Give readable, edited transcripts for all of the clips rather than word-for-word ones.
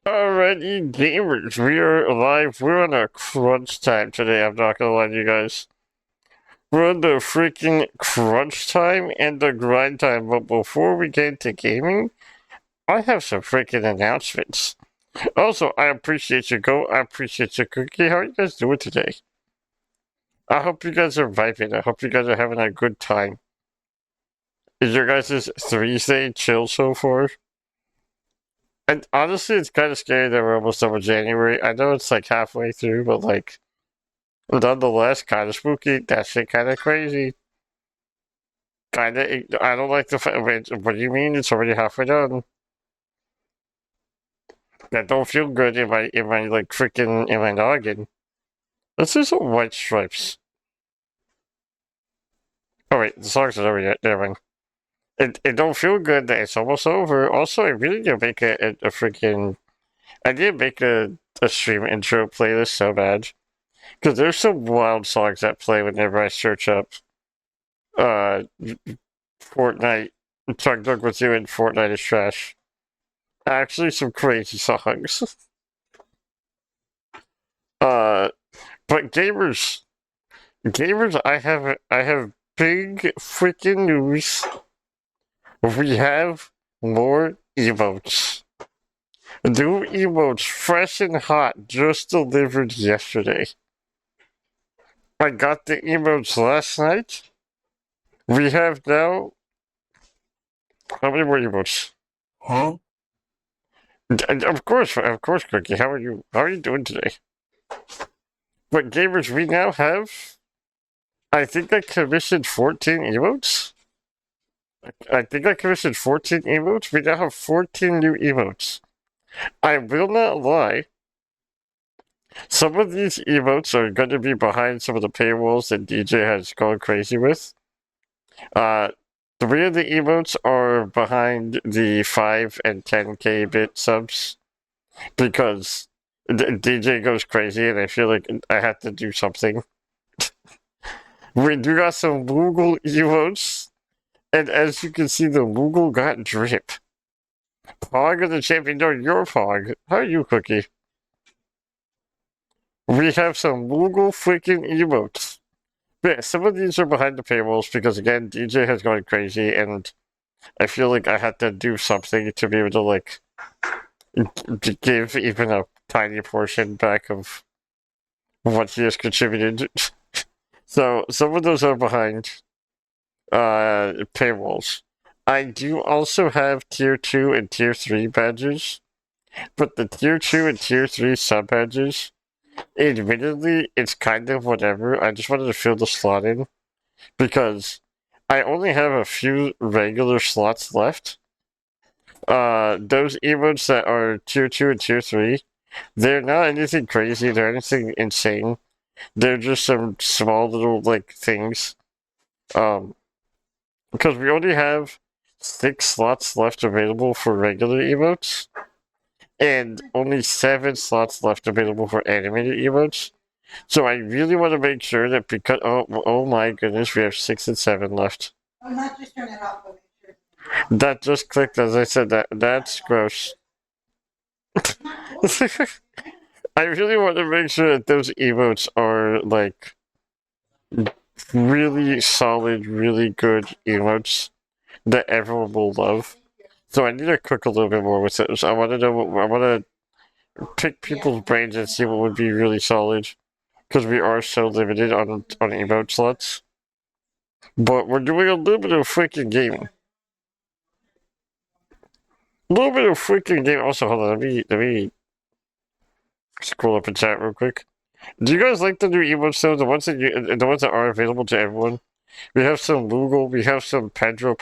Alrighty, gamers, we are live. We're on a crunch time today. I'm not gonna lie to you guys. We're on the freaking crunch time and the grind time. But before we get into gaming, I have some freaking announcements. Also, I appreciate your go. I appreciate your cookie. How are you guys doing today? I hope you guys are vibing. I hope you guys are having a good time. Is your guys' Thursday chill so far? And honestly, it's kind of scary that we're almost over January. I know it's like halfway through, but like, nonetheless, kind of spooky. That shit kind of crazy. Kind of, I don't like the fact. What do you mean? It's already halfway done. That don't feel good in my like freaking in my noggin. Let's do some white stripes. Oh wait, the song's not over yet. Never mind. It don't feel good that it's almost over. Also, I really need to make a freaking. I need to make a stream intro playlist so bad because there's some wild songs that play whenever I search up uh Fortnite. Chuck Dog with you and Fortnite is trash. Actually, some crazy songs. uh, but gamers, I have big freaking news. We have more emotes. New emotes, fresh and hot, just delivered yesterday. I got the emotes last night. We have now. How many more emotes? Huh? Of course, Cookie. How are you? How are you doing today? But gamers, we now have. I think I commissioned 14 emotes. I think I commissioned 14 emotes. We now have 14 new emotes. I will not lie. Some of these emotes are going to be behind some of the paywalls that DJ has gone crazy with. Uh, 3 of the emotes are behind the 5 and 10k bit subs because DJ goes crazy and I feel like I have to do something. We do got some Google emotes, and as you can see, the Moogle got drip. Pog of the champion. No, you're Pog. How are you, Cookie? We have some Moogle freaking emotes. Yeah, some of these are behind the paywalls because, again, DJ has gone crazy, and I feel like I had to do something to be able to, like, give even a tiny portion back of what he has contributed. So, some of those are behind paywalls. I do also have tier 2 and tier 3 badges, but the tier 2 and tier 3 sub badges, admittedly, it's kind of whatever. I just wanted to fill the slot in because I only have a few regular slots left. Those emotes that are tier 2 and tier 3, they're not anything crazy, they're anything insane. They're just some small little, like, things. Um, because we only have 6 slots left available for regular emotes, and only 7 slots left available for animated emotes. So I really want to make sure that because oh my goodness, we have 6 and 7 left. I'm not just turn it off, but make sure. That just clicked as I said that. That's gross. I really want to make sure that those emotes are like really solid, really good emotes that everyone will love. So I need to cook a little bit more with it. So I want to know. I want to pick people's brains and see what would be really solid because we are so limited on emote slots. But we're doing a little bit of freaking gaming. A little bit of freaking game. Also, hold on. Let me scroll up and chat real quick. Do you guys like the new emotes though? The ones that are available to everyone. We have some Lugal. We have some Pedro.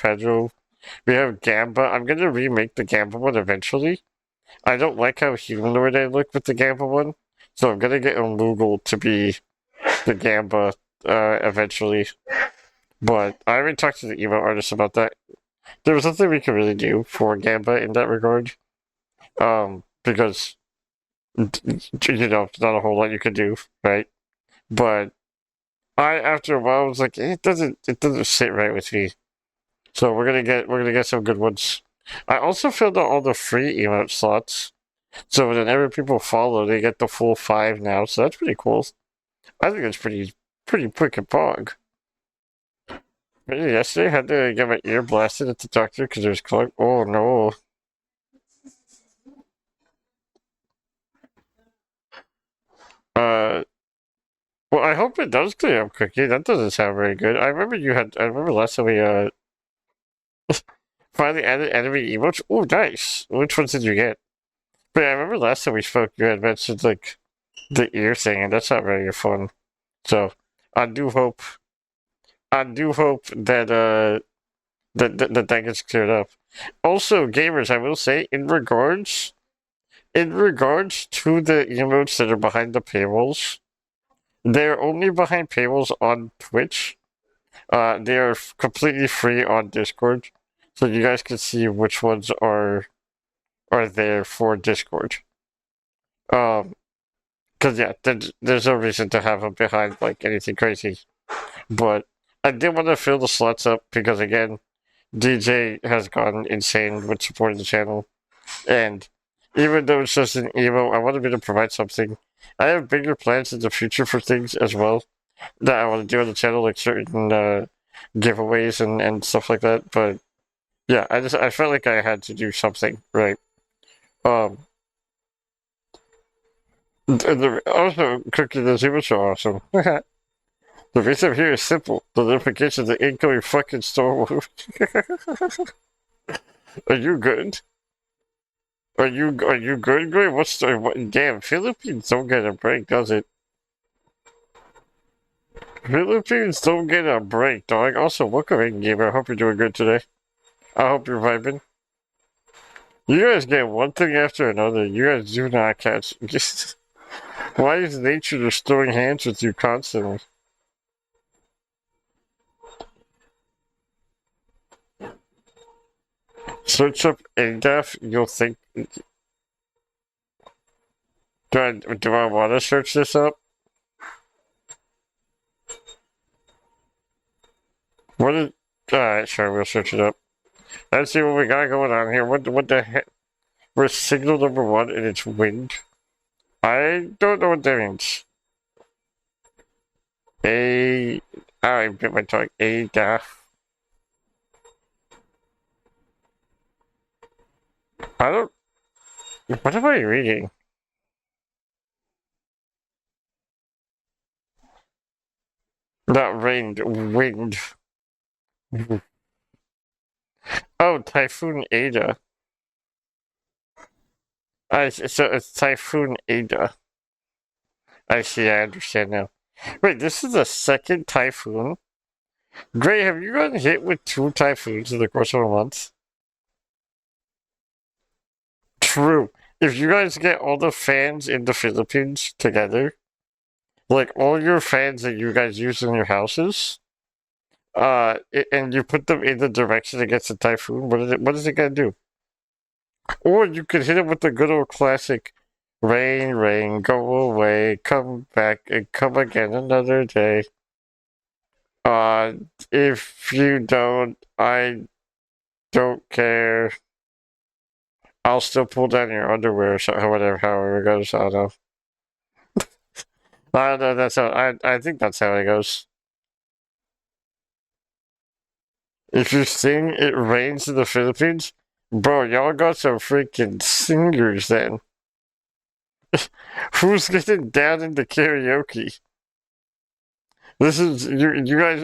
We have Gamba. I'm gonna remake the Gamba one eventually. I don't like how humanoid I look with the Gamba one, so I'm gonna get a Lugal to be the Gamba eventually. But I already talked to the emo artist about that. There was nothing we could really do for Gamba in that regard. Because not a whole lot you could do, right? But after a while was like, it doesn't sit right with me. So we're gonna get some good ones. I also filled out all the free emote slots. So whenever people follow, they get the full 5 now. So that's pretty cool. I think it's pretty quick and pog. Yesterday, I had to get my ear blasted at the doctor because it was clogged. Oh no. Uh, well, I hope it does clear up quickly. That doesn't sound very good. I remember you had. I remember last time we finally added enemy emotes. Oh, nice. Which ones did you get? But yeah, I remember last time we spoke, you had mentioned like the ear thing, and that's not very fun. So I do hope. I do hope that that gets cleared up. Also, gamers, I will say, in regards to the emotes that are behind the paywalls, they're only behind paywalls on Twitch. They are completely free on Discord, so you guys can see which ones are there for Discord. Cause yeah, there's no reason to have them behind like anything crazy. But I did want to fill the slots up because again, DJ has gone insane with supporting the channel. And even though it's just an emo, I wanted me to provide something. I have bigger plans in the future for things as well that I want to do on the channel, like certain giveaways and stuff like that. But yeah, I felt like I had to do something, right? Um, also, Cookie the Zero so awesome. The reason here is simple. The notification of the incoming fucking store. Are you good? Are you good, Gray? What's the what, damn? Philippines don't get a break, does it? Philippines don't get a break, dog. Also, welcome in, gamer. I hope you're doing good today. I hope you're vibing. You guys get one thing after another. You guys do not catch. Why is nature just throwing hands with you constantly? Search up ADAF, you'll think. Do I want to search this up? What is. Alright, sure, we'll search it up. Let's see what we got going on here. What the heck? We're signal number 1 and it's wind. I don't know what that means. I bit my tongue. ADAF. I don't. What am I reading? Not rained. Wind. Oh, Typhoon Ada. So it's Typhoon Ada. I see, I understand now. Wait, this is the second typhoon? Gray, have you gotten hit with 2 typhoons in the course of a month? True. If you guys get all the fans in the Philippines together, like all your fans that you guys use in your houses, and you put them in the direction against the typhoon, what is it gonna do? Or you could hit it with the good old classic rain, rain, go away, come back, and come again another day. Uh, if you don't, I don't care. I'll still pull down your underwear, so whatever, however it goes. I don't know. I don't know. That's how. I think that's how it goes. If you sing "It Rains in the Philippines," bro, y'all got some freaking singers then. Who's getting down into karaoke? This is you guys.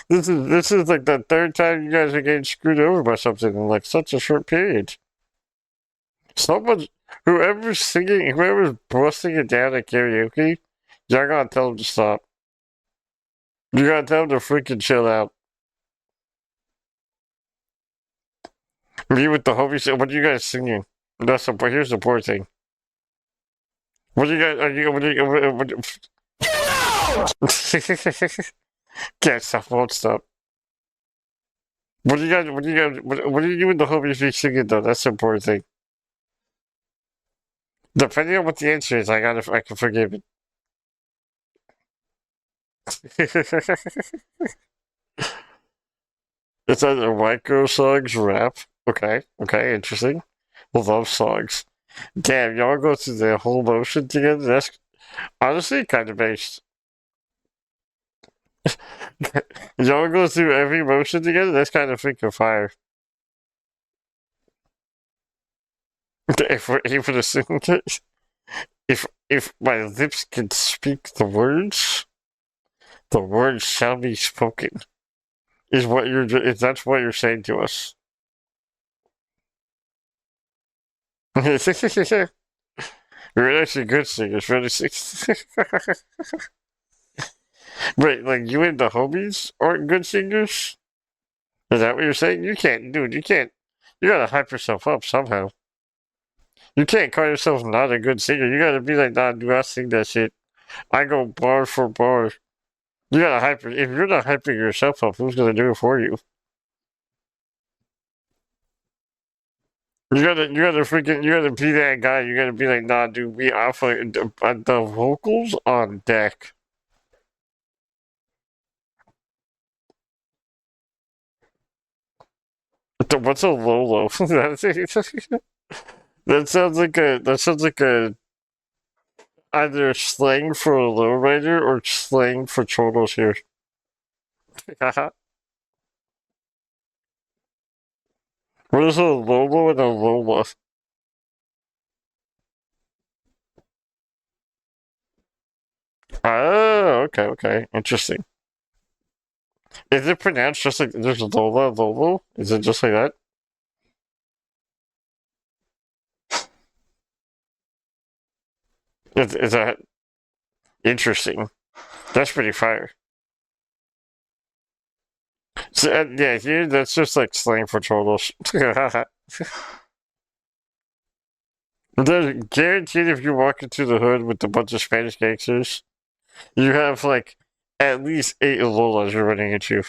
This is like the third time you guys are getting screwed over by something in like such a short period. Someone, whoever's busting it down at karaoke, y'all gotta tell them to stop. You gotta tell them to freaking chill out. Me with the homies. What are you guys singing? Here's the poor thing. What are you guys? Are you? What are you? Can't stop. Won't stop. What are you guys? What are you guys? What are you and the homies be singing though? That's the important thing. Depending on what the answer is, I can forgive it. It's either white girl songs, rap. Okay, interesting. Love songs. Damn, y'all go through the whole motion together? That's honestly kind of based. Y'all go through every motion together? That's kind of freaking fire. If we're able to sing it, if my lips can speak the words shall be spoken. Is that's what you're saying to us? You're actually good singers, really. Wait, like you and the homies aren't good singers? Is that what you're saying? You can't, dude. You can't. You gotta hype yourself up somehow. You can't call yourself not a good singer. You gotta be like, nah, dude, I sing that shit. I go bar for bar. You gotta hype. If you're not hyping yourself up, who's gonna do it for you? You gotta be that guy. You gotta be like, nah, dude, we alpha the vocals on deck. What's a Lolo? That sounds like a either slang for a lowrider or slang for chortles here. What is a Lolo and a Lola? Oh, okay, interesting. Is it pronounced just like there's Lola, Lolo? Is it just like that? Is that interesting? That's pretty fire. So, yeah, here that's just like slang for chortles. There's guaranteed if you walk into the hood with a bunch of Spanish gangsters, you have like at least 8 Lolas you're running into.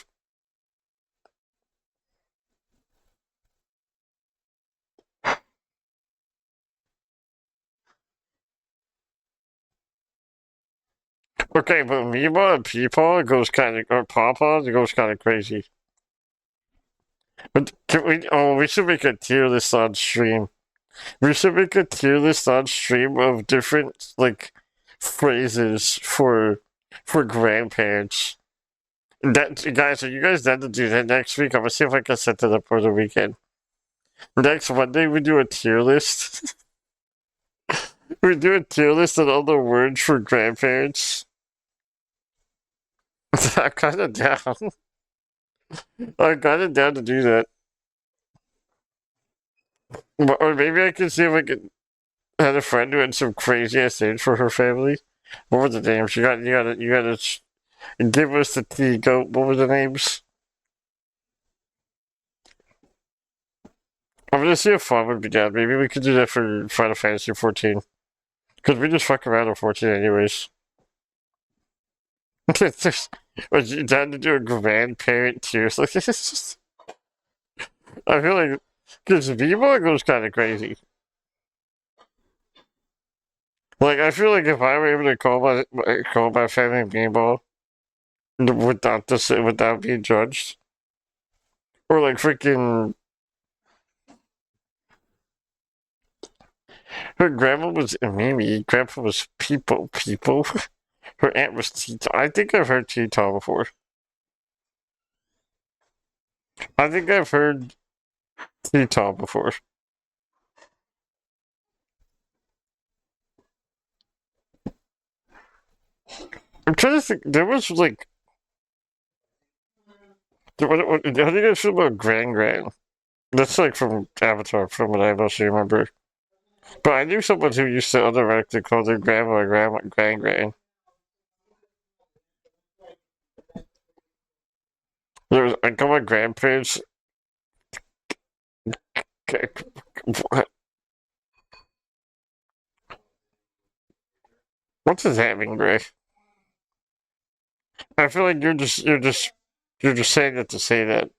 Okay, but Mima and Peepaw goes kind of, or Pawpaw goes kind of crazy. But can we? Oh, we should make a tier list on stream. We should make a tier list on stream of different like phrases for grandparents. That guys, are you guys down to do that next week? I'm gonna see if I can set that up for the weekend. Next Monday we do a tier list. We do a tier list of all the words for grandparents. I'm kind of down. I'm kind of down to do that. Or maybe I can see if I can had a friend who had some crazy ass names for her family. What were the names? You gotta give us the tea. Go. What were the names? I'm gonna see if fun would be down. Maybe we could do that for Final Fantasy 14. Because we just fuck around on 14 anyways. Was you down to do a grandparent tier? Like, I feel like because Vivo goes kind of crazy. Like I feel like if I were able to call my family Beanball without being judged, or like freaking her grandma was Mimi, grandpa was people. Her aunt was Tita. I think I've heard Tita before. I think I've heard Tita before. I'm trying to think. There was like, how do you guys feel about Gran? That's like from Avatar, from what I mostly remember. But I knew someone who used to unironically call their grandma Gran. I call my grandparents. What? What does that mean, Gray? I feel like you're just saying that to say that.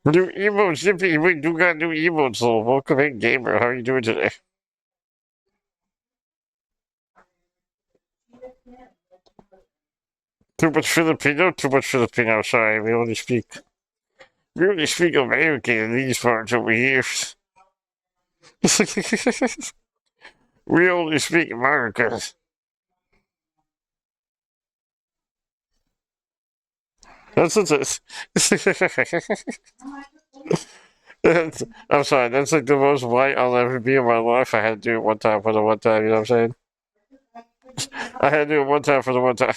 New emotes, Zippy. We do got new emotes, though. Welcome in, gamer. How are you doing today? Too much Filipino? Too much Filipino. Sorry, we only speak American in these parts over here. We only speak American. That's what it is. I'm sorry, that's like the most white I'll ever be in my life. I had to do it one time for the one time, you know what I'm saying? I had to do it one time for the one time.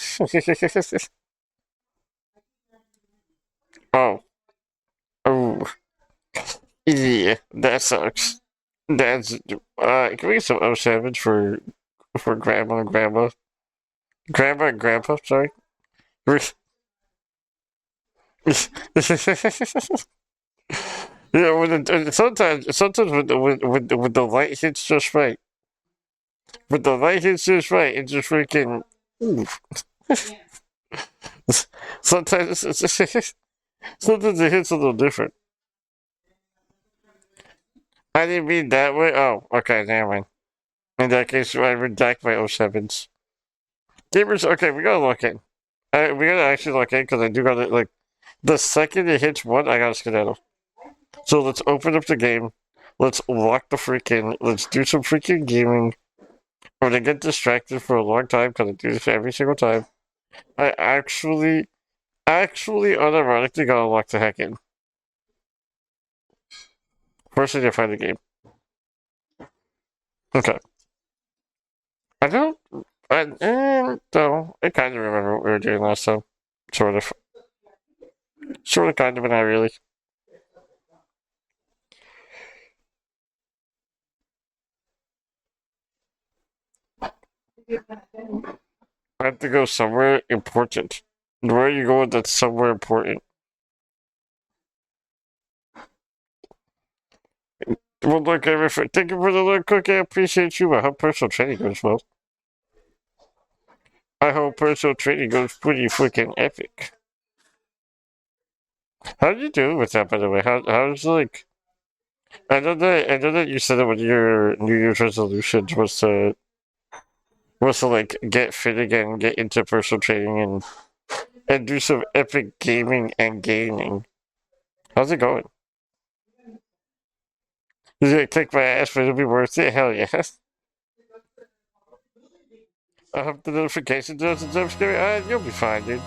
Oh. Oh. Yeah, that sucks. That's can we get some O7 for grandma and grandma? Grandma and grandpa, sorry. Yeah, sometimes when the light hits just right, when the light hits just right, it just freaking. Ooh. Sometimes sometimes it hits a little different. I didn't mean that way. Oh, okay, never mind. In that case, I redact my O7s. Gamers, okay, we gotta look in. We gotta actually look in because I do gotta like the second it hits one, I gotta skedaddle. So let's open up the game. Let's lock the freaking. Let's do some freaking gaming. I'm gonna get distracted for a long time because I do this every single time. I actually, unironically gotta lock the heck in. First thing I find the game. Okay. I don't. No, I kind of remember what we were doing last time. Sort of. Sort of, kind of, but not really. I have to go somewhere important. Where are you going that's somewhere important? Well, look, thank you for the little cookie. I appreciate you. I hope personal training goes well. I hope personal training goes pretty freaking epic. How are you doing with that, by the way? How's like? I know that you said that one of your New Year's resolutions was to like get fit again, get into personal training, and do some epic gaming and gaming. How's it going? Is it kick my ass, but it'll be worth it? Hell yeah! I hope the notification doesn't jump scare me. You'll be fine, dude.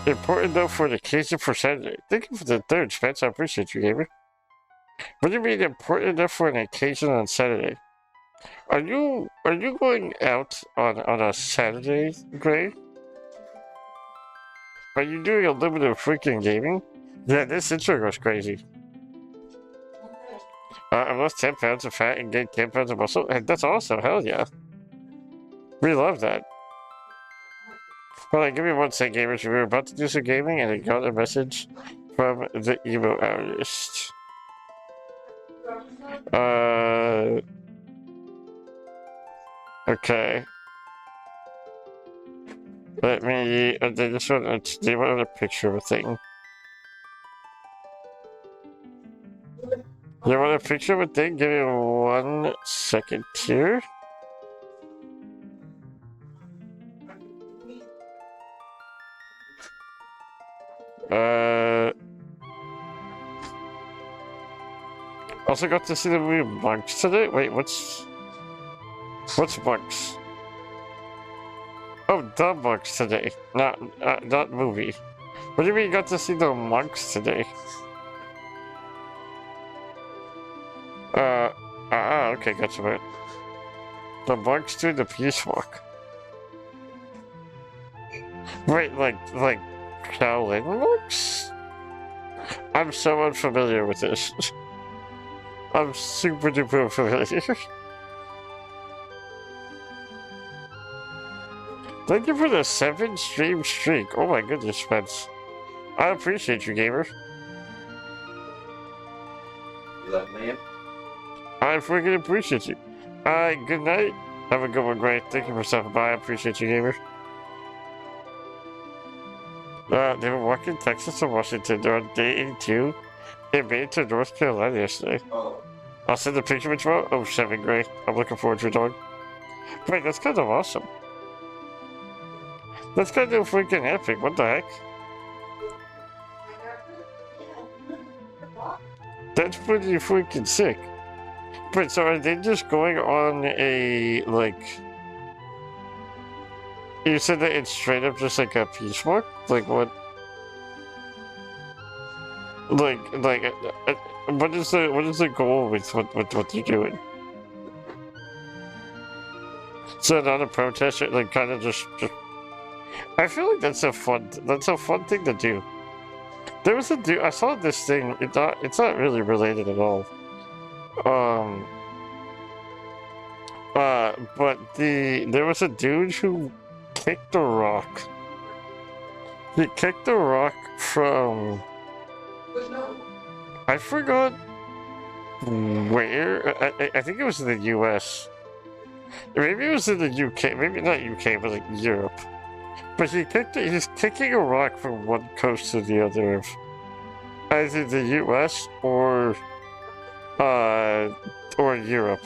Important though for the occasion for Saturday. Thank you for the third, Spence. I appreciate you, gamer. What do you mean important enough for an occasion on Saturday? Are you going out on a Saturday, Gray? Are you doing a little bit of freaking gaming? Yeah, this intro goes crazy. I lost 10 pounds of fat and gained 10 pounds of muscle. That's awesome. Hell yeah. We love that. Hold on, give me one sec, gamers. We were about to do some gaming and I got a message from the emo artist. Okay. Let me. They just want. They want a picture of a thing. They want a picture of a thing? Give me 1 second here. Uh. Also got to see the movie Monks today. Wait, what's Monks? Oh, the Monks today. Not movie. What do you mean you got to see the Monks today? Okay, gotcha, man. The Monks doing the Peace Walk. Wait, like Shaolin monks? I'm so unfamiliar with this. I'm super duper unfamiliar. Thank you for the 7-stream streak. Oh my goodness, Spence. I appreciate you, gamer. You left me in? I freaking appreciate you. Good night. Have a good one, great. Thank you for stopping by. I appreciate you, gamer. They were walking Texas to Washington. They're on day 82. They made it to North Carolina yesterday. Oh. I'll send a picture of tomorrow. Oh, 7 great. I'm looking forward to it, dog. Wait, that's kind of awesome. That's kind of freaking epic. What the heck? That's pretty freaking sick. But so are they just going on a, like... You said that it's straight up just like a peace walk? Like what? What is the goal with what you're doing? So not a protest, like kind of just... I feel like that's a fun thing to do. There was a dude, I saw this thing, it's not really related at all. Um, but there was a dude who kicked a rock. He kicked a rock from, I forgot where, I think it was in the US. Maybe it was in the UK, maybe not UK, but like Europe. But he's kicking a rock from one coast to the other of either the US or Europe.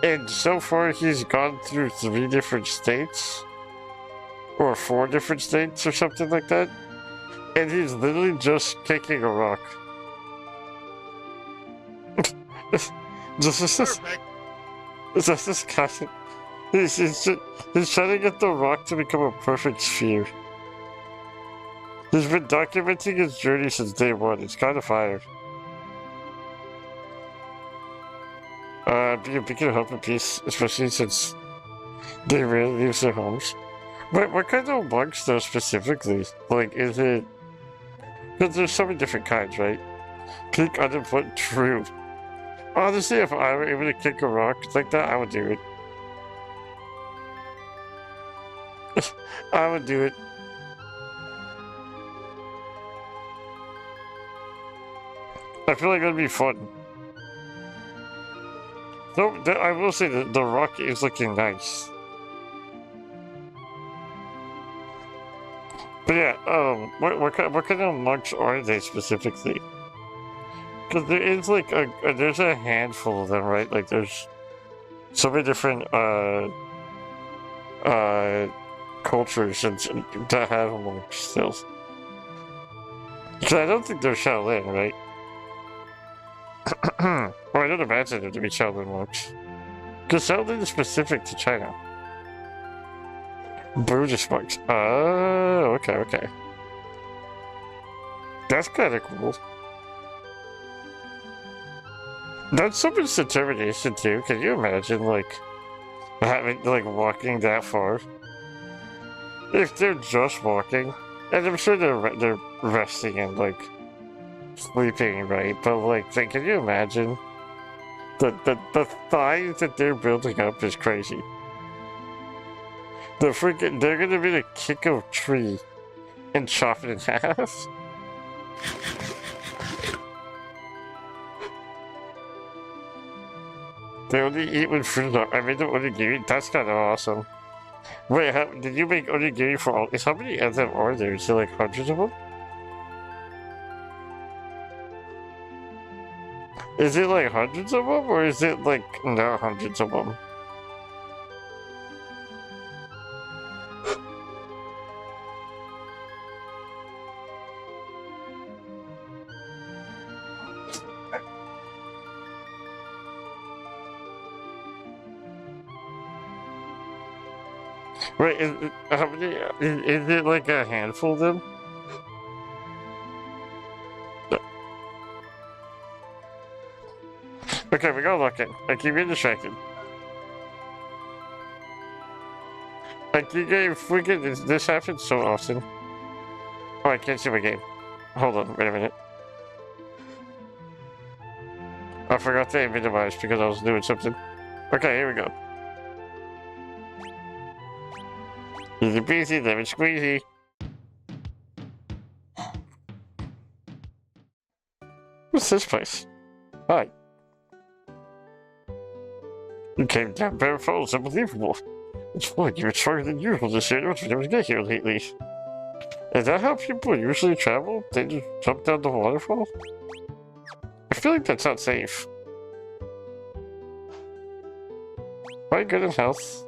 And so far he's gone through 3 different states. Or 4 different states or something like that. And he's literally just kicking a rock. Perfect. This guy, he's trying to get the rock to become a perfect sphere. He's been documenting his journey since day 1. It's kind of fire. Be a beacon of hope and peace, especially since they rarely leave their homes. What kind of monks, though, specifically? Like, is it... Because there's so many different kinds, right? Peak, unemployed, true. Honestly, if I were able to kick a rock like that, I would do it. I would do it. I feel like that'd be fun. No, I will say that the rock is looking nice. But yeah, what kind of monks are they specifically? Because there is like there's a handful of them, right? Like there's so many different cultures that have monks still. Because I don't think they're Shaolin, right? Well, I don't imagine them to be Shaolin monks. Because Shaolin is specific to China. Buddhist monks. Oh, okay. That's kind of cool. That's some determination too. Can you imagine, like, walking that far? If they're just walking, and I'm sure they're resting and like sleeping, right? But like, can you imagine the thighs that they're building up is crazy. They're gonna be the kick of a tree and chop it in half. They only eat when food. I made them onigiri. That's kind of awesome. Wait, did you make onigiri for all? How many of them are there? Is there like hundreds of them? Is it like hundreds of them, or is it like not hundreds of them? Wait, how many? Is it like a handful of them? Okay, we gotta look in. I keep getting distracted. I keep getting freaking. This happens so often. Oh, I can't see my game. Hold on, wait a minute. I forgot to minimize because I was doing something. Okay, here we go. Easy peasy, lemon squeezy. What's this place? Hi. You came down Bear Falls, unbelievable. It's like you're stronger than usual this year. Don't you never get here lately? Is that how people usually travel? They just jump down the waterfall? I feel like that's not safe. Quite good in health.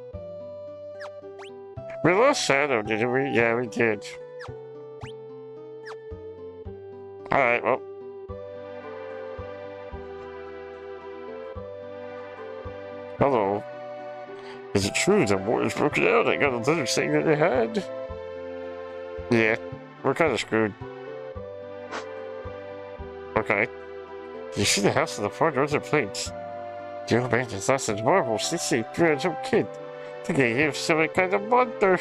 We lost Shadow, didn't we? Yeah, we did. Alright, well. Hello. Is it true that war is broken out? I got a letter saying that it had. Yeah, we're kind of screwed. Okay. You see the house of the four doors and plates. The old man is lost in marbles. They say you're some kid. I think I gave some kind of monster.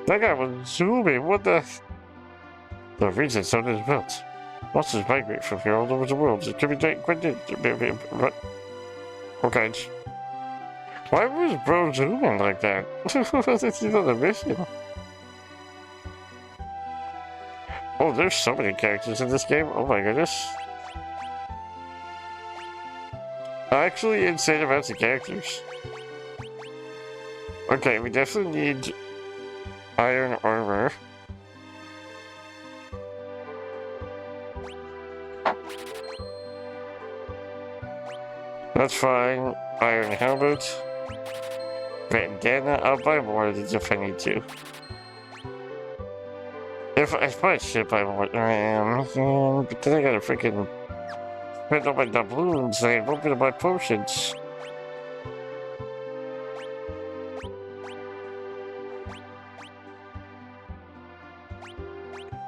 That guy was zooming. What the? The reason so is built. Monsters migrate from here all over the world. It could be but okay. Why was bro zooming like that? He's on a mission. Oh, there's so many characters in this game. Oh my goodness. Actually, insane amounts of characters. Okay, we definitely need iron armor. That's fine. Iron helmet. Bandana. I'll buy more of these if I need to. If I probably should buy more. But then I gotta freaking spend all my doubloons and I won't be able to buy potions.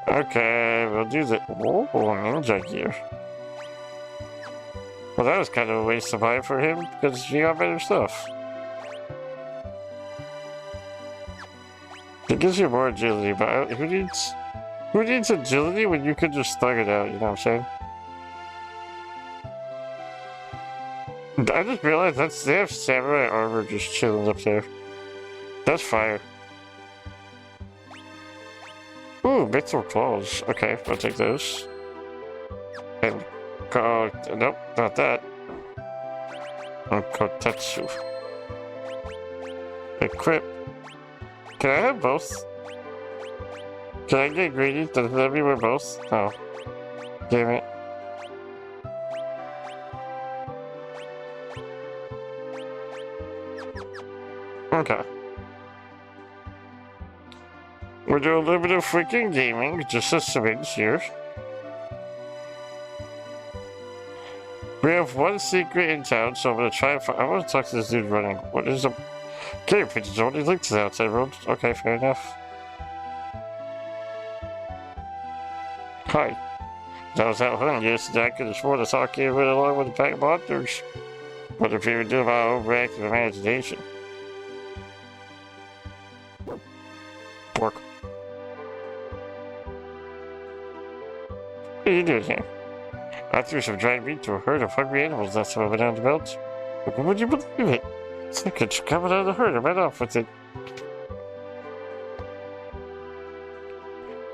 Okay, we'll do the ninja gear. Well, that was kind of a waste of time for him because he got better stuff. It gives you more agility, but who needs agility when you could just thug it out? You know what I'm saying? I just realized they have samurai armor just chilling up there. That's fire. Ooh, mithril claws. Okay, I'll take those. And nope, not that. And kotetsu. Equip. Can I have both? Can I get greedy? Does that mean we're both? Oh. Damn it. Okay. We're doing a little bit of freaking gaming, just a smidge here. We have one secret in town, so I'm gonna try and find. I want to talk to this dude running. What is the game pigeons only linked to the outside world? Okay, fair enough. Hi. I was out hunting yesterday. I could have sworn I saw a kid run along with a pack of monsters. What if you would do my overactive imagination? Pork. What are you doing here? I threw some dried meat to a herd of hungry animals last time I went down the belt. But would you believe it? Seconds coming out of the herd and ran off with it.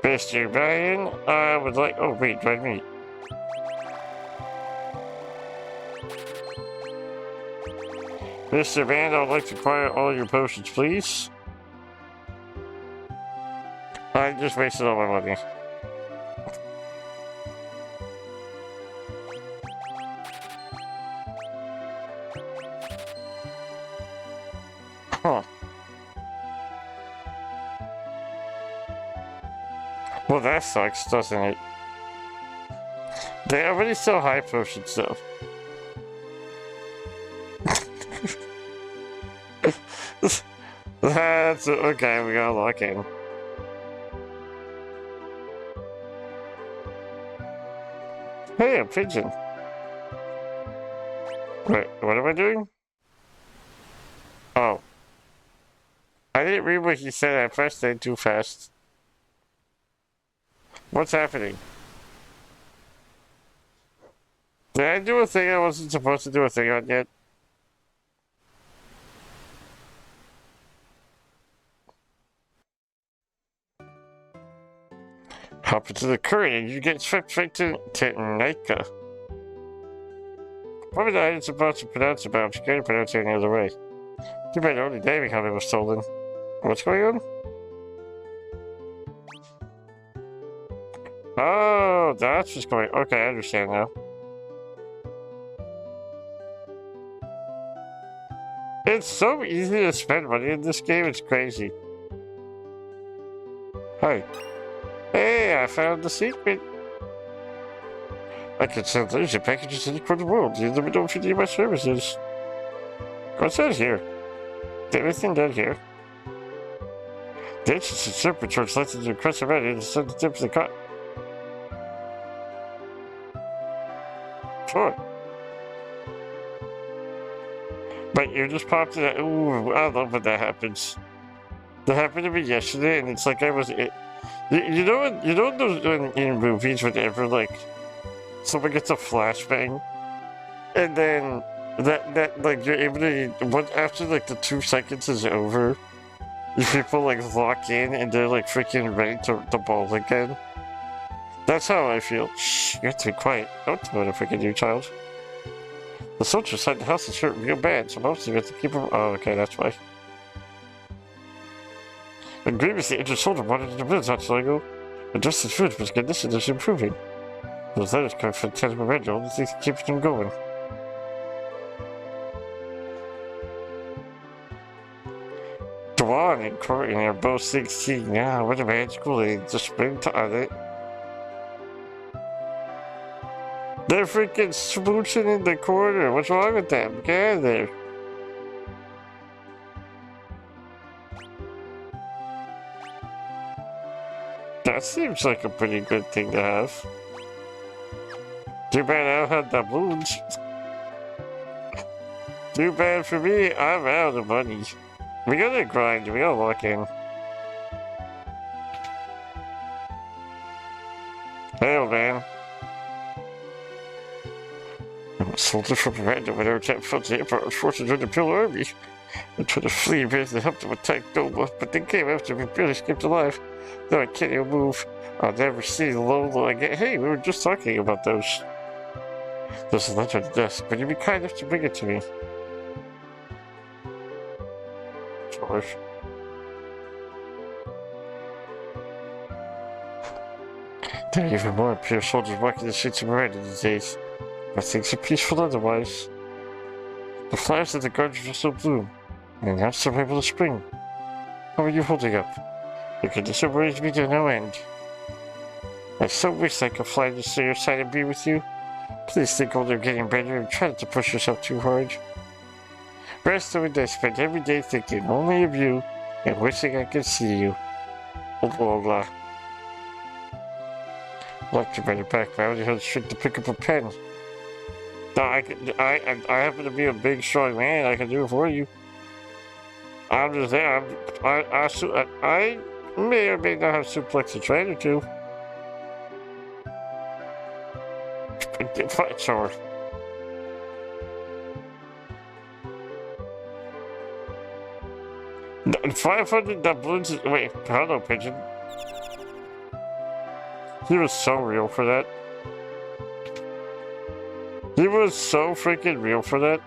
Mr. Brian, I would like. Oh, wait, dried meat. Mr. Van, I would like to acquire all your potions, please. I just wasted all my money. Huh. Well, that sucks, doesn't it? They already sell high potions, though. That's okay, we gotta lock in. Hey, a pigeon. Wait, what am I doing? Oh. I didn't read what he said. I pressed it too fast. What's happening? Did I do a thing I wasn't supposed to do a thing on yet? Hop into the current and you get swept straight to Nika. Probably the item's about to pronounce about, I'm scared to pronounce it any other way. Too bad only Davy helmet was stolen. What's going on? Oh, that's just going. Okay, I understand now. It's so easy to spend money in this game, it's crazy. Hi. Hey, I found the secret. I can send laser packages any part of the world. You never know if you need my services. What's that here? Is everything down here? The entrance to serpent towards lights into across the valley and send the tip of the cut. Sure. My ear just popped in. Ooh, I love when that happens. That happened to me yesterday, and it's like I was. You know in those in movies whenever like someone gets a flashbang, and then that like you're able to after like the 2 seconds is over, you people like lock in and they're like freaking ready to ball again. That's how I feel. Shh, you have to be quiet. Don't tell what a freaking you child. The soldiers inside the house is hurt real bad, so most of you have to keep them. Oh, okay, that's why. When Grievous the injured soldier wandered into the village not so long ago, but just his food, but his condition is improving. Those letters come from Lieutenant Miranda, only things keeping him going. Dwan and Courtney are both 16 now. What a magical age to spring on it. They're freaking smooching in the corner. What's wrong with them? Get out of there. That seems like a pretty good thing to have. Too bad I don't have the balloons. Too bad for me, I'm out of money. We gotta grind, we gotta lock in. Hey, old man. I'm a soldier from Miranda when our attack fell to the airport. I was forced to join the Imperial Army. I tried to flee because they helped them attack Noma, but they came after me, barely escaped alive. Though I can't even move. I'll never see Lola again. Hey, we were just talking about those. There's a letter on the desk, but you'd be kind enough to bring it to me. George. There are even more Imperial soldiers walking the streets of Miranda these days. But things are peaceful otherwise. The flowers of the gardens are still bloom, and now it's the arrival of spring. How are you holding up? Your condition worries me to no end. I so wish I could fly to your side and be with you. Please think only of getting better and try not to push yourself too hard. Rest of it, I spend every day thinking only of you and wishing I could see you. Blah. Locked your better back, but I only had strength to pick up a pen. No, I happen to be a big, strong man. I can do it for you. I'm just there. I may or may not have suplex a train or two. Fight sword. $500 doubloons. Wait, hello, pigeon. He was so real for that. He was so freaking real for that.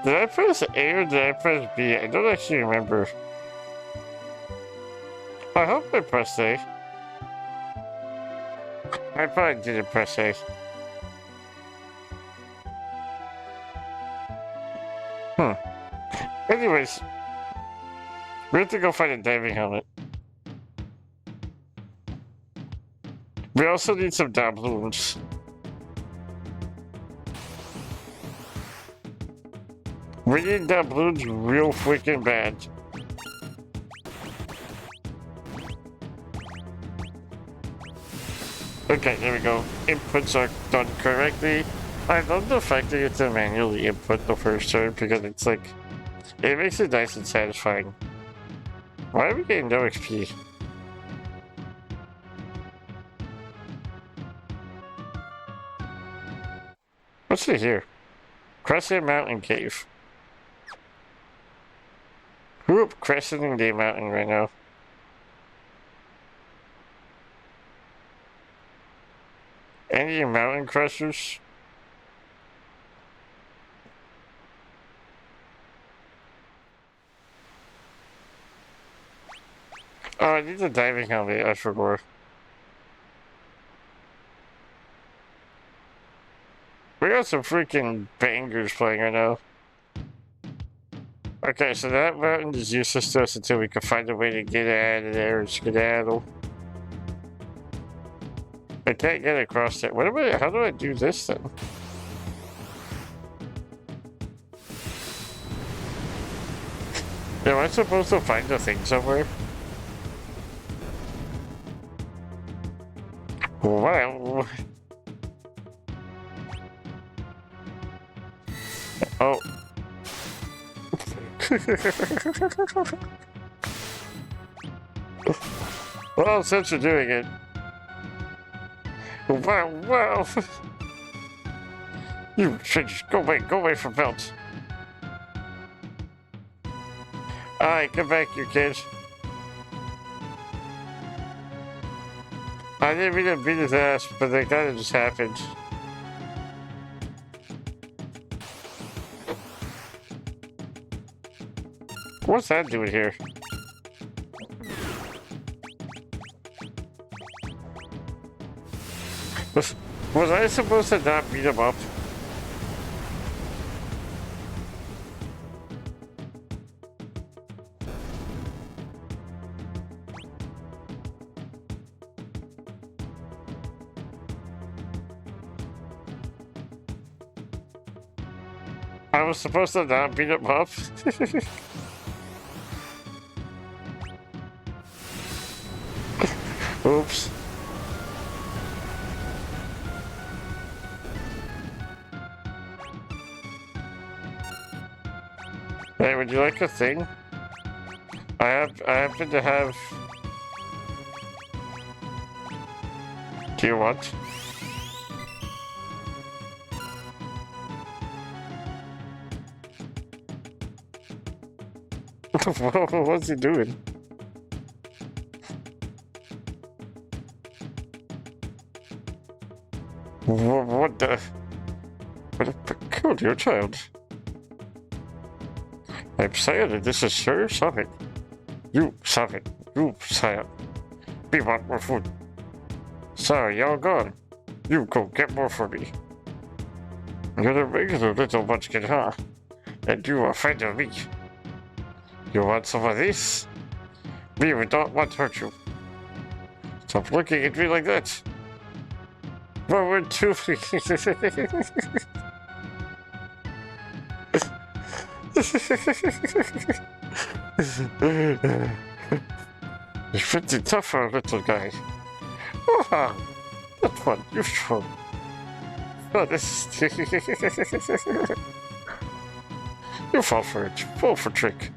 Did I press A or did I press B? I don't actually remember. I hope I pressed A. I probably didn't press A. Anyways, we have to go find a diving helmet. We also need some doubloons. We need doubloons real freaking bad. Okay, there we go. Inputs are done correctly. I love the fact that you have to manually input the first turn because it's like, it makes it nice and satisfying. Why are we getting no XP? What's it here? Crescent Mountain Cave. Whoop, crescenting the mountain right now. Any mountain crushers? Oh, I need the diving helmet, I forgot. We got some freaking bangers playing right now. Okay, so that mountain is useless to us until we can find a way to get out of there and skedaddle. I can't get across it. What am I? How do I do this then? Am I supposed to find the thing somewhere? Wow. Oh. Well, since you're doing it. Wow, wow. You should just go away from Belt. Alright, come back, you kid. I didn't mean to beat his ass, but that kind of just happened. What's that doing here? Was I supposed to not beat him up? I was supposed to not beat him up? Oops. Hey, would you like a thing? I happen to have... Do you want? What's he doing? What the... What a peculiar child. I'm saying this is sure something. You stop it. You say it. We want more food. Sorry, y'all gone. You go get more for me. You're the regular little munchkin, huh? And you are a friend of me. You want some of this? We would not want to hurt you. Stop looking at me like that. But we're too... It's pretty tough for a little guy. Oh, that one, useful. Oh, this is... You fall for it. Fall for trick.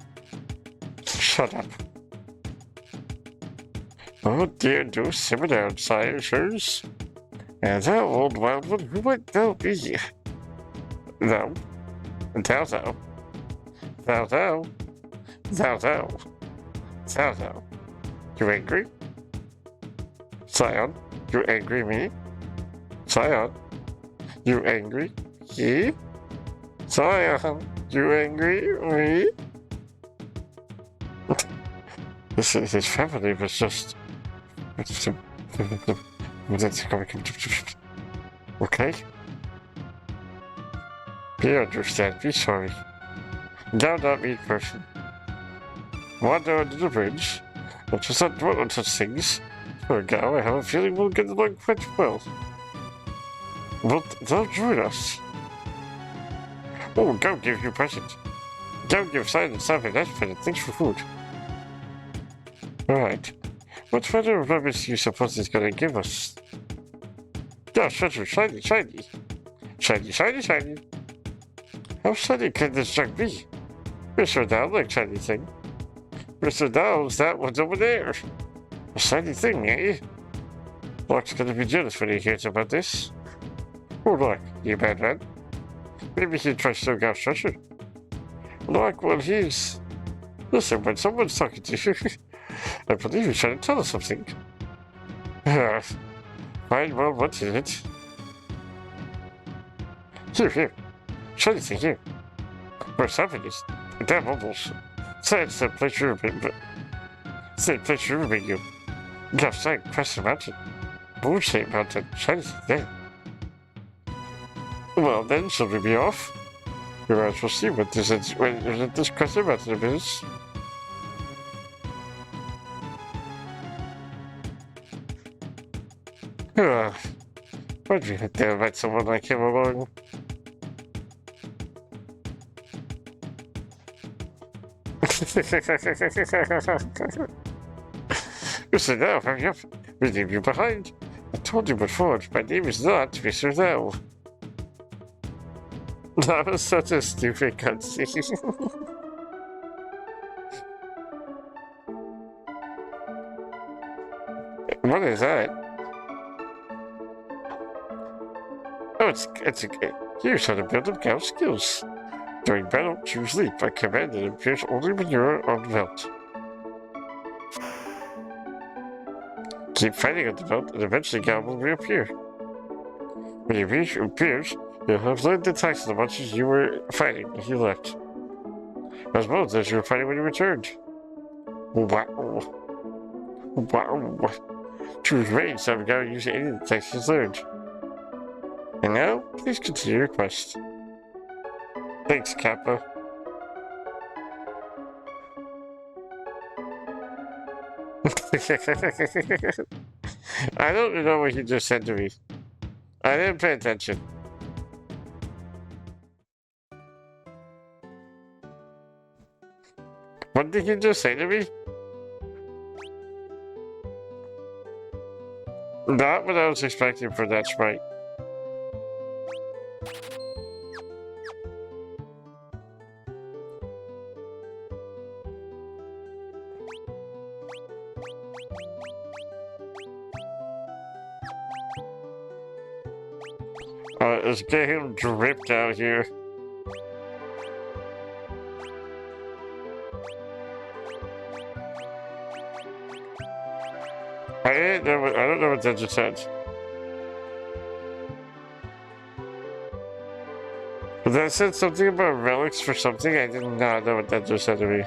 Shut up. Oh dear, do simmer down, sires. And that old wild one, who might that be? No. Thou. You angry? Scion, you angry me? Scion, you angry? He? Scion, you angry me? His family was just... Okay? We understand, be sorry. Thou not me person. Wander under the bridge. Let us not dwell on such things. For now, I have a feeling we'll get along quite well. They'll join us. Oh, go give you present. Go give Silent something nice present. Thanks for food. Alright. What further rubbish do you suppose he's gonna give us? Yeah, treasure, shiny. Shiny. How shiny can this junk be? Mr. Dow like shiny thing. Mr. Dow's that one's over there. A shiny thing, eh? Locke's gonna be jealous when he hears about this. Oh, Locke, you bad man. Maybe he tries to steal treasure. Locke, well, he's... Listen, when someone's talking to you, I believe he's trying to tell us something. Fine, well, what is it? Here. Shiny thing here. What's happening is... Damn bubbles. Say it's the place you remember. Say the place you remember you. Just saying, Crescent Mountain. Bullshit Mountain. Shiny thing there. Well, then, shall we be off? We might as well see what this is. This Crescent Mountain is. Why'd you have to invite someone like him along? You said no, hurry up. We leave you behind. I told you before, my name is not Mr. No. That was such a stupid cutscene. What is that? Oh, it's a here's how to build up cow skills. During battle, choose leap. A command that appears only when you're on the belt. Keep fighting on the belt, and eventually cow will reappear. When he reappears, you'll have learned the attacks of the monsters you were fighting when you left. As well as those you were fighting when you returned. Wow. Wow. Choose range, so I've got to use any of the attacks he's learned. And now, please continue your quest. Thanks, Kappa. I don't know what he just said to me. I didn't pay attention. What did he just say to me? Not what I was expecting for that sprite. Let's get him dripped out here. I don't know what that just said. That said something about relics for something. I did not know what that just said to me.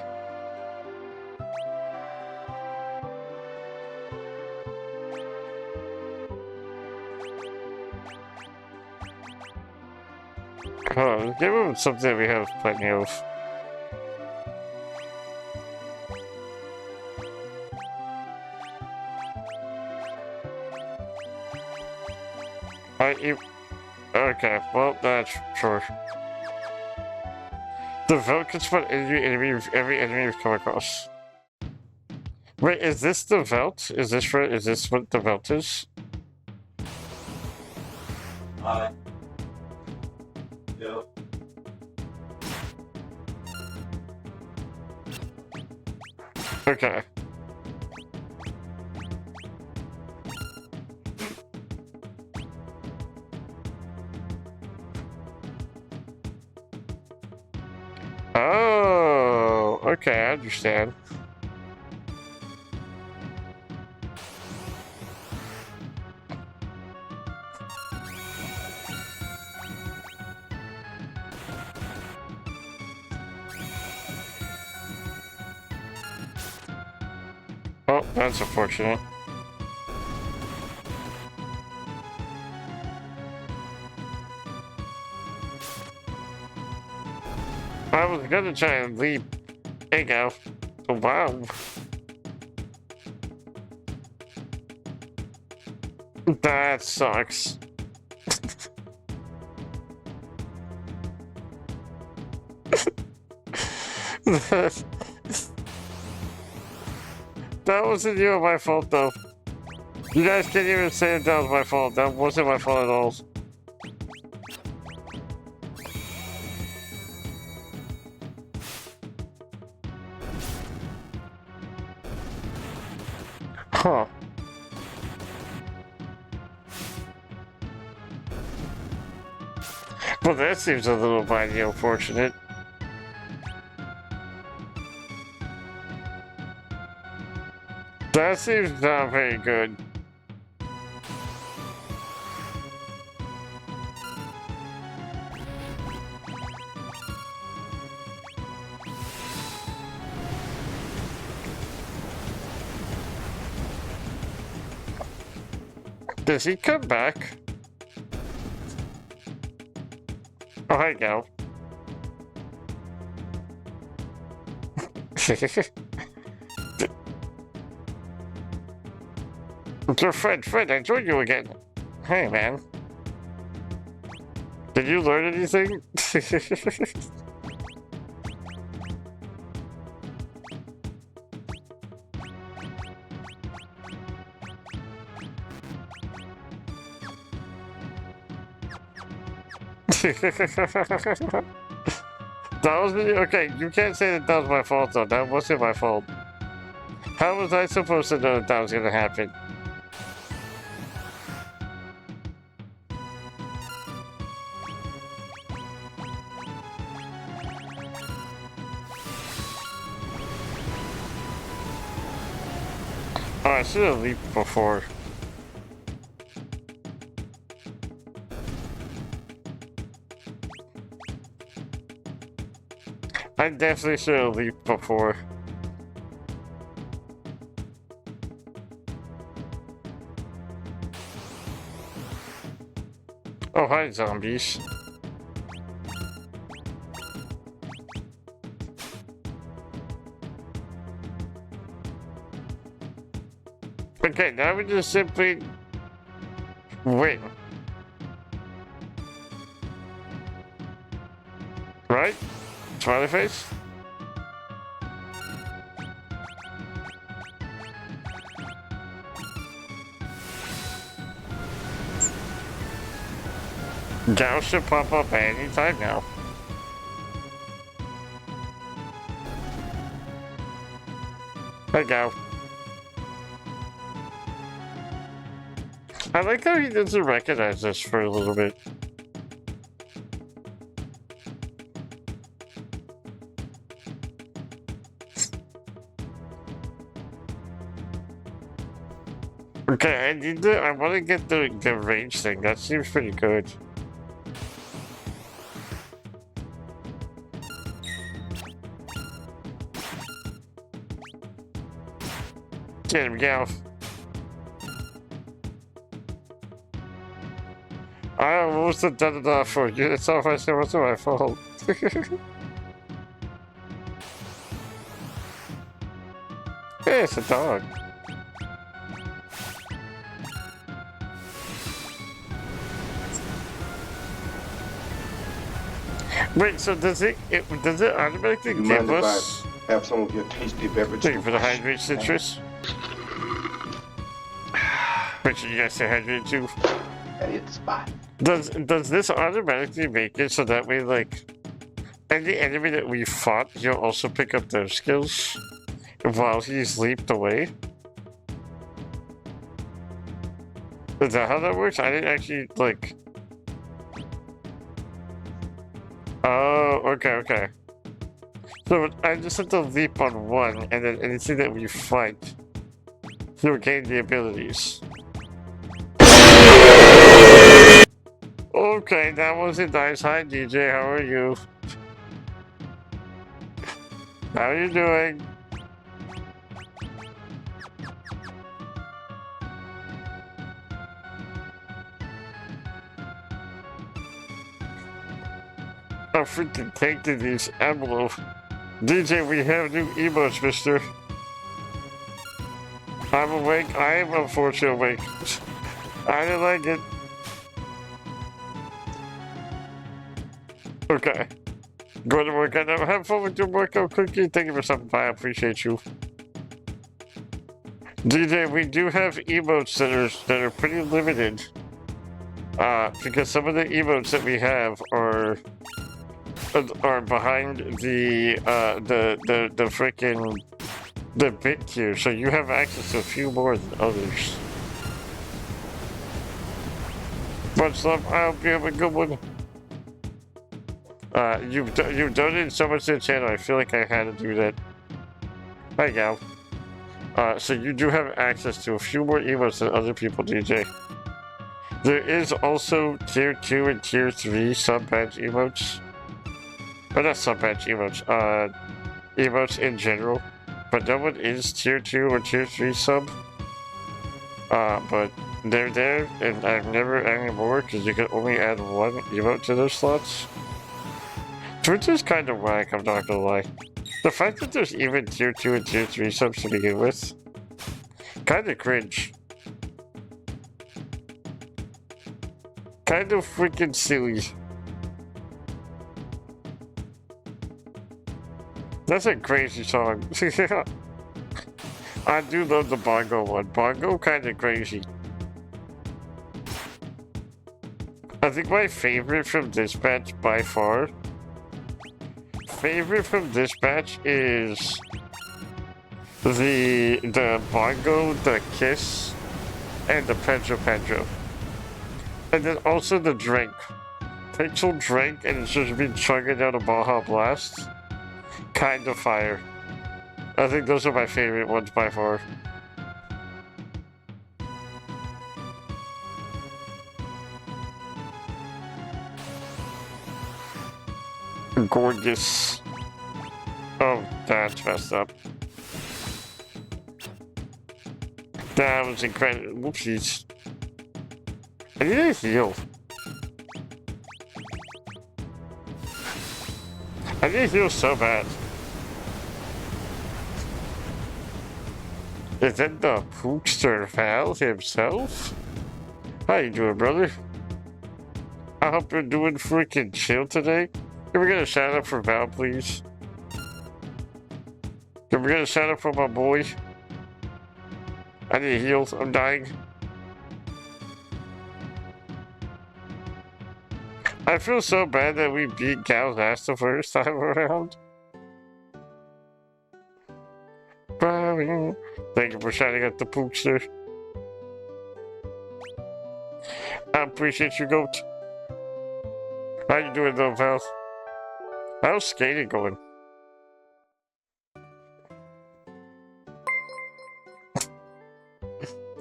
Oh, give him something we have plenty of. Okay, well, that's sure. The Velt can spot every enemy we've come across. Wait, is this the Velt? Is this what the Velt is? Yeah. Okay. Oh, okay, I understand. Oh, that's unfortunate. I was gonna try and leave. There you go. Oh, wow. That sucks. That wasn't even my fault, though. You guys can't even say that was my fault. That wasn't my fault at all. Huh. Well, that seems a little mighty unfortunate. That seems not very good. Does he come back? Oh, hi, Gal. So Fred, I joined you again. Hey, man. Did you learn anything? That was me. Okay, you can't say that that was my fault, though. That wasn't my fault. How was I supposed to know that that was gonna happen? Oh, I should have leaped before. I definitely should have leaped before. Oh, hi, zombies. Okay, now we just simply win. Right? Smiley face? Gal should pop up anytime now. Hi, Gal. I like how he doesn't recognize us for a little bit. Okay, I want to get the range thing. That seems pretty good. Get him, Gal. I almost have done it off for you. It's all right, it wasn't my fault. Hey, it's a dog. Wait, so does it automatically You give mind if us? I have some of your tasty beverage? Thank you for the hydrate citrus. Make sure you guys stay hydrated too. That hit the spot. Does this automatically make it so that way, like, any enemy that we fought, he'll also pick up their skills while he's leaped away? Is that how that works? I didn't actually, like... Oh, okay. So I just have to leap on one, and then anything that we fight, he'll gain the abilities. Okay, that was it, nice. Hi, DJ, how are you? How are you doing? I freaking tanked these envelope. DJ, we have new emotes, mister. I'm awake. I am unfortunately awake. I didn't like it. Okay. Go to work. Have fun with your workout, Cookie. Thank you for stopping by. I appreciate you. DJ, we do have emotes that are pretty limited. Because some of the emotes that we have are behind the freaking the bit tier, so you have access to a few more than others. Much love. I hope you have a good one. You've donated so much to the channel. I feel like I had to do that. Hi, Gal. So you do have access to a few more emotes than other people, DJ. There is also tier 2 and tier 3 sub-badge emotes. But not sub-badge emotes, emotes in general. But no one is tier 2 or tier 3 sub. But they're there, and I've never added more because you can only add one emote to those slots. Which is kind of whack, I'm not gonna lie. The fact that there's even tier 2 and tier 3 subs to begin with, kind of cringe. Kind of freaking silly. That's a crazy song. I do love the bongo one. Bongo kind of crazy. I think my favorite from this batch by far. Favorite from this batch is the bongo, the kiss, and the pedro. And then also the drink. Pixel drink and it's just been chugging out a Baja Blast. Kind of fire. I think those are my favorite ones by far. Gorgeous. Oh, that's messed up. That was incredible. Whoopsies. I need a heal. I need a heal so bad. Is that the Pookster Val himself? How you doing, brother? I hope you're doing freaking chill today. Can we get a shout out for Val, please? Can we get a shout out for my boy? I need heals. I'm dying. I feel so bad that we beat Gal's ass the first time around. Thank you for shouting at the Pookster. I appreciate you, goat. How you doing though, Val? How's skating going?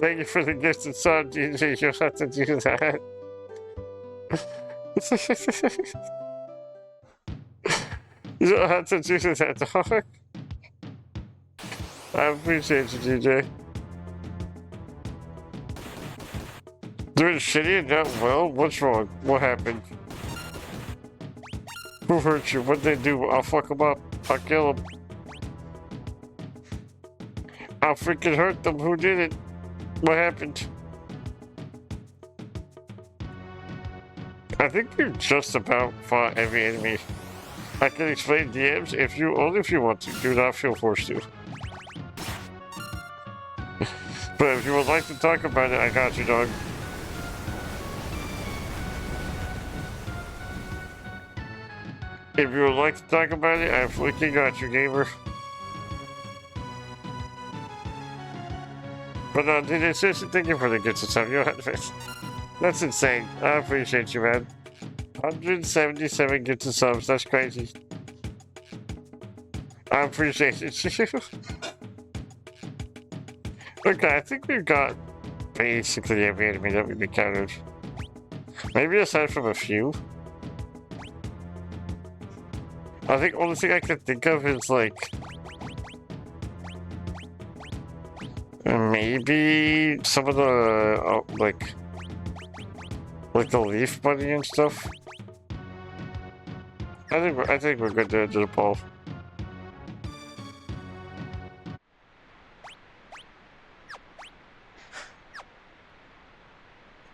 Thank you for the gifted sub, DJ. You'll have to do that. You don't have to do that, dog. I appreciate you, DJ. Doing shitty and not well? What's wrong? What happened? Who hurt you? What'd they do? I'll fuck them up. I'll kill them. I'll freaking hurt them. Who did it? What happened? I think we've just about fought every enemy. I can explain DMs only if you want to. Do not feel forced to. But if you would like to talk about it, I got you, dog. If you would like to talk about it, I freaking got you, gamer. But DJ Sissy, thank you for the gifts and stuff. You had it. That's insane. I appreciate you, man. 177 gifts and subs. That's crazy. I appreciate it. Okay, I think we've got basically every enemy that we've encountered. Maybe aside from a few. I think the only thing I can think of is like maybe some of the like the leaf bunny and stuff. I think we're good to do the ball.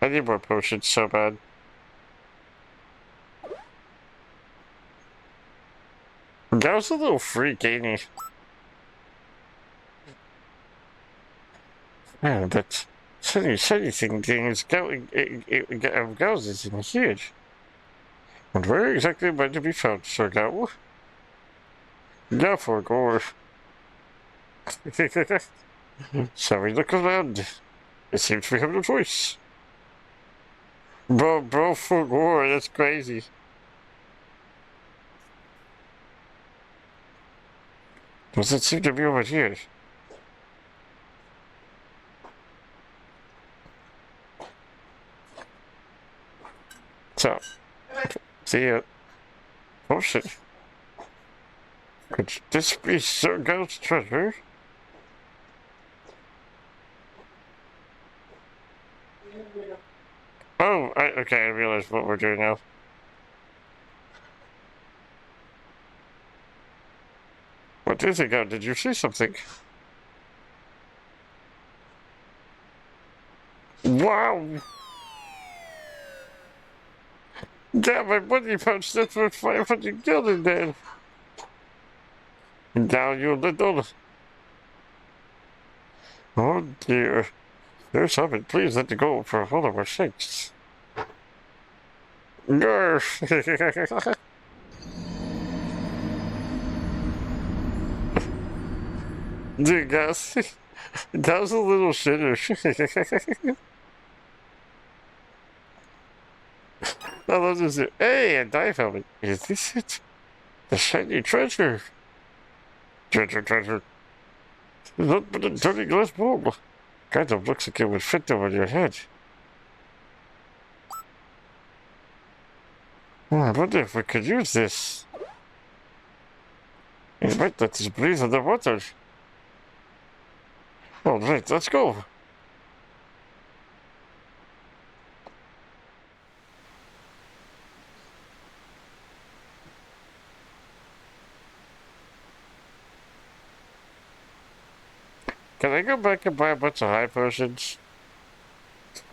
I need more potions so bad. That was a little freak, ain't he? Man, that sunny thing is going. Gauss is in huge. And where exactly am I to be found, Sir Gao? Now for gore. Shall we look around? It seems we have no choice. Bro, for gore, that's crazy. Does it seem to be over here? So, see it. Oh shit. Could this be Sir Gao's treasure? Oh, okay, I realize what we're doing now. What is it, Gao? Did you see something? Wow! Damn, my money pouch, that's worth 500 gilded then. Down you little. Oh dear. There's something. Please let it go for all of our sakes. Grr. Dude, guys, that was a little shitter. I love this. Hey, a dive helmet. Is this it? The shiny treasure. Treasure. Look but a dirty glass bowl. Kind of looks like it would fit over your head. I wonder if we could use this. It might let us breathe underwater. Alright, let's go. Can I go back and buy a bunch of high potions?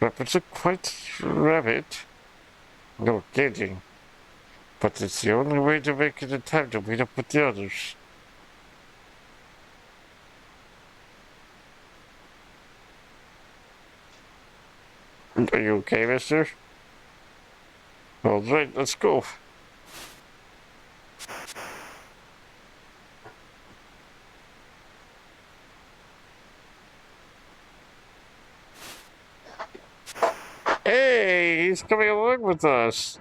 Weapons are quite rabbit. No kidding. But it's the only way to make it in time to meet up with the others. Are you okay, mister? Alright, let's go. Hey, he's coming along with us.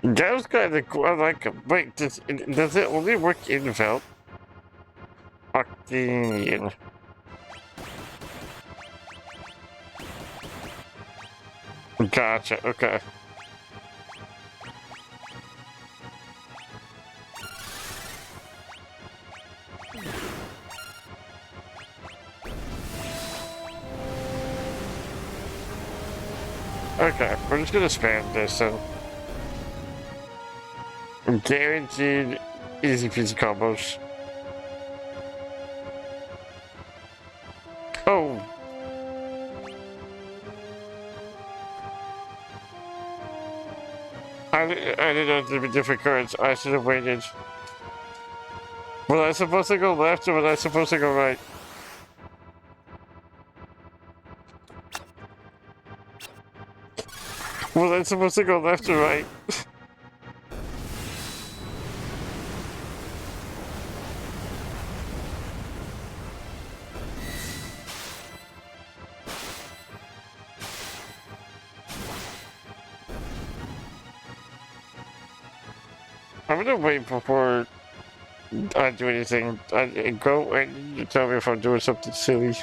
That was kind of cool. I like him. Wait, does it only work in Velt? Octanian. Gotcha, okay. Okay, we're just gonna spam this and guaranteed easy peasy combos. Oh. I didn't know there would be different cards. I should have waited. Was I supposed to go left or was I supposed to go right? Was I supposed to go left or right? I'm gonna wait before I do anything. I go and you tell me if I'm doing something silly.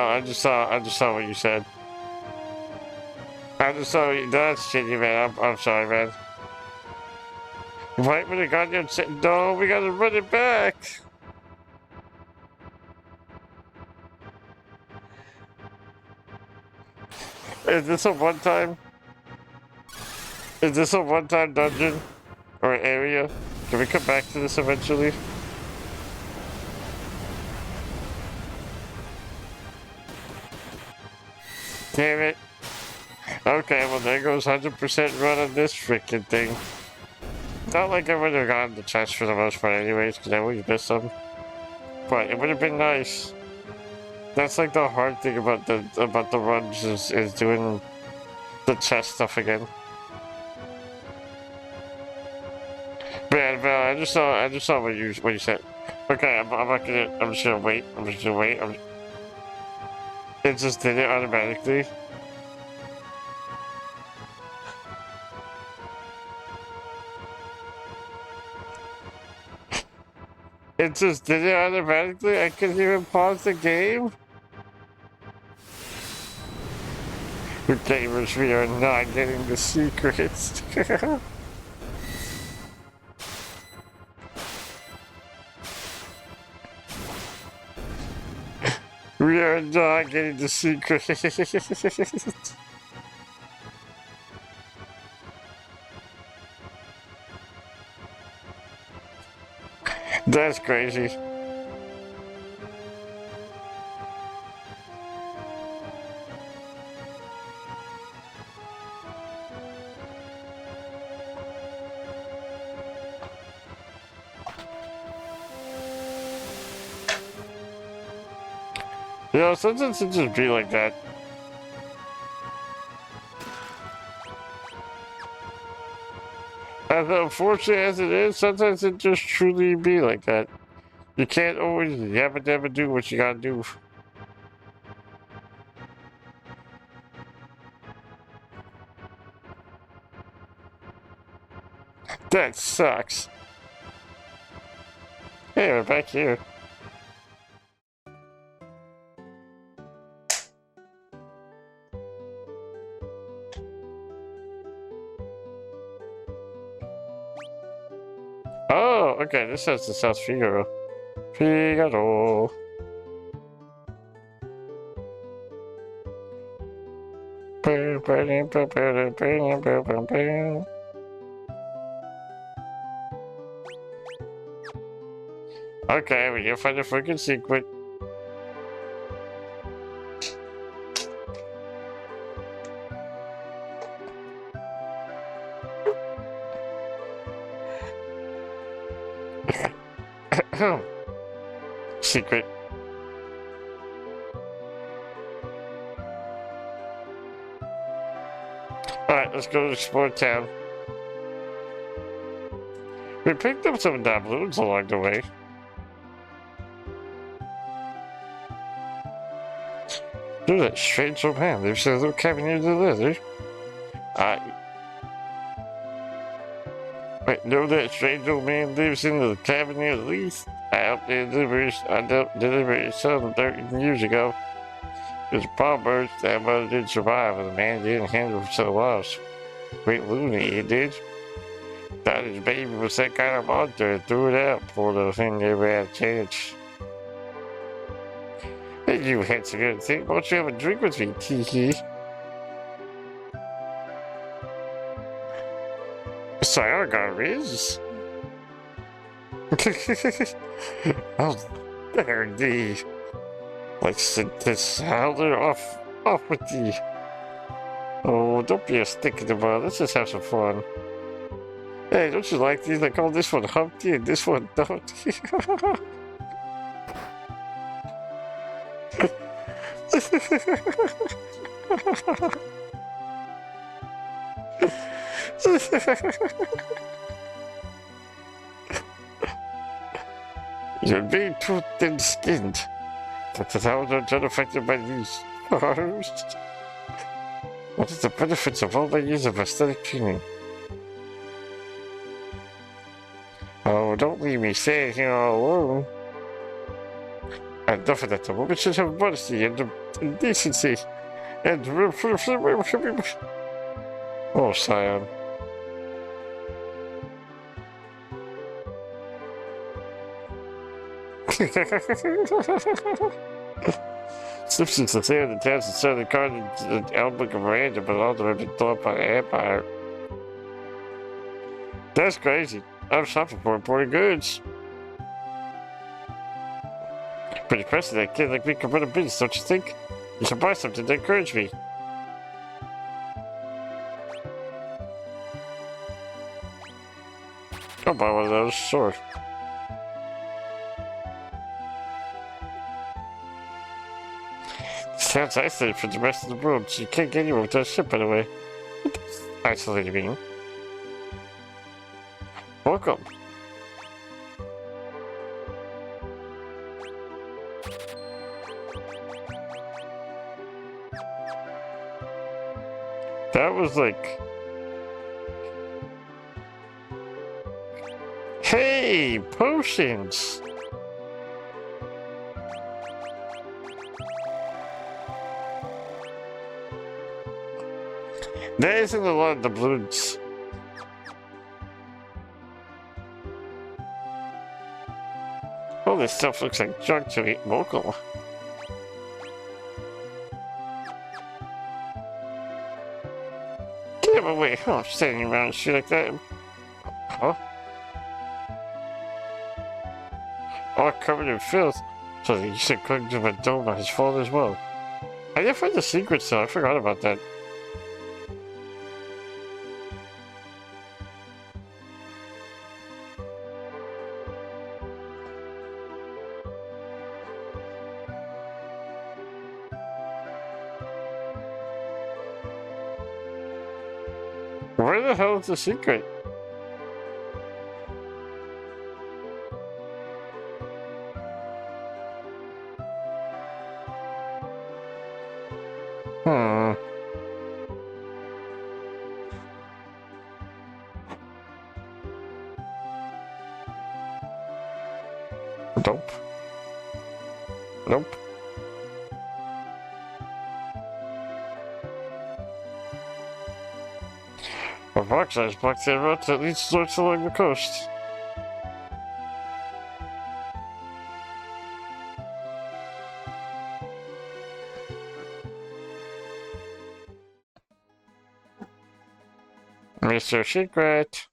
I just saw what you said. I just saw you. That's shitty, man. I'm sorry, man. Right when the goddamn said, no, we gotta run it back. Is this a one-time? Is this a one-time dungeon or area? Can we come back to this eventually? Damn it. Okay, well there goes 100% run on this freaking thing. Not like I would have gotten the chest for the most part anyways, because I always miss them. But it would have been nice. That's like the hard thing about the runs is doing the chest stuff again. Man, I just saw what you said. Okay, I'm not gonna. I'm just gonna wait. It just did it automatically. It just did it automatically? I couldn't even pause the game? Gamers, we are not getting the secrets. We are not getting the secret. That's crazy. You know, sometimes it just be like that. As unfortunate as it is, sometimes it just truly be like that. You can't always yabba dabba do what you gotta do. That sucks. Hey, we're back here. Oh, okay, this has the South Figaro. Figaro. Okay, we gotta find the freaking secret. Secret. Alright, let's go explore town. We picked up some doubloons along the way. There's that strange old man lives in a little cabin near the leather. Wait, no, that strange old man lives in the cabin near the lease. I helped deliver his son 13 years ago. His palm burst, that mother didn't survive, and the man didn't handle himself lost. Great loony, he did. Thought his baby was that kind of monster and threw it out before the thing never had a chance. Hey, you handsome young thing, why don't you have a drink with me, Tee-hee? Sayonara got Riz. Oh, there thee. Let's sit this howler off with thee. Oh, don't be a stick in the mud. Let's just have some fun. Hey, don't you like these? I call this one Humpty and this one Dumpty. You're being too thin-skinned. That's how I'm unaffected by these. What is the benefits of all my years of aesthetic training? Oh, don't leave me staying here all alone. Enough of that. The woman should have modesty and decency. And oh, Scion. Simpsons the theory the towns and southern cards and outlook of Miranda, but all of them have been thought by the Empire. That's crazy. I'm shopping for imported goods. Pretty impressive that kid like me can run a business, don't you think? You should buy something to encourage me. I'll buy one of those, sure. This town's isolated from the rest of the world, so you can't get anywhere without a ship, by the way. Isolated, meaning. Welcome. That was like... Hey! Potions! That isn't a lot of the balloons. Oh, this stuff looks like junk to eat local. Oh, wait, I'm standing around and shit like that. Huh? All covered in filth. So the Eastern Kingdom of Doma has fallen as well. I didn't find the secrets though, I forgot about that. Where the hell is the secret? Hmm. Nope. Nope. A box size block the route that leads north along the coast. Mr. Secret.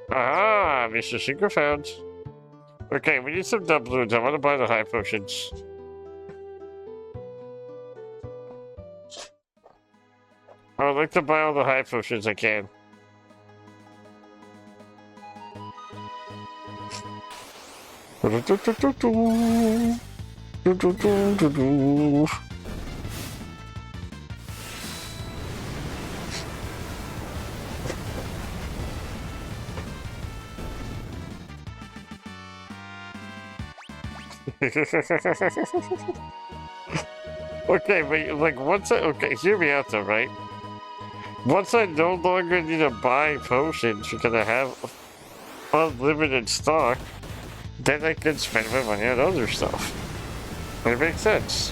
Ah, Mr. Secret found. Okay, we need some doubloons. I want to buy the high potions. I would like to buy all the high potions I can. Okay, but like once okay, hear me out though, right? Once I no longer need to buy potions because I have unlimited stock, then I can spend my money on other stuff. It makes sense.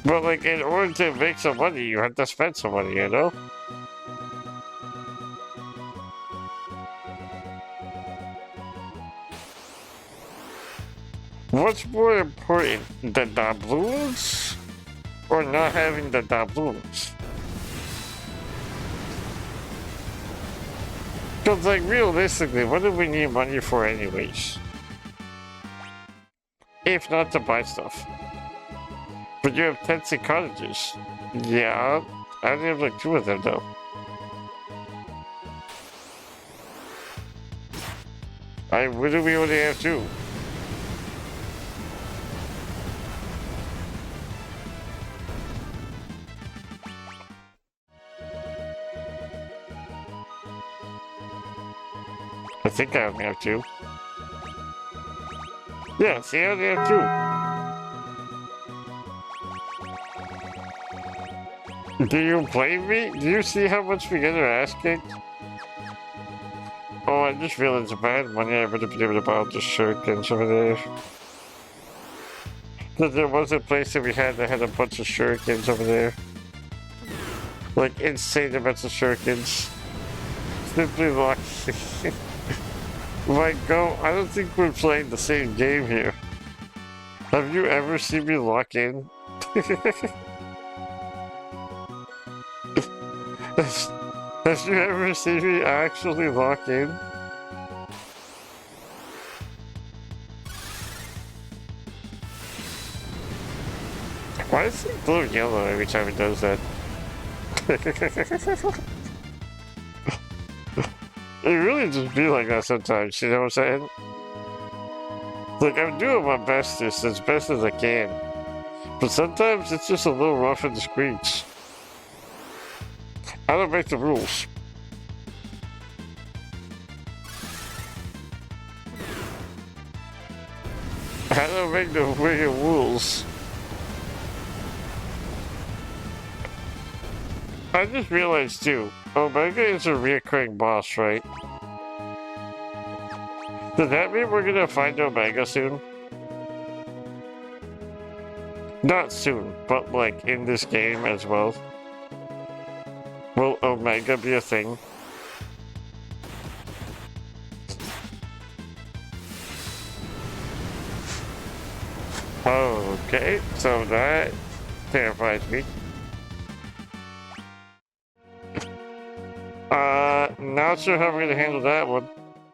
But like in order to make some money, you have to spend some money, you know? What's more important, the doubloons or not having the doubloons? Because, like, realistically, what do we need money for anyways? If not to buy stuff. But you have tents and cottages. Yeah, I only have like 2 of them though. What do we only have 2? I think I only have 2. Yeah, see, I only have 2. Do you blame me? Do you see how much we get our ass kicked? Oh, I just realized if I had money, I would have been able to buy all the shurikens over there. Because there was a place that we had that had a bunch of shurikens over there. Like, insane amounts of shurikens. Simply locked. Like, go, I don't think we're playing the same game here. Have you ever seen me lock in? Have you ever seen me actually lock in? Why is it blue yellow every time it does that? It really just be like that sometimes, you know what I'm saying? Like, I'm doing my bestest as best as I can. But sometimes it's just a little rough in the screens. I don't make the rules. I don't make the friggin' rules. I just realized too, Omega is a reoccurring boss, right? Does that mean we're gonna find Omega soon? Not soon, but like in this game as well. Will Omega be a thing? Okay, so that terrifies me. Not sure how we're gonna handle that one,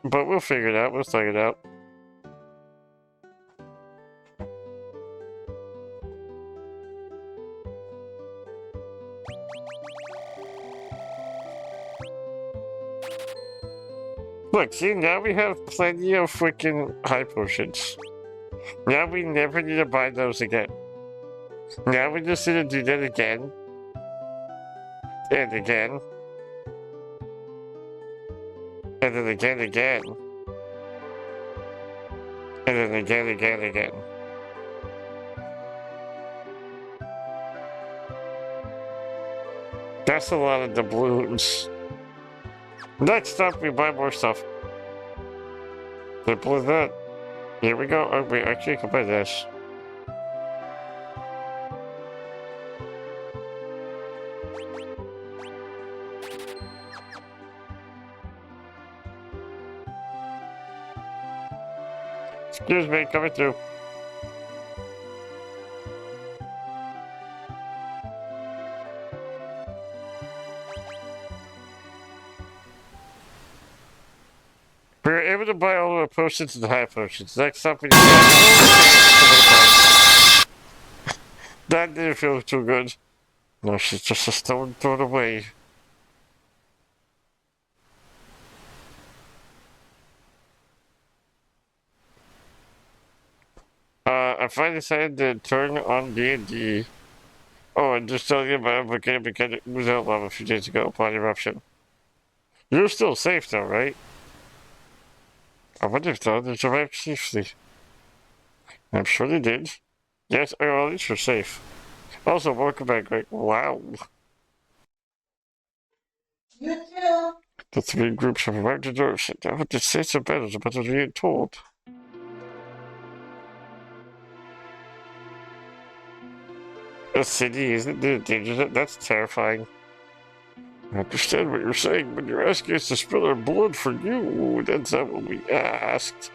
but we'll figure it out. We'll figure it out. Look, see, now we have plenty of freaking high potions. Now we never need to buy those again. Now we just need to do that again. And again. And then again. And then again. That's a lot of doubloons. Next up, we buy more stuff. Simple as that. Here we go. Oh, wait, actually, I can buy this. Excuse me, coming through. We were able to buy all of our potions and high potions. Next up, we need to That didn't feel too good. No, she's just a stone thrown away. I finally decided to turn on D&D. Oh, and just telling you about it because it was out lava a few days ago upon eruption. You're still safe though, right? I wonder if the others survived safely. I'm sure they did. Yes, well, at least you're safe. Also, welcome back, Greg. Wow. You too. The three groups have arrived at Earth. Now the states of battles about to be told. A city isn't in danger. That's terrifying. I understand what you're saying, but you're asking us to spill our blood for you. That's not what we asked.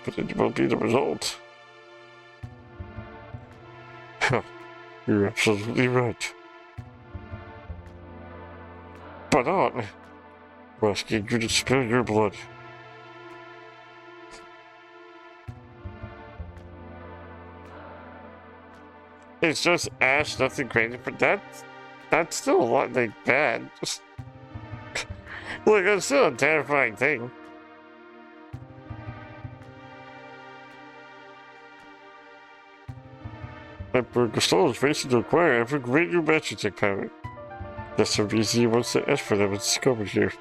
But it will be the result. You're absolutely right. But on, we're asking you to spill your blood. It's just ash, nothing crazy, but that's still a lot like bad. Look, it's still a terrifying thing. Emperor Gustavus is racing to acquire every great new magic power. That's the reason he wants to ask for them and discover here.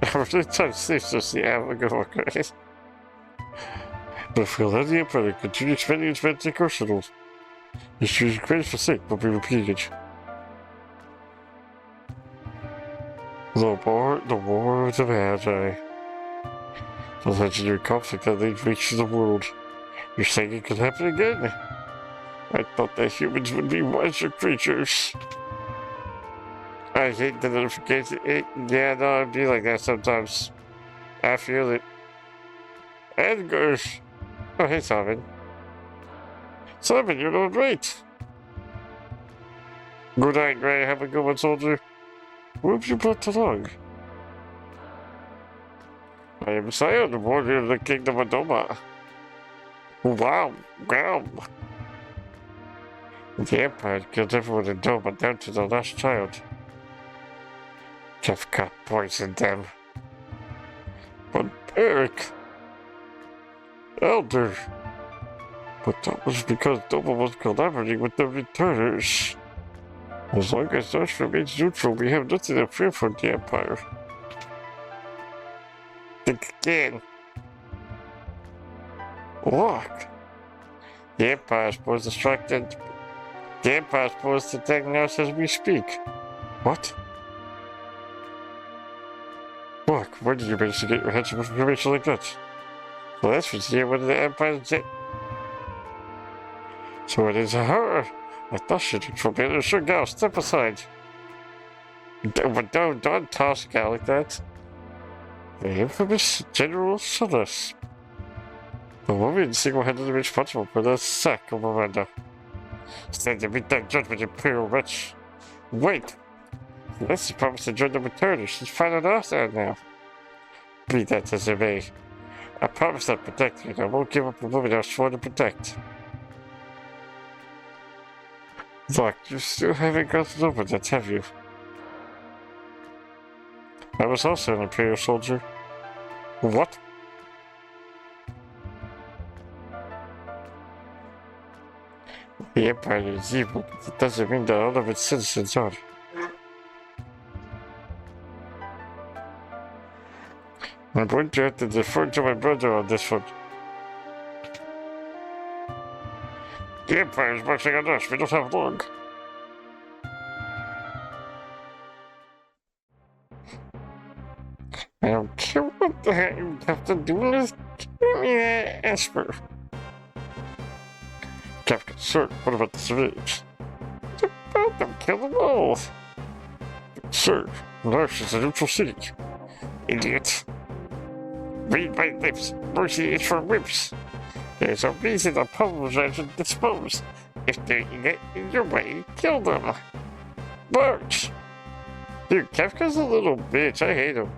I'm really trying to save just the Avagar, guys. But if we let the Emperor continue expanding its magic arsenals, history's greatest mistake will be repeated. The war of the Magi. The legendary conflict that laid waste to the world. You're saying it could happen again? I thought that humans would be wiser creatures. I hate the notification. Yeah, no, it'd be like that sometimes. I feel it. Edgar! Oh, hey, Simon. Simon, you're doing great! Good night, Gray. Have a good one, soldier. Who have you brought along? I am Sion, the warrior of the kingdom of Doma. Wow. The Empire killed everyone in Doma down to the last child. Kefka poisoned them. But Eric... Elder... But that was because Doma was collaborating with the returners. As long as Dutch remains neutral, we have nothing to fear from the Empire. Think again. Look! The Empire is supposed to strike the Empire is supposed to attack us as we speak. What? Look, where did you manage to get your head of information like that? Well, that's what's here with the Empire's So it is her! I thought she did for better. Sure, go, step aside. But don't toss a guy like that. The infamous General Solis. The woman single-handedly responsible for the sack of Miranda. Stand to meet that judgment, Imperial Wretch. Wait! Leslie promised to join the returner. She's finding us out now. Be that as it may. I promise I'll protect you, and I won't give up the woman I was sworn to protect. Look, you still haven't gotten over that, have you? I was also an Imperial soldier. What? The Empire is evil, but it doesn't mean that all of its citizens are. I'm going to have to defer to my brother on this one. The Empire is marching on us. We don't have long. I don't care what the heck you have to do with this. Esper. Captain, sir, what about the civilians? What about them? Kill them all. Sir, Marsh is a neutral city. Idiot. Read my lips. Mercy is for whips. There's a reason the Poles are to dispose. If they get in your way, kill them. March! Dude, Kefka's a little bitch. I hate him.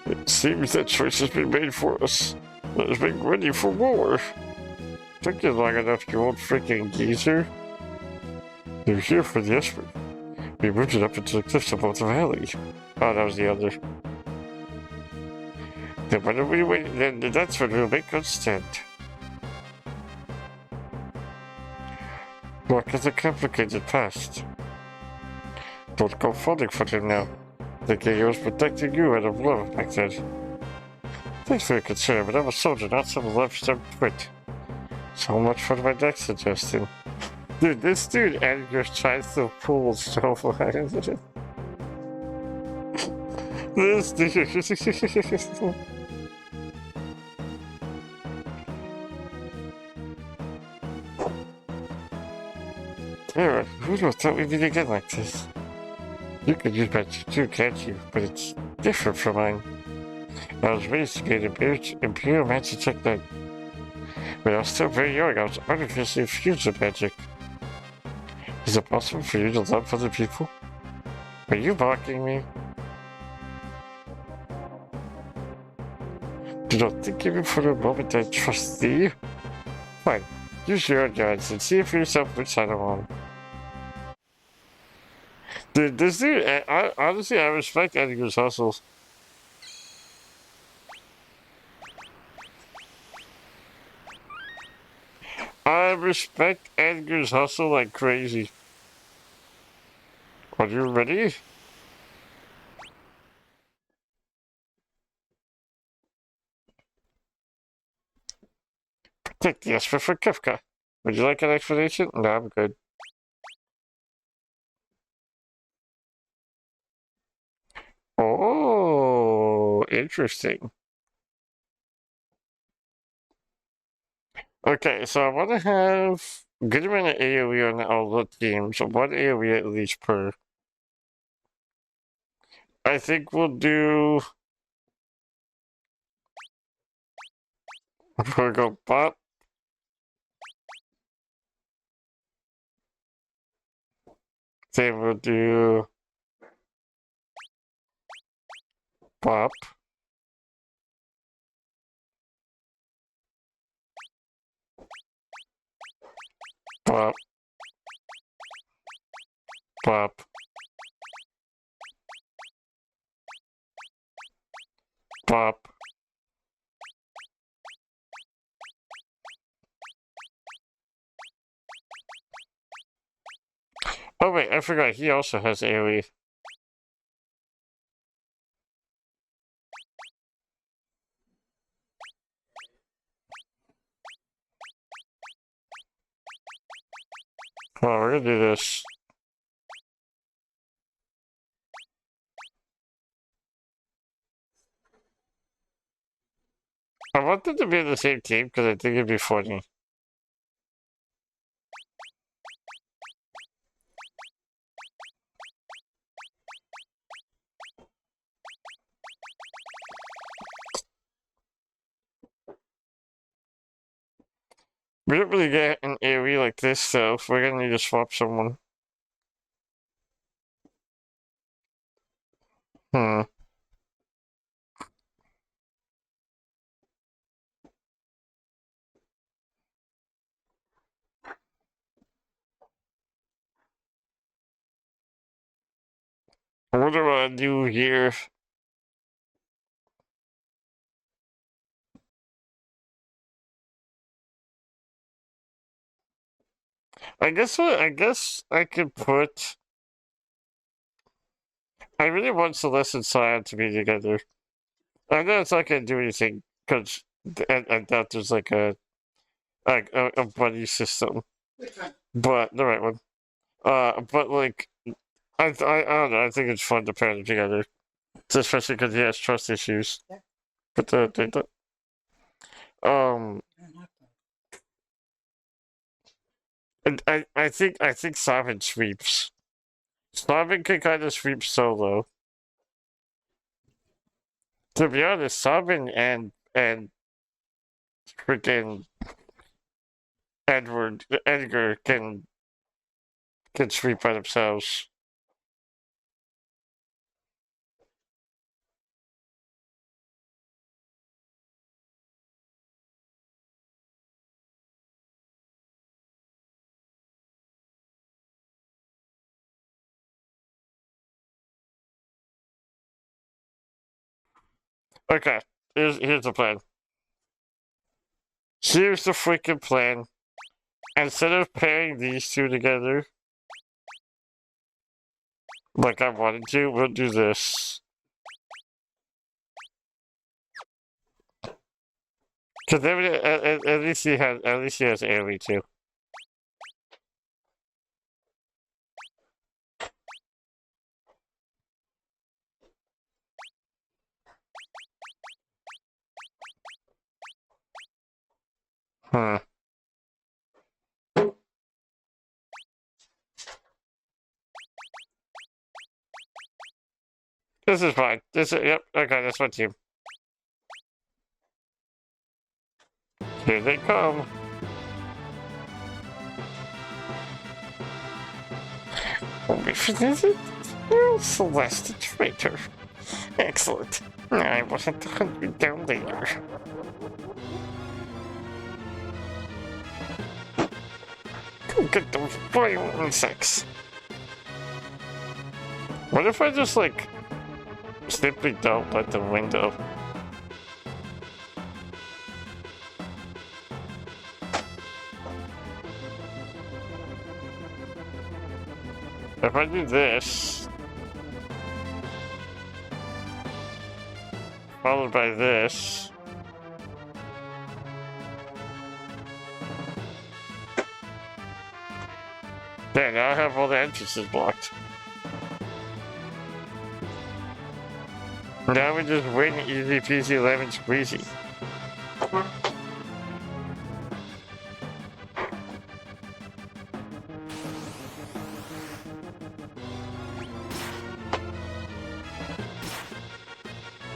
It seems that choice has been made for us. Let us make ready for war. Took you long enough, you old freaking geezer. You're here for the Esper. We moved it up into the cliffs above the valley. Oh, that was the other. Then when are we waiting? Then that's when we'll make good stand. Look at the complicated past. Don't go falling for him now. Thinking he was protecting you out of love back then. Thanks for your concern, but I'm a soldier, not some lifetime twit. So much for my next suggestion. Dude, this dude Edgar tries to pull so hard. This dude. Tara, who would have thought we'd meet again like this? You could use magic too, can't you? But it's different from mine. I was raised to be an Imperial magic technique. When I was still very young, I was artificially infused with magic. Is it possible for you to love other people? Are you mocking me? Do not think even for a moment I trust thee. Fine, use your own guides and see for yourself which side I'm on. Dude, this dude, honestly, I respect Edgar's hustles. I respect Edgar's hustle like crazy. Are you ready? Protect the Esper for Kefka. Would you like an explanation? No, I'm good. Oh, interesting. Okay, so I want to have good amount of AoE on all the teams. One AoE at least per. I think we'll do. We'll go bot. Then we'll do pop. Pop. Pop. Pop. Oh wait, I forgot, he also has AoE. Oh, we're gonna do this. I want them to be on the same team because I think it'd be funny. We don't really get an AoE like this, so we're gonna need to swap someone. Hmm. What do I do here? I guess what? I guess I could put. I really want Celeste and Cyan to be together. I know it's not gonna do anything because I doubt there's like a buddy system, Which one? but the right one. But like I don't know. I think it's fun to pair them together, especially because he has trust issues. Yeah. But um, and I think Savin sweeps. Savin can kind of sweep solo. To be honest, Savin and freaking Edgar can sweep by themselves. Okay, here's the plan. Here's the freaking plan. Instead of pairing these two together, like I wanted to, we'll do this. Because at least he has AoE too. Hmm. This is fine. Yep. Okay, that's my team. Here they come. Oh, Celeste, a traitor. Excellent. I will have to hunt you down later. Go get those vile insects. What if I just, like, simply don't let the window? If I do this, followed by this, there, now I have all the entrances blocked. Now we just win easy peasy lemon squeezy.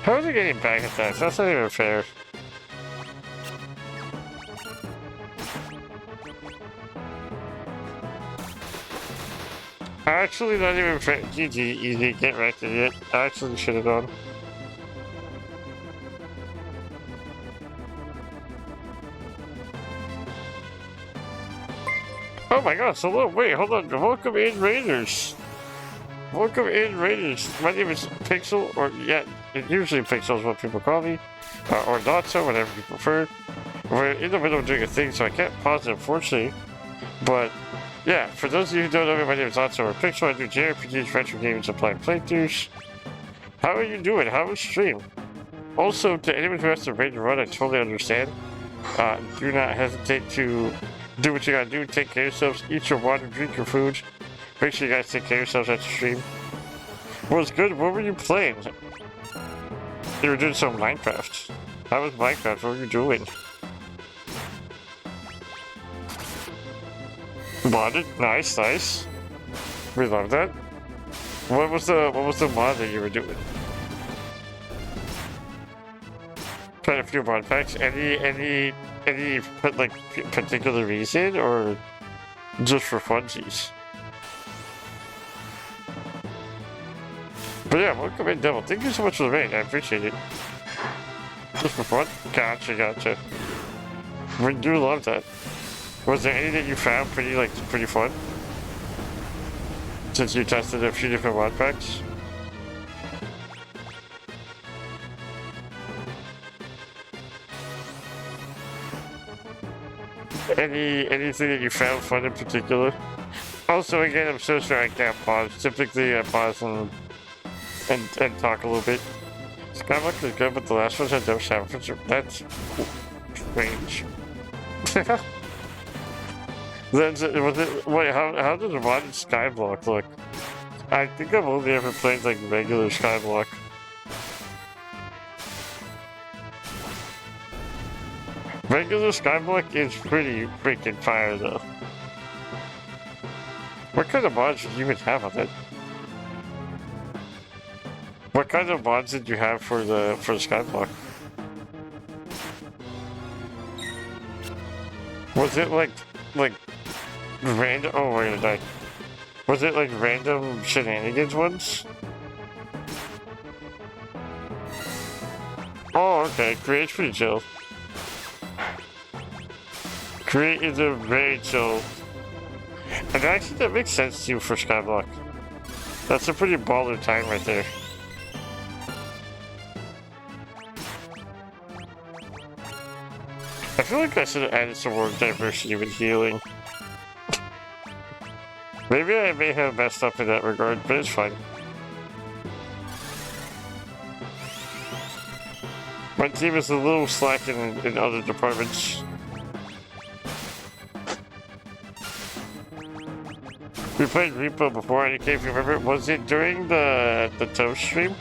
How are they getting back attacks? That's not even fair. Actually, not even fair. GG, easy, get wrecked, idiot. I actually should have gone. Oh my god, so look, wait, hold on. Welcome in, Raiders. Welcome in, Raiders. My name is Pixel, or yeah, usually Pixel is what people call me, or not so, whatever you prefer. We're in the middle of doing a thing, so I can't pause it, unfortunately. But yeah, for those of you who don't know me, my name is Otto or Pixel. I do JRPGs, retro games, and applying playthroughs. How are you doing? How was stream? Also, to anyone who has to raid and run, I totally understand. Do not hesitate to do what you gotta do. Take care of yourselves. Eat your water, drink your food. Make sure you guys take care of yourselves at the stream. Was good. What were you playing? You were doing some Minecraft. How was Minecraft? What were you doing? Modded? Nice, nice. We love that. What was the mod that you were doing? quite a few mod packs. Any like particular reason or just for funsies? But yeah, welcome in, Devil. Thank you so much for the raid. I appreciate it. Just for fun? Gotcha. We do love that. Was there any that you found pretty fun? Since you tested a few different mod packs? Anything that you found fun in particular? Also, again, I'm so sorry I can't pause. Typically, I pause and talk a little bit. Skywalker is good, but the last one's had no salvage. That's strange. Wait, how does a modded Skyblock look? I think I've only ever played like regular Skyblock. Regular Skyblock is pretty freaking fire though. What kind of mods did you even have on it? What kind of mods did you have for the Skyblock? Was it like random? Oh wait a minute. Was it like random shenanigans ones? Oh, okay. Create's pretty chill. Create is a very chill. And actually, that makes sense too for Skyblock. That's a pretty baller time right there. I feel like I should have added some more diversity with healing. Maybe I may have messed up in that regard, but it's fine. My team is a little slacking in other departments. We played Repo before, and if you remember, was it during the Toast stream?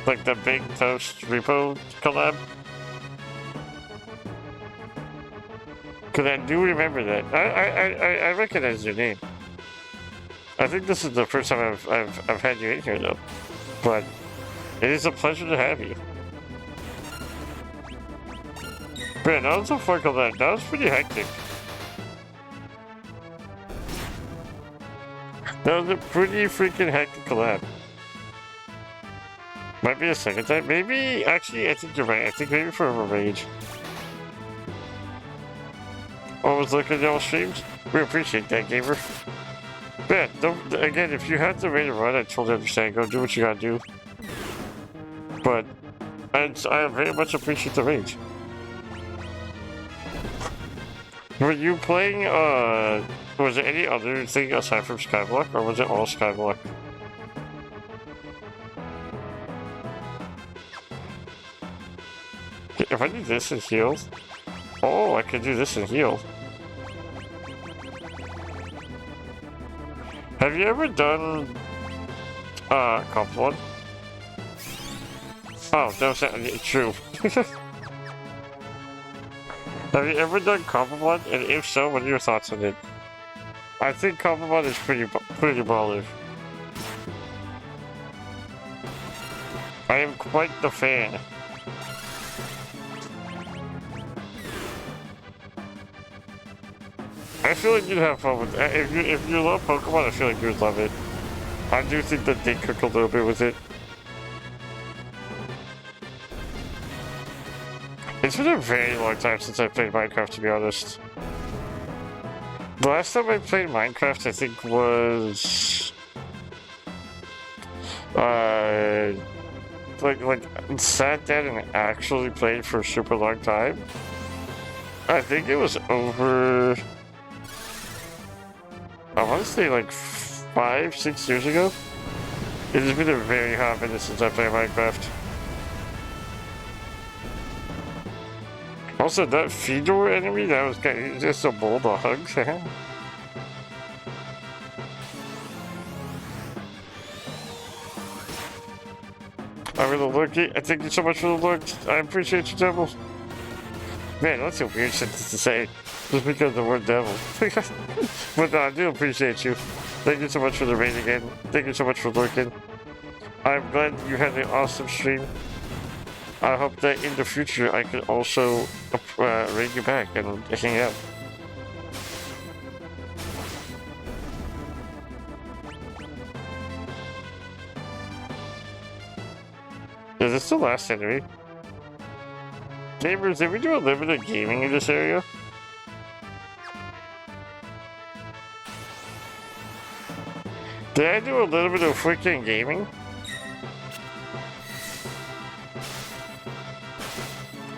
Like the big Toast Repo collab? Cause I do remember that. I recognize your name. I think this is the first time I've had you in here though. But it is a pleasure to have you. Man, that was a fun collab. That was pretty hectic. That was a pretty freaking hectic collab. Might be a second time. Maybe, actually, I think you're right. I think maybe for a rage. Always look at y'all streams. We appreciate that, gamer. Man, again, if you have the way to run, I totally understand. Go do what you gotta do. But I very much appreciate the rage. Were you playing, was there any other thing aside from Skyblock, or was it all Skyblock? If I do this and heal... Oh, I can do this and heal. Have you ever done... Comp 1? Oh, that was true. Have you ever done Comp 1? And if so, what are your thoughts on it? I think Comp 1 is pretty baller. I am quite the fan. I feel like you'd have fun with it. If you love Pokemon, I feel like you'd love it. I do think that they cook a little bit with it. It's been a very long time since I played Minecraft, to be honest. The last time I played Minecraft, I think, was... like sat down and actually played for a super long time. I think it was over... I want to say like 5-6 years ago. It has been a very hot minute since I played Minecraft. Also, that Fedor enemy, that was kind of just a bulldog. I'm gonna look it. Thank you so much for the look. I appreciate you, Devil. Man, that's a weird sentence to say. Just because of the word devil. But no, I do appreciate you. Thank you so much for the raid again. Thank you so much for lurking. I'm glad you had an awesome stream. I hope that in the future I can also raid you back and hang out. Is this the last enemy? Gamers, did we do a limited gaming in this area? Did I do a little bit of freaking gaming?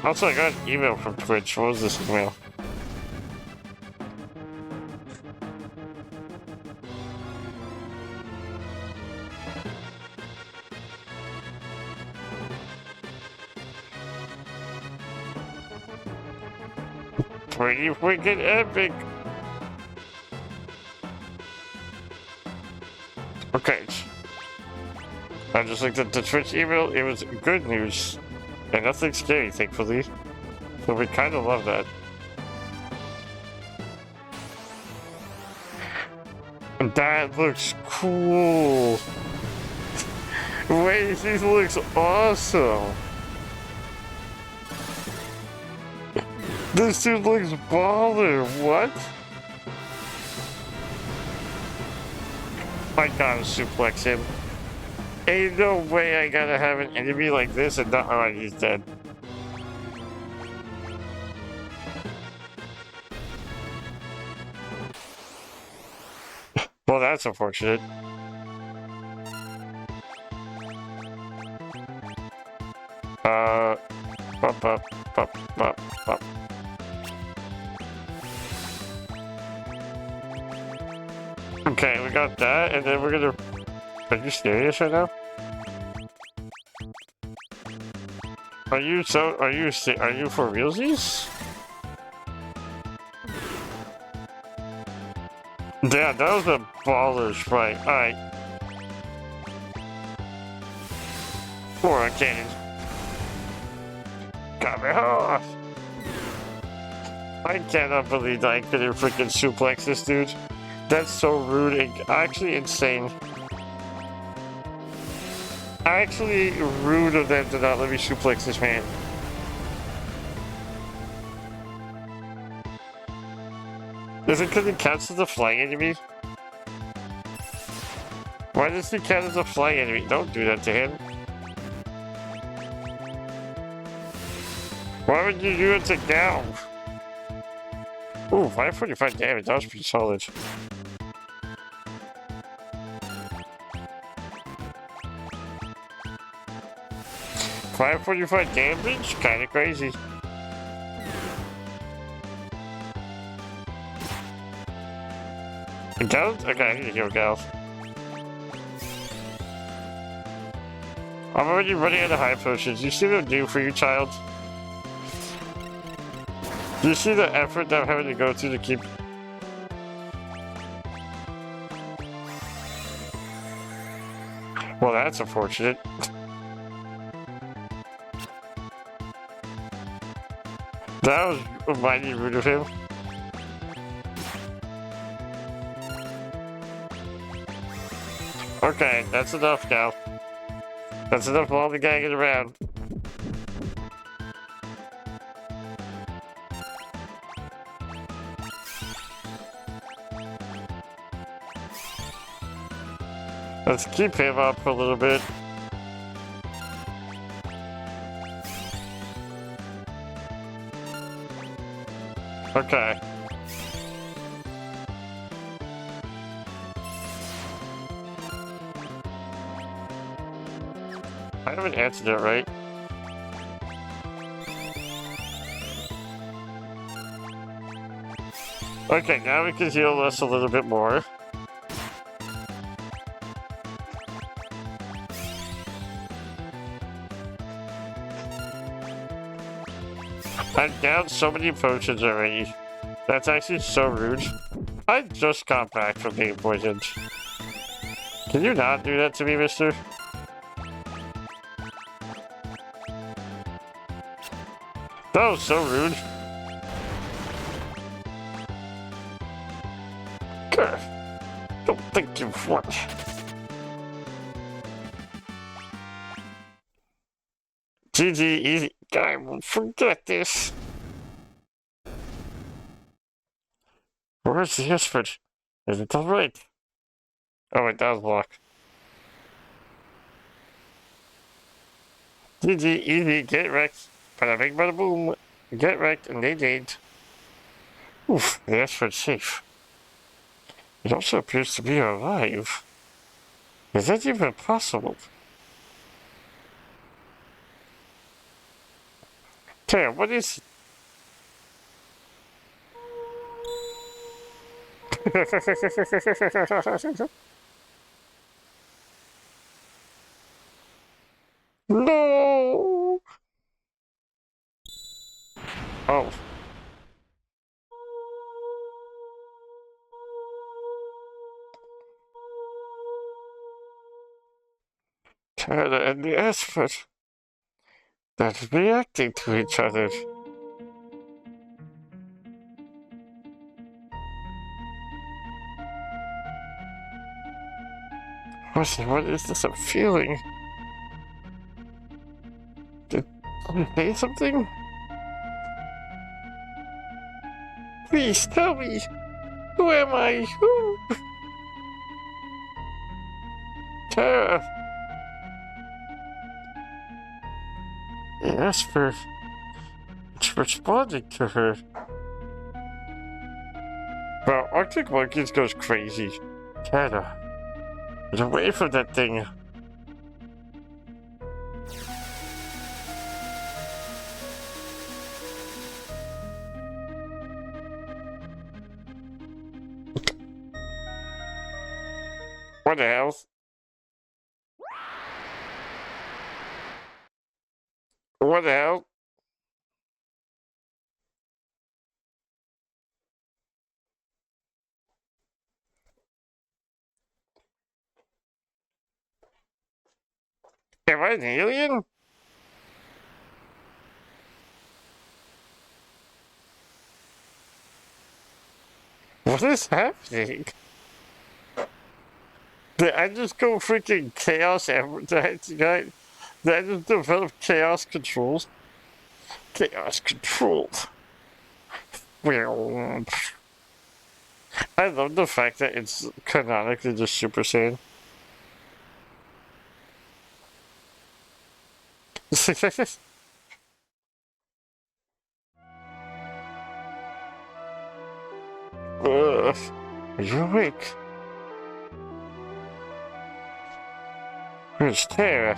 Also, I got an email from Twitch. What was this email? Pretty freaking epic! Okay. I just looked at the Twitch email. It was good news. And nothing scary, thankfully. So we kind of love that. That looks cool. Wait, this looks awesome. This dude looks baller. What? I gotta suplex him. Ain't no way I gotta have an enemy like this and not. Alright, he's dead. Well, that's unfortunate. Bop, bop, bop, bop, bop. Okay, we got that, and then we're gonna. Are you serious right now? Are you for realsies? Yeah, that was a baller fight. Alright. Or a cannon. Got me off! I cannot believe that I couldn't freaking suplex this dude. That's so rude and actually insane. Actually rude of them to not let me suplex this man. Is it because it counts as a flying enemy? Why does he count as a flying enemy? Don't do that to him. Why would you do it to Gal? Ooh, 545 damage. That was pretty solid. $545 damage? Kinda crazy. Gal? Okay, I need to heal Gal. I'm already running out of high potions. You see what I'm doing for you, child? Do you see the effort that I'm having to go through to keep... Well, that's unfortunate. That was mighty rude of him. Okay, that's enough now. That's enough of all the gagging around. Let's keep him up for a little bit. Okay. I haven't answered it right. Okay, now we can heal us a little bit more. I've down so many potions already. That's actually so rude. I just got back from being poisoned. Can you not do that to me, mister? That was so rude. Grr. Don't think you've won. GG, easy. I will forget this. Where's the expert? Is it alright? Oh, it does block. GG, easy, get wrecked. Bada bing, bada boom. Get wrecked, and they did. Oof, the expert's safe. It also appears to be alive. Is that even possible? Tara, what is... No! Oh. Tara and the expert. That's reacting to each other. What is this I'm feeling? Did you say something? Please tell me. Who am I? Who? Tara. Esper. It's responding to her. Well, Arctic Monkeys goes crazy. Tara. Get away from that thing. What the hell? What the hell? Am I an alien? What is happening? Did I just go freaking chaos did I just develop chaos controls? Chaos controls. Well, I love the fact that it's canonically just Super Saiyan. Ugh. Are you awake? Where's Tara?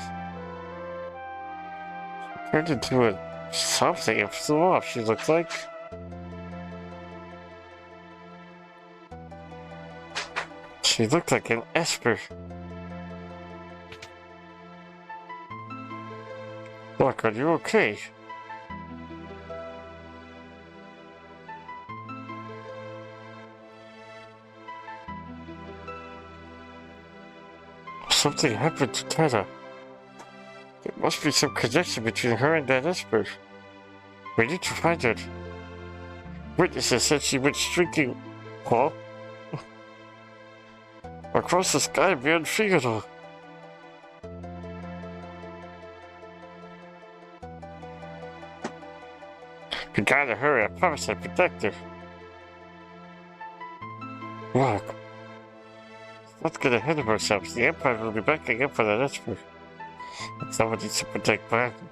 Turned into a something and flew off, she looked like. She looked like an Esper. Look, are you okay? Something happened to Tara. There must be some connection between her and that Esper. We need to find her. Witnesses said she went streaking, huh? Across the sky beyond Figaro. We gotta hurry, I promise I'd protect her. Look. Let's get ahead of ourselves. The Empire will be back again for that Esper. Someone needs to protect Brandon.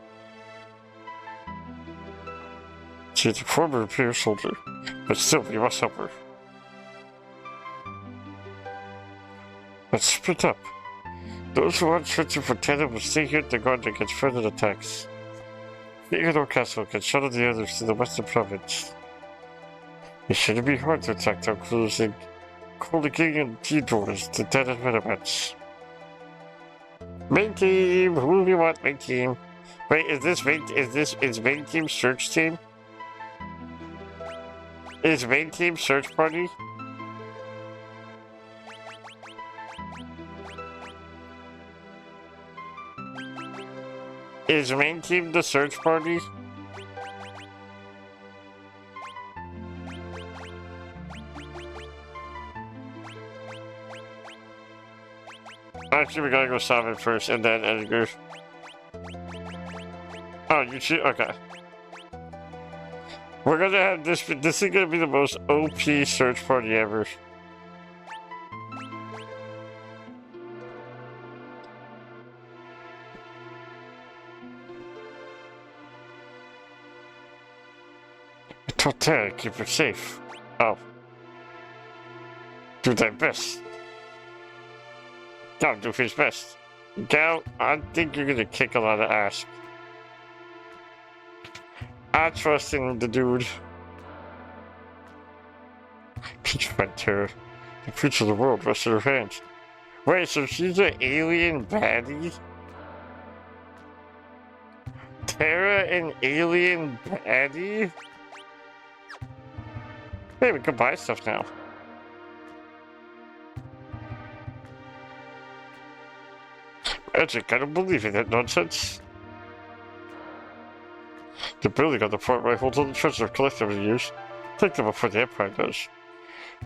She's a former Imperial soldier, but still, we must help her. Let's split up. Those who aren't searching for Tana will stay here to guard against further attacks. Figaro Castle can shuttle the others to the western province. It shouldn't be hard to attack down crews and call the king and T-doors to Tana's Metamats. Main team! Who do you want, main team? Wait, is main team search team? Is main team search party? Is main team the search party? Actually, we gotta go solve it first, and then Edgar. Oh, you should. Okay. We're gonna have this. This is gonna be the most OP search party ever. Torterra, keep it safe. Oh. Do their best. Gal, do his best. Gal, I think you're gonna kick a lot of ass. I trust in the dude. Peach Terror. The future of the world rests in her hands. Wait, so she's an alien baddie? Terra, an alien baddie? Hey, we can buy stuff now. Magic, I don't believe in that nonsense. The building on the front right holds all the treasure I've collected over the years. Take them before the Empire does.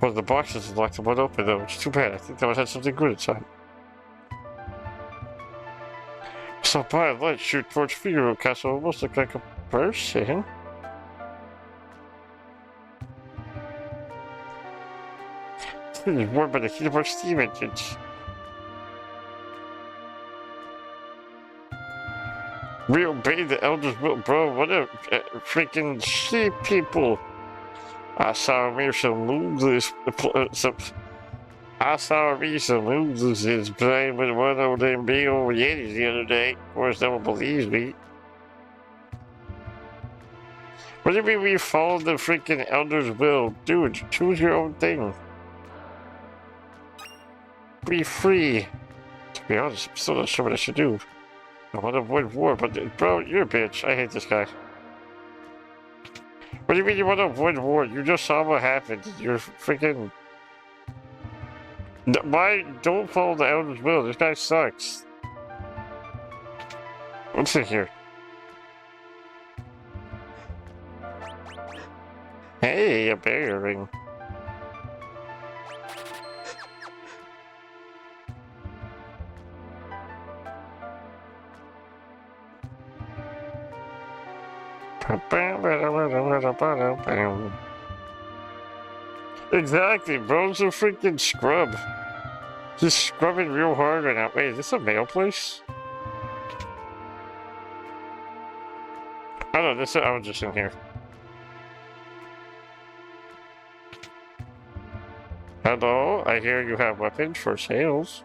One of the boxes is locked and wide open though, which is too bad. I think that would have something good inside. So by a light shoot towards Figaro Castle almost looked like a person. It is warmed by the heat of our steam engines. We obey the elders, bro. What a freaking sheep people. I saw me some moves. I saw me some moves is playing with one of them big old Yetis the other day. Of course, no one believes me. What do you mean we follow the freaking elders' will? Dude, choose your own thing. Be free. To be honest, I'm still not sure what I should do. I want to avoid war, but bro, you're a bitch. I hate this guy. What do you mean you want to avoid war? You just saw what happened. You're freaking... Why? Don't follow the Elder's will. This guy sucks. What's in here? Hey, a barrier ring. Exactly, bro's a freaking scrub. He's scrubbing real hard right now. Wait, is this a mail place? Oh no, I was just in here. Hello, I hear you have weapons for sales.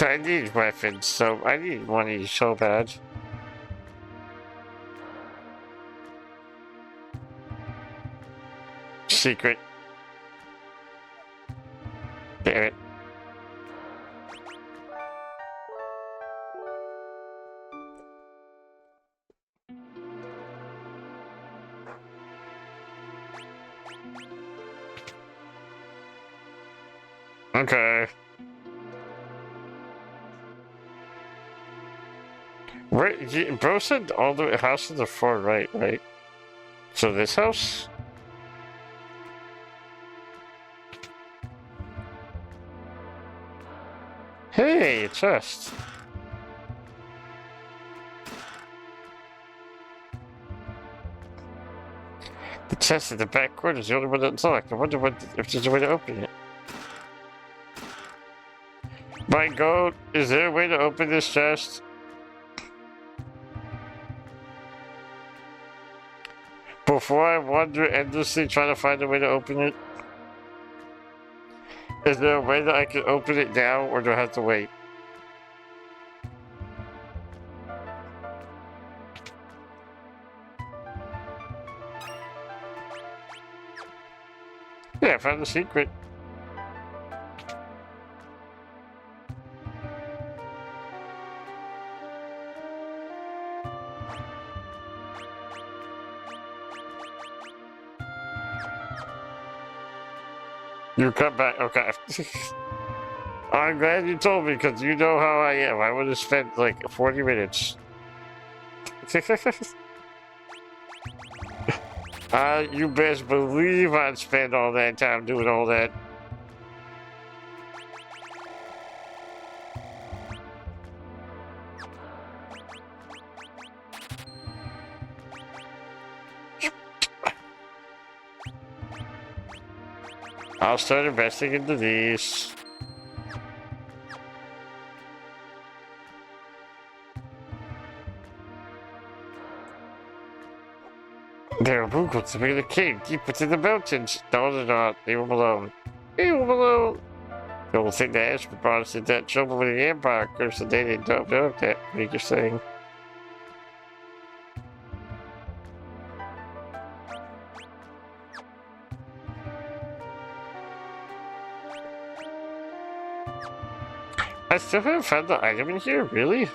I need weapons, so I need one of these so bad. Secret. Damn it. Okay. Wait, bro said all the house is the far right, right? So this house? Hey, a chest. The chest in the back corner is the only one that's locked. I wonder if there's a way to open it. My God, is there a way to open this chest? Before I wander endlessly trying to find a way to open it? Is there a way that I can open it now, or do I have to wait? Yeah, I found the secret. You come back, okay. I'm glad you told me, because you know how I am. I would have spent like 40 minutes. You best believe I'd spend all that time doing all that. I'll start investing into these. They're Booo to be the king. Keep it in the mountains. No, they're not. Leave them alone. Leave them alone. The only thing that has brought us into that trouble with the Empire. Curse the day they don't know that. What are you saying? I still haven't found the item in here, really?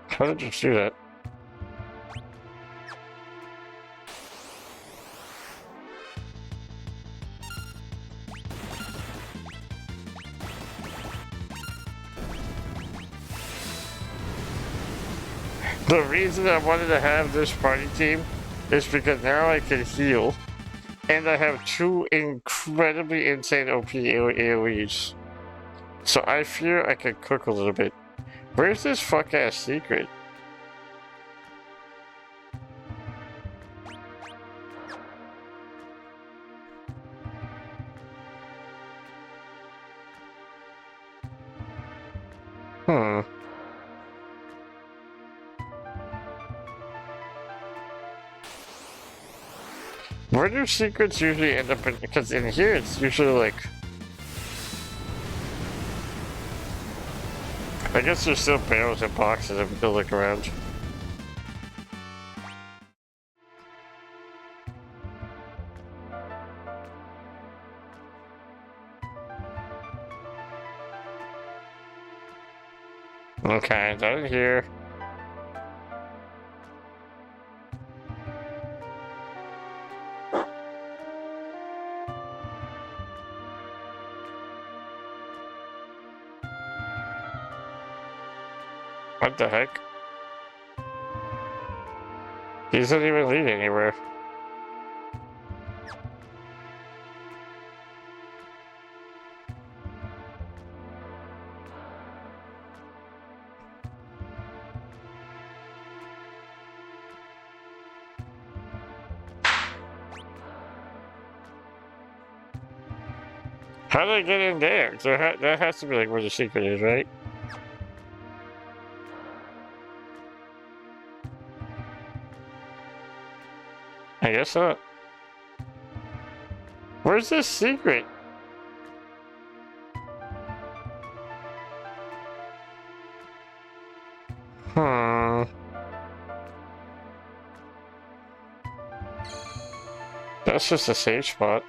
How did you do that? The reason I wanted to have this party team is because now I can heal, and I have two incredibly insane OP AoEs. So I fear I could cook a little bit. Where's this fuck-ass secret? Hmm. Where do secrets usually end up in? Because in here it's usually like... I guess there's still barrels and boxes if you go look around. Okay, down here. What the heck? He doesn't even lead anywhere. How did I get in there? So that has to be like where the secret is, right? I guess not. Where's this secret? Hmm. That's just a safe spot.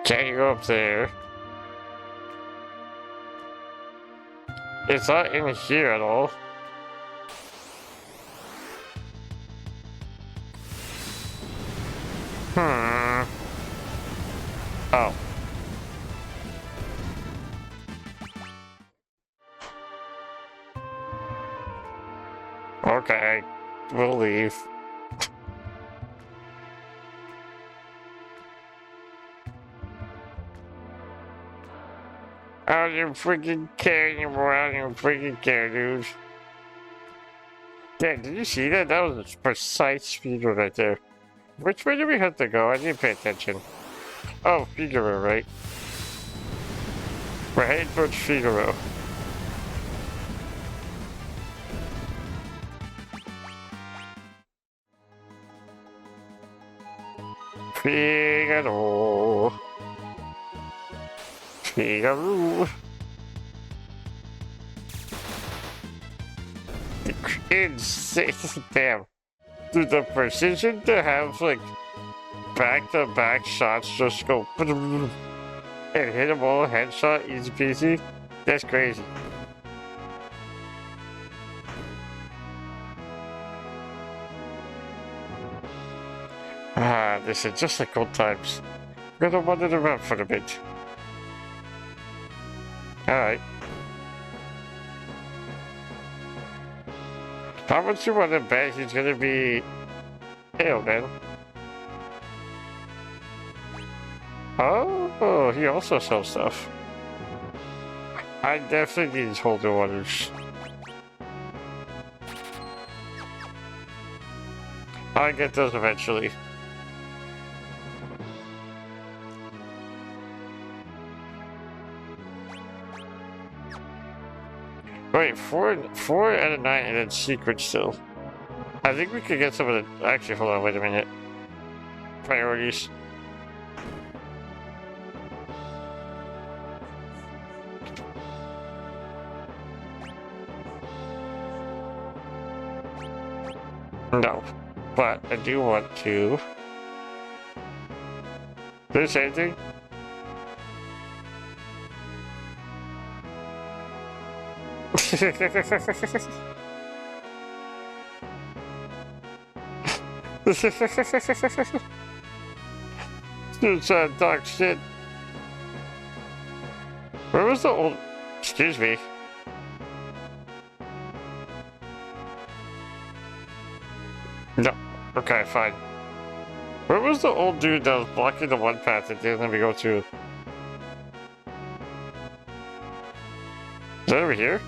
Can't you go up there? It's not in here at all. Hmm. Oh. Okay. We'll leave. I don't even freaking care anymore. I don't even freaking care, dude. Damn, did you see that? That was a precise speed run right there. Which way do we have to go? I didn't pay attention. Oh, Figaro, right? We're heading towards Figaro. Figaro. Figaro. Insane. Damn. Dude, the precision to have, like, back-to-back shots just go... And hit them all, headshot, easy peasy. That's crazy. Ah, this is just like old times. Gonna wander around for a bit. Alright. How much you want to bet he's gonna be ill, man? Oh, he also sells stuff. I definitely need holy waters. I'll get those eventually. Wait, four out of 9 and then secret still. I think we could get some of the... Actually, hold on, wait a minute. Priorities. No, but I do want to... Did it say anything? Dude trying to talk shit. Where was the old... Excuse me. No. Okay, fine. Where was the old dude that was blocking the one path that didn't let me go to? Is that over here?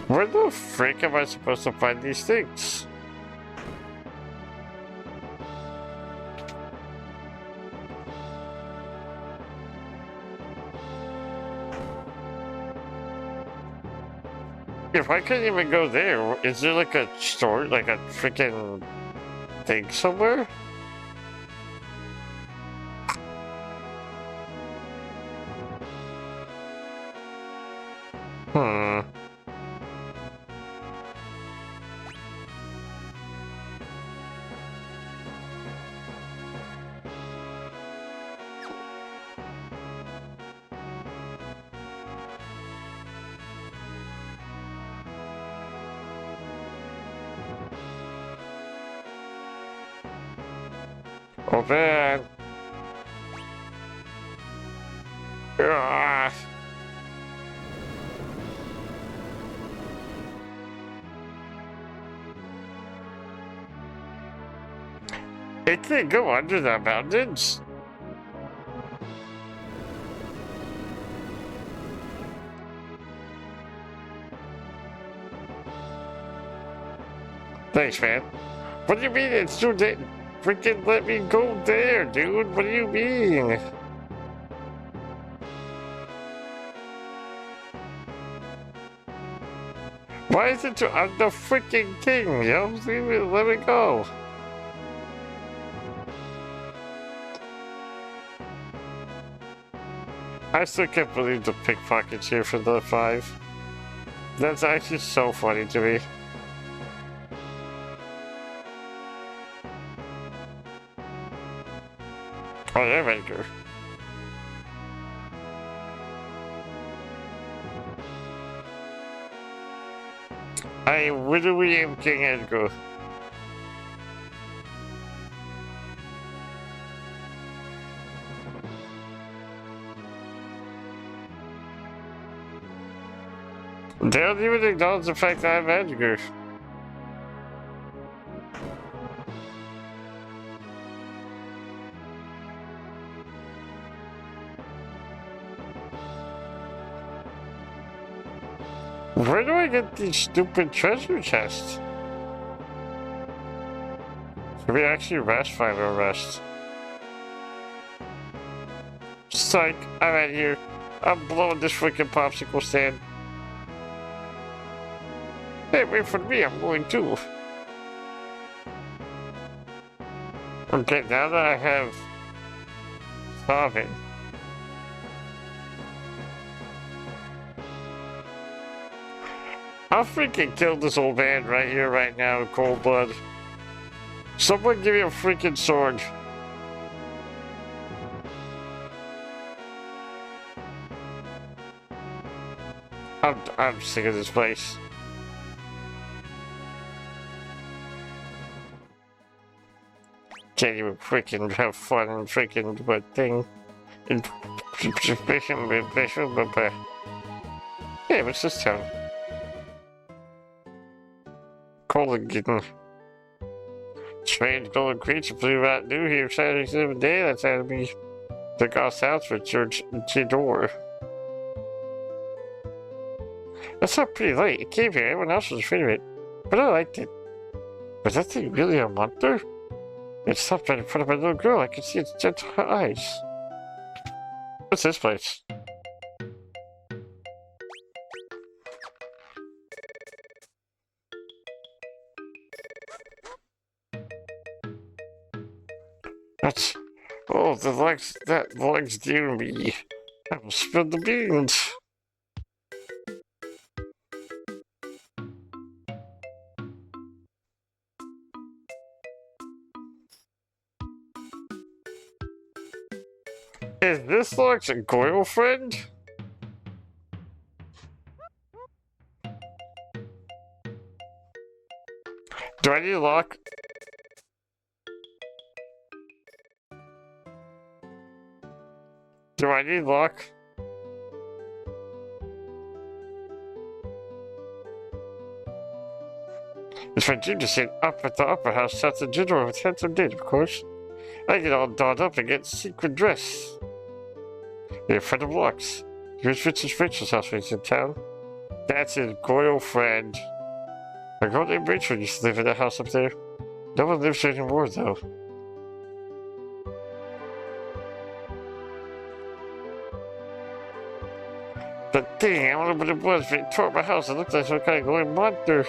Where the frick am I supposed to find these things? If I couldn't even go there, is there like a store, like a freaking thing somewhere? Hmm. Open. Ah. It can't go under the mountains. Thanks, man. What do you mean it's too late? Freaking let me go there, dude. What do you mean? Why is it too... I'm the freaking king, yo. Let me go. I still can't believe the pickpockets here for the 5. That's actually so funny to me. Oh, there, Edgar. I literally am King Edgar. They don't even acknowledge the fact that I'm Edgar. Where do I get these stupid treasure chests? Should we actually rest? Fine, we'll rest. Psych, I'm out here. I'm blowing this freaking popsicle stand. Hey, wait for me, I'm going too. Okay, now that I have solving. I'll freaking kill this old man right here, right now, in cold blood. Someone give me a freaking sword. I'm sick of this place. Can't even freaking have fun and freaking what thing. Hey, what's this town? Colligan. Strange golden creature flew out new here Saturday 7 day. That's out of me. Took off south for church door. That's not pretty late. It came here. Everyone else was afraid of it. But I liked it. Was that thing really a monster? It stopped right in front of my little girl. I could see its gentle eyes. What's this place? That's... Oh, the legs... That legs dear me. I will spill the beans. Is this Lex's girlfriend? Do I need a lock? Do I need lock? It's my dream to sit up at the upper house south of General with handsome date, of course. I get all dolled up and get sequin dress. You're a friend of Lux. Here's Rachel's house when he's in town. That's his girlfriend. A girl named Rachel used to live in that house up there. No one lives there anymore, though. But dang, I don't know what it was, but it tore up my house. It looked like some kind of glowing monster.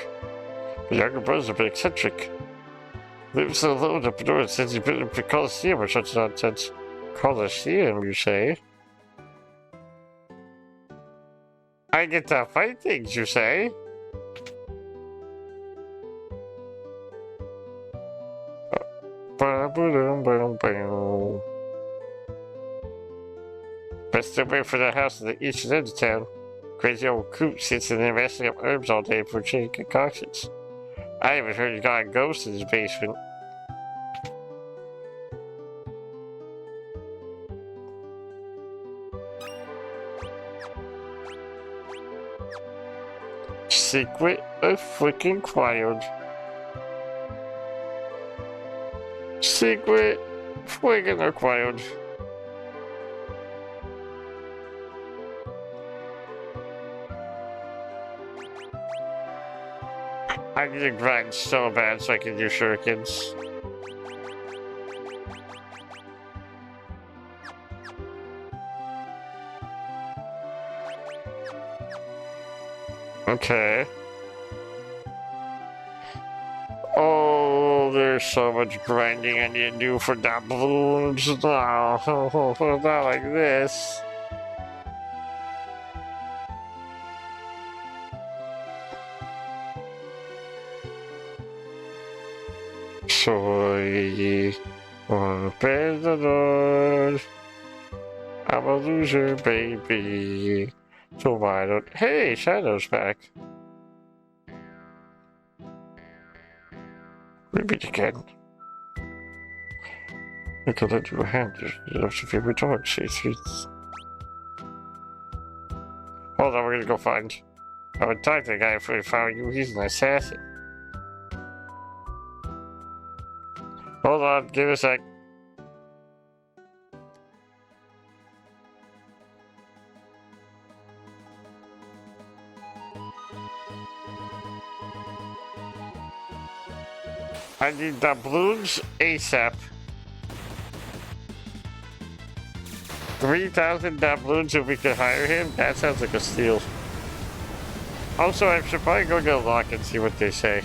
My younger brother's a bit eccentric. Lives alone up north since he's been in the Coliseum or such nonsense. Coliseum, you say? I get to fight things, you say? Best to wait for the house at the eastern end of town. Crazy old coot sits in there messing up herbs all day for chain concoctions. I even heard he got a ghost in his basement. Secret of freaking quiet. Secret freaking acquired. I need to grind so bad so I can do shurikens. Okay. Oh, there's so much grinding I need to do for doubloons. No, not like this. Soy un perdedor. I'm a loser, baby. So why don't... Hey, Shadow's back. Repeat again. I could let you a hand. That's your favorite dog, she's... Hold on, we're gonna go find... I would talk to the guy if we found you. He's an assassin. Hold on, give me a sec. I need doubloons ASAP. 3,000 doubloons if we could hire him? That sounds like a steal. Also, I should probably go get a lock and see what they say.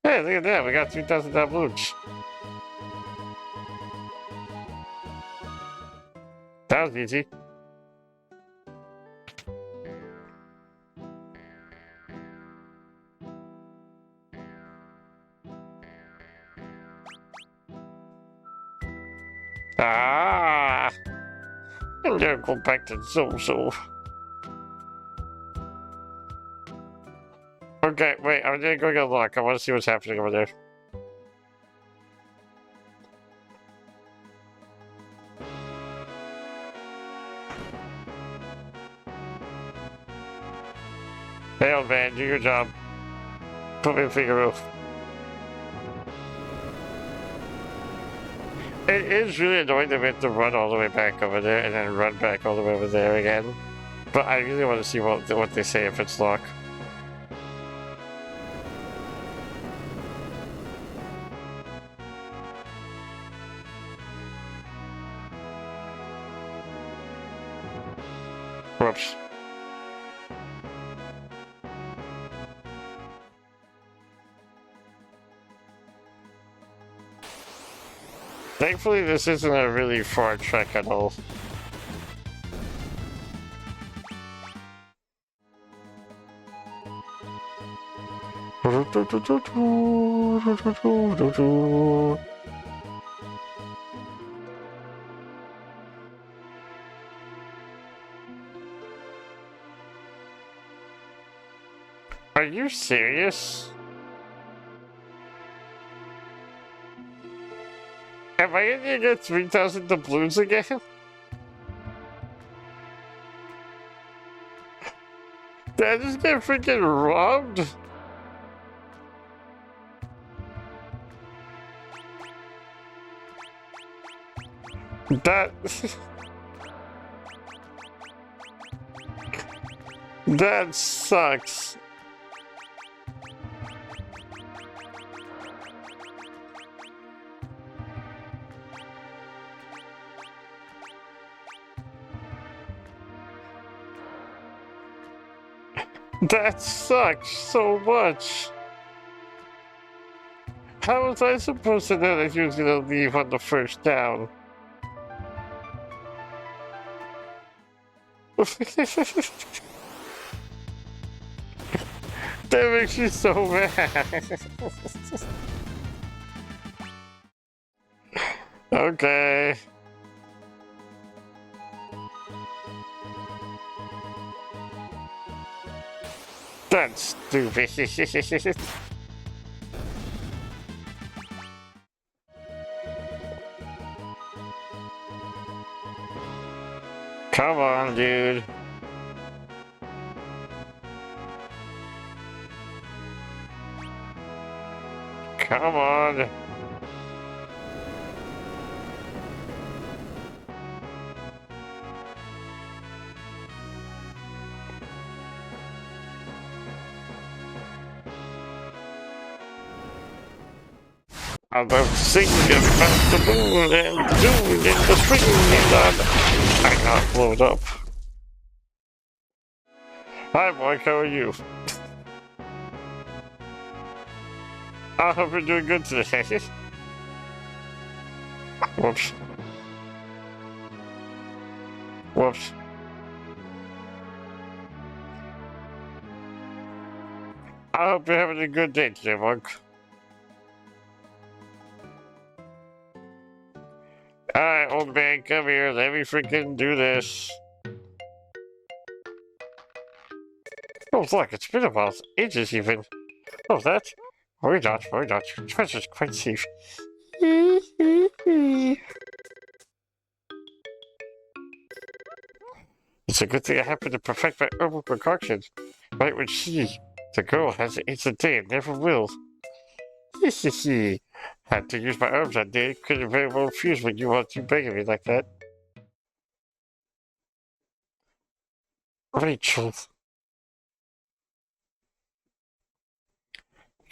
Hey, look at that, we got 3,000 doubloons. That was easy. Ah! I'm gonna go back to Zozo. Okay, wait, I'm gonna go get a look. I wanna see what's happening over there. Hey, old man, do your job. Put me in Figaro. It is really annoying that we have to run all the way back over there and then run back all the way over there again. But I really want to see what they say if it's locked. Whoops. Thankfully, this isn't a really far trek at all. Are you serious? Am I gonna get 3,000 doubloons again? Did I just get freaking robbed? That... that sucks. That sucks so much. How was I supposed to know that he was gonna leave on the first down? That makes you so mad. Okay. That's stupid. Come on, dude. Come on. I'm singing about the moon and the June and the spring and I got blown up. Hi, Mike. How are you? I hope you're doing good today. Whoops. Whoops. I hope you're having a good day today, Monk. Alright, old man, come here. Let me freaking do this. Oh, look, it's been about ages even. Oh, that? Worry not, worry not. Your treasure's quite safe. It's a good thing I happened to perfect my herbal concoction. Right when she, the girl, has an instant day and never will. Had to use my arms that day. Couldn't very well refuse when you want to begging me like that. Rachel.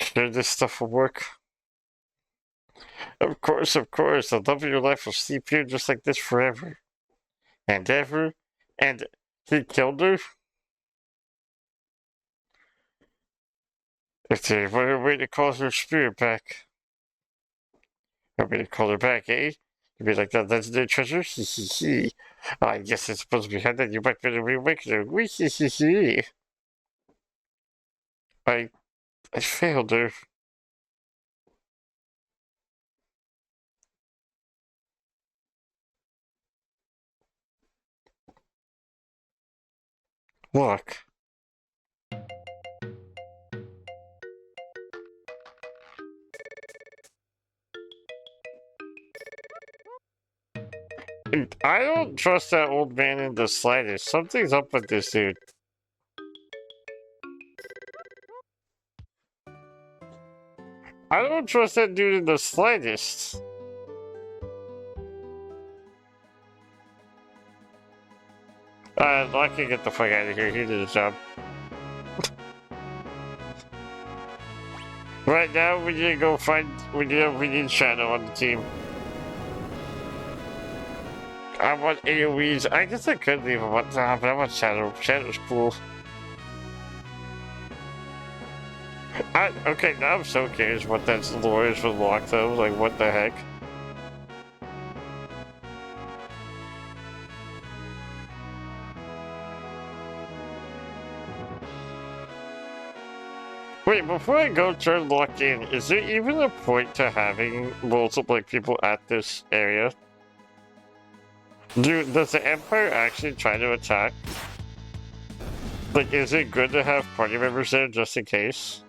Sure this stuff will work. Of course, the love of your life will sleep here just like this forever. And ever. And he killed her? If there were a way to call her spirit back. A way to call her back, eh? You'd be like that legendary treasure? Hee hee hee. I guess it's supposed to be had that you might better reawaken her. Wee hee hee hee. I failed her. Look. I don't trust that old man in the slightest. Something's up with this dude. I don't trust that dude in the slightest. I can get the fuck out of here. He did his job. Right now, we need to go find. We need Shadow on the team. I want AoEs. I guess I could leave him on top, but I want Shadow. Shadow's cool. Okay, now I'm so curious what that lore is with Locke, though. Like, what the heck? Wait, before I go turn Locke in, is there even a point to having multiple people at this area? Does the Empire actually try to attack? Like, is it good to have party members there just in case?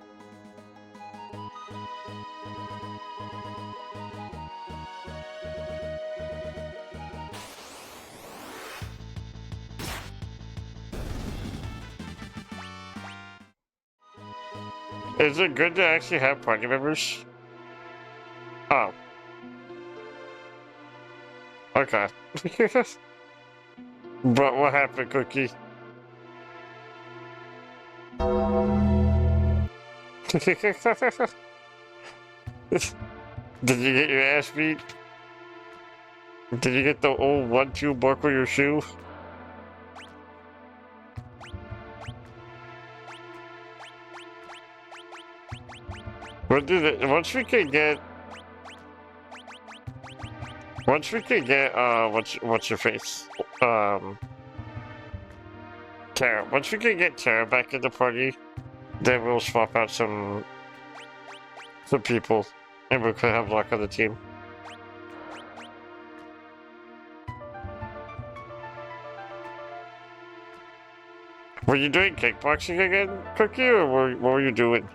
Is it good to actually have party members? Oh. Okay. But what happened, Cookie? Did you get your ass beat? Did you get the old 1-2 buckle your shoe? We'll do that. Once we can get, what's your face? Tara. Once we can get Tara back in the party, then we'll swap out some people, and we could have Locke on the team. Were you doing kickboxing again, Cookie, or what were you doing?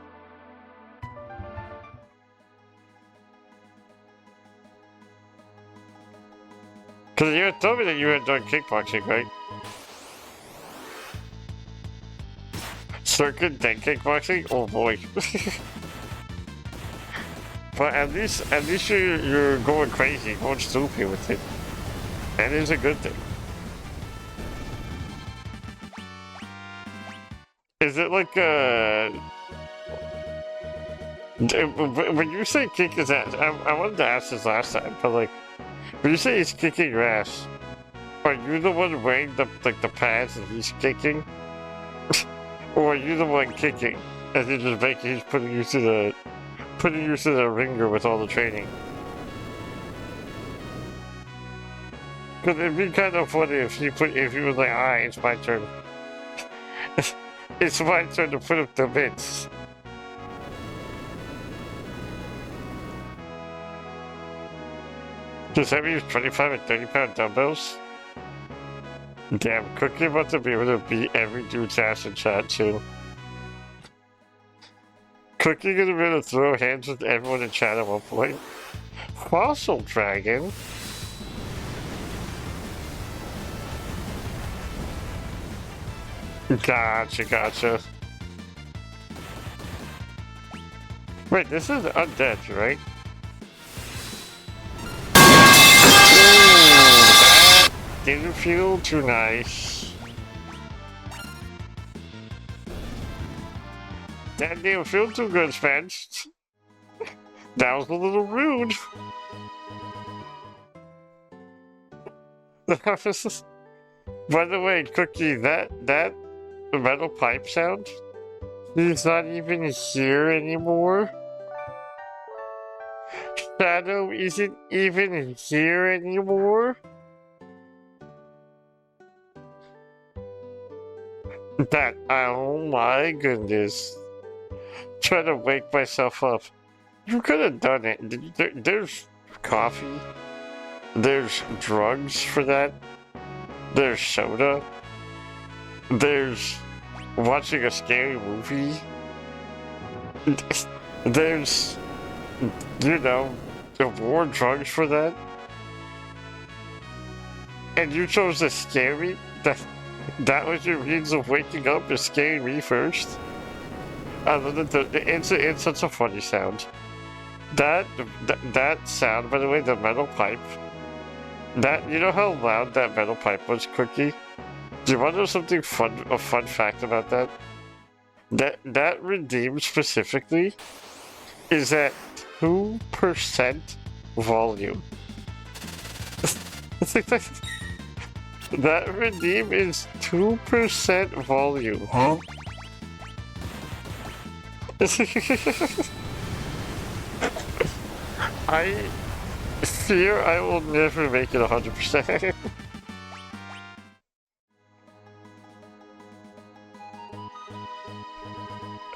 Because you had told me that you had done kickboxing, right? Circuit then kickboxing? Oh boy. But at least you're going crazy, going stupid with it. That is a good thing. Is it like when you say kick his ass, I wanted to ask this last time, but like, when you say he's kicking your ass, are you the one wearing the pads and he's kicking? Or are you the one kicking? And he's putting you to the ringer with all the training. Cause it'd be kind of funny if he was like, alright, it's my turn. It's my turn to put up the mitts. Does that mean 25 and 30-pound dumbbells? Damn, Cookie about to be able to beat every dude's ass in chat soon. Cookie gonna be able to throw hands with everyone in chat at one point. Fossil Dragon? Gotcha. Wait, this is undead, right? Ooh, that didn't feel too nice. That didn't feel too good, Spence. That was a little rude. By the way, Cookie, that metal pipe sound, he's not even here anymore. Shadow isn't even here anymore. Oh my goodness. Trying to wake myself up. You could have done it. There's coffee. There's drugs for that. There's soda. There's watching a scary movie. There's, you know, the war drugs for that. And you chose to scare me? That was your means of waking up, is scaring me first? I love it. It's such a funny sound. That sound, by the way, the metal pipe. That, you know how loud that metal pipe was, Cookie? Do you want to know something fun? A fun fact about that? That redeem specifically is at 2% volume. That redeem is 2% volume. Huh? I fear I will never make it 100%.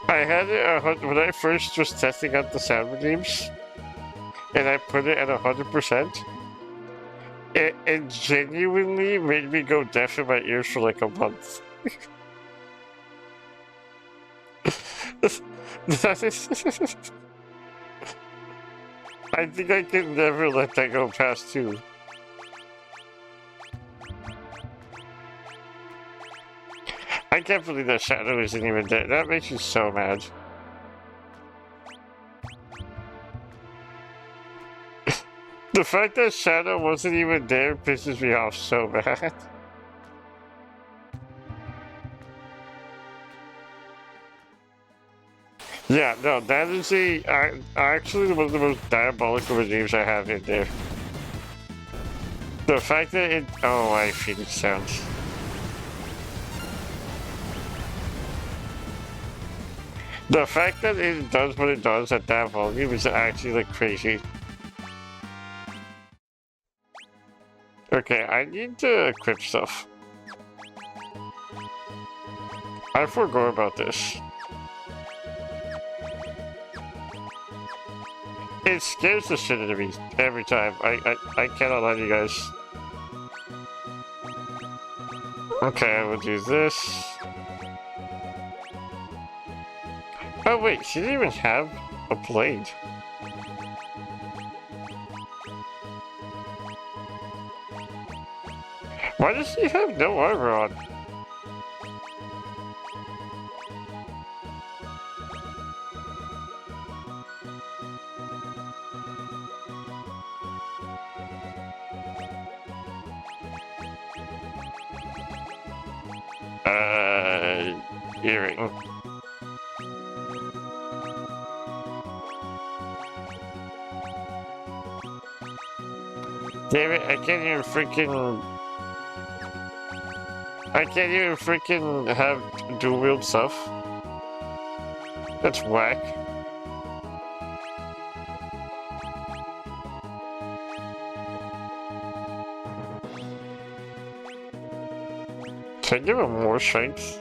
I had it when I first was testing out the sound redeems, and I put it at 100%. It genuinely made me go deaf in my ears for like a month. That is. I think I can never let that go past 2. I can't believe that shadow isn't even there. That makes me so mad. The fact that shadow wasn't even there pisses me off so bad. Yeah, no, that is actually one of the most diabolical redeems I have in there. The fact that it... Oh, I feel it sounds. The fact that it does what it does at that volume is actually like crazy. Okay, I need to equip stuff. I forgot about this. It scares the shit out of me every time. I cannot lie to you guys. Okay, I will do this. Oh wait, she didn't even have a blade. Why does she have no armor on? Earring. Damn it, I can't even freaking have dual wield stuff. That's whack. Can I give him more strength?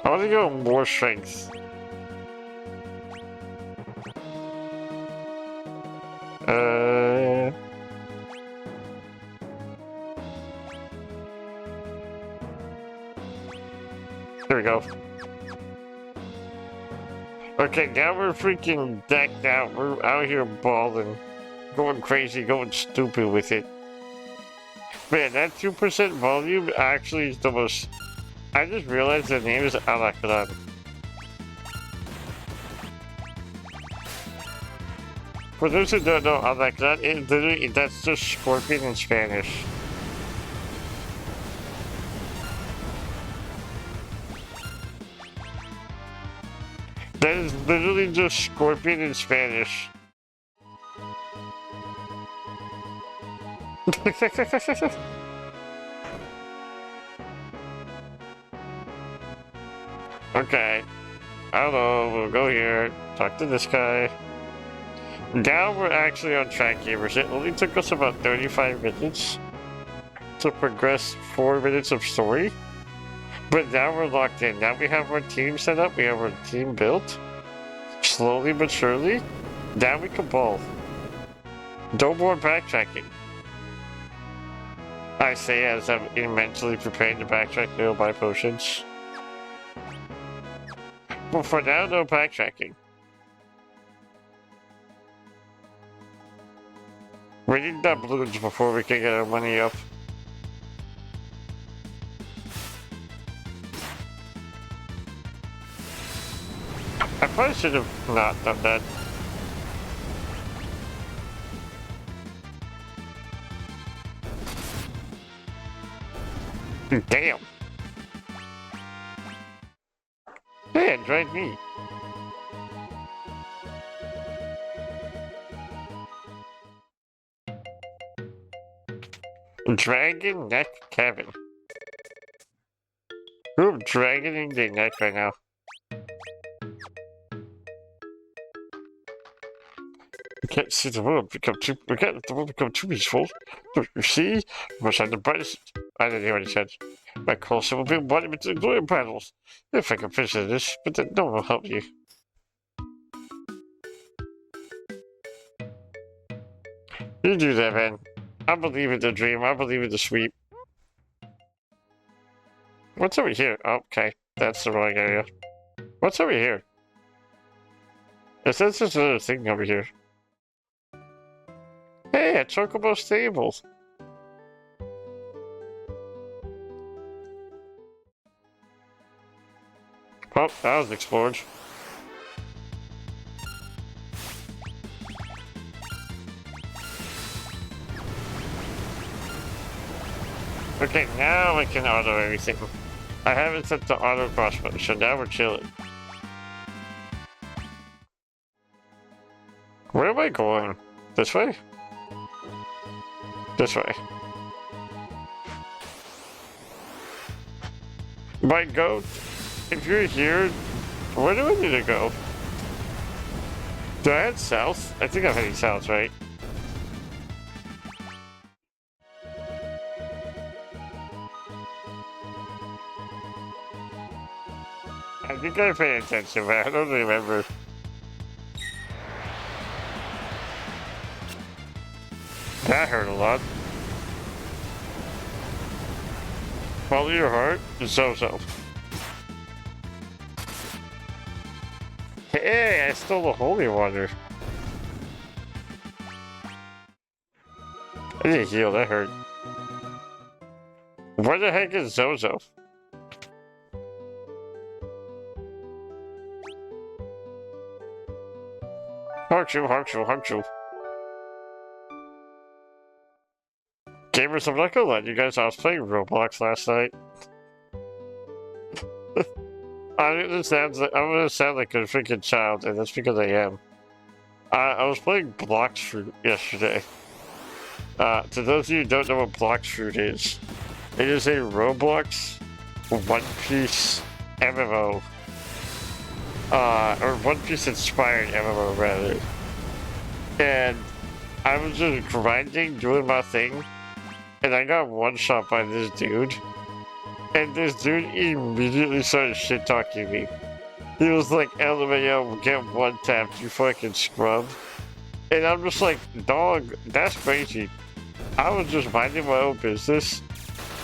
I want to give him more strength. There we go. Okay, now we're freaking decked out. We're out here balling. Going crazy, going stupid with it. Man, that 2% volume actually is the most... I just realized the name is Alakran. For those who don't know, Alakran, it literally, that's just scorpion in Spanish. That is literally just scorpion in Spanish. Okay. I don't know, we'll go here, talk to this guy. Now we're actually on track, gamers. It only took us about 35 minutes to progress 4 minutes of story. But now we're locked in. Now we have our team set up, we have our team built. Slowly but surely. Now we can ball. No more backtracking. I say as I'm mentally preparing to backtrack to go buy potions. But for now, no backtracking. We need doubloons before we can get our money up. I probably should have not done that. Damn. Hey, it dragged me. Dragon Neck Cabin. Who dragoning their neck right now? We can't see the world become too. We can't let the world become too peaceful. You see, we must have the brightest. I didn't hear what he said. My closer will be embodiment to the glory of battles. If I can finish this, but then no one will help you. You do that, man. I believe in the dream. I believe in the sweep. What's over here? Oh, okay, that's the wrong area. What's over here? It says there's another thing over here. Hey, a chocobo stable. Oh, that was explored. Okay, now we can auto everything. I haven't set the auto crossbow, so now we're chilling. Where am I going? This way? This way. My goat, if you're here, where do I need to go? Do I head south? I think I'm heading south, right? I think I paid attention, but I don't remember. That hurt a lot. Follow your heart, so. Hey, I stole the holy water. I need to heal, that hurt. Where the heck is Zozo? Hug you. Gamers, I'm not gonna let you guys, I was playing Roblox last night. I'm gonna sound like a freaking child, and that's because I am. I was playing Blox Fruit yesterday. To those of you who don't know what Blox Fruit is, it is a Roblox One Piece MMO. Or One Piece inspired MMO rather. And I was just grinding, doing my thing, and I got one shot by this dude. And this dude immediately started shit talking me. He was like, LMAO, get one tapped, you fucking scrub. And I'm just like, dog, that's crazy. I was just minding my own business.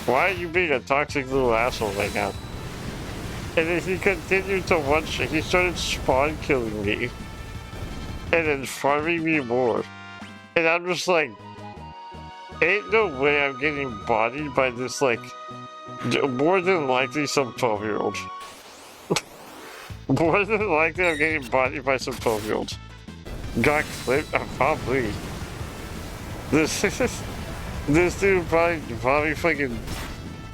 Why are you being a toxic little asshole right now? And then he continued to one shot. He started spawn killing me. And then farming me more. And I'm just like, ain't no way I'm getting bodied by this, like, more than likely some 12-year-old. More than likely I'm getting bodied by some 12-year-old. Got clipped? Probably. This dude probably fucking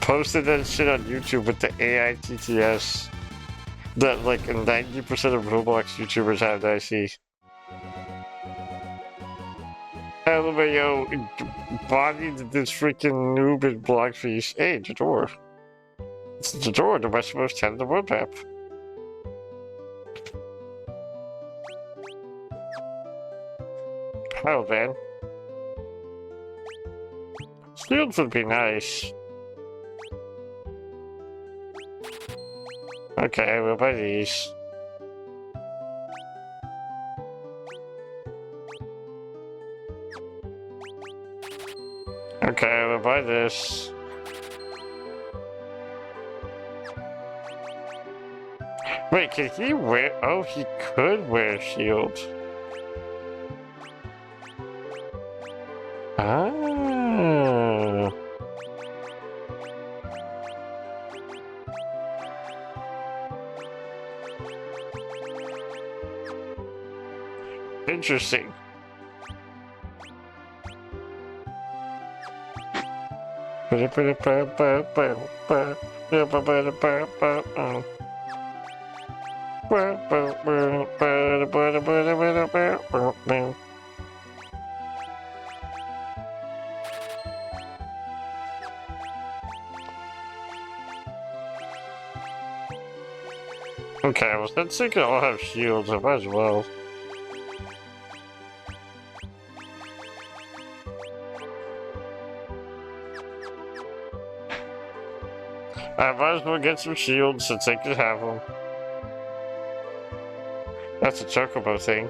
posted that shit on YouTube with the AI TTS that like 90% of Roblox YouTubers have that I see. LMAO bodied this freaking noob in Blockfish. Hey, the door. It's the door to westmost end of the world map. Oh man. Shields would be nice. Okay, we'll buy these. Okay, I'm gonna buy this. Wait, can he wear? Oh, he could wear a shield. Ah. Interesting. Okay, well, since they can all have shields, I might as well. I might as well get some shields since they can have them. That's a chocobo thing.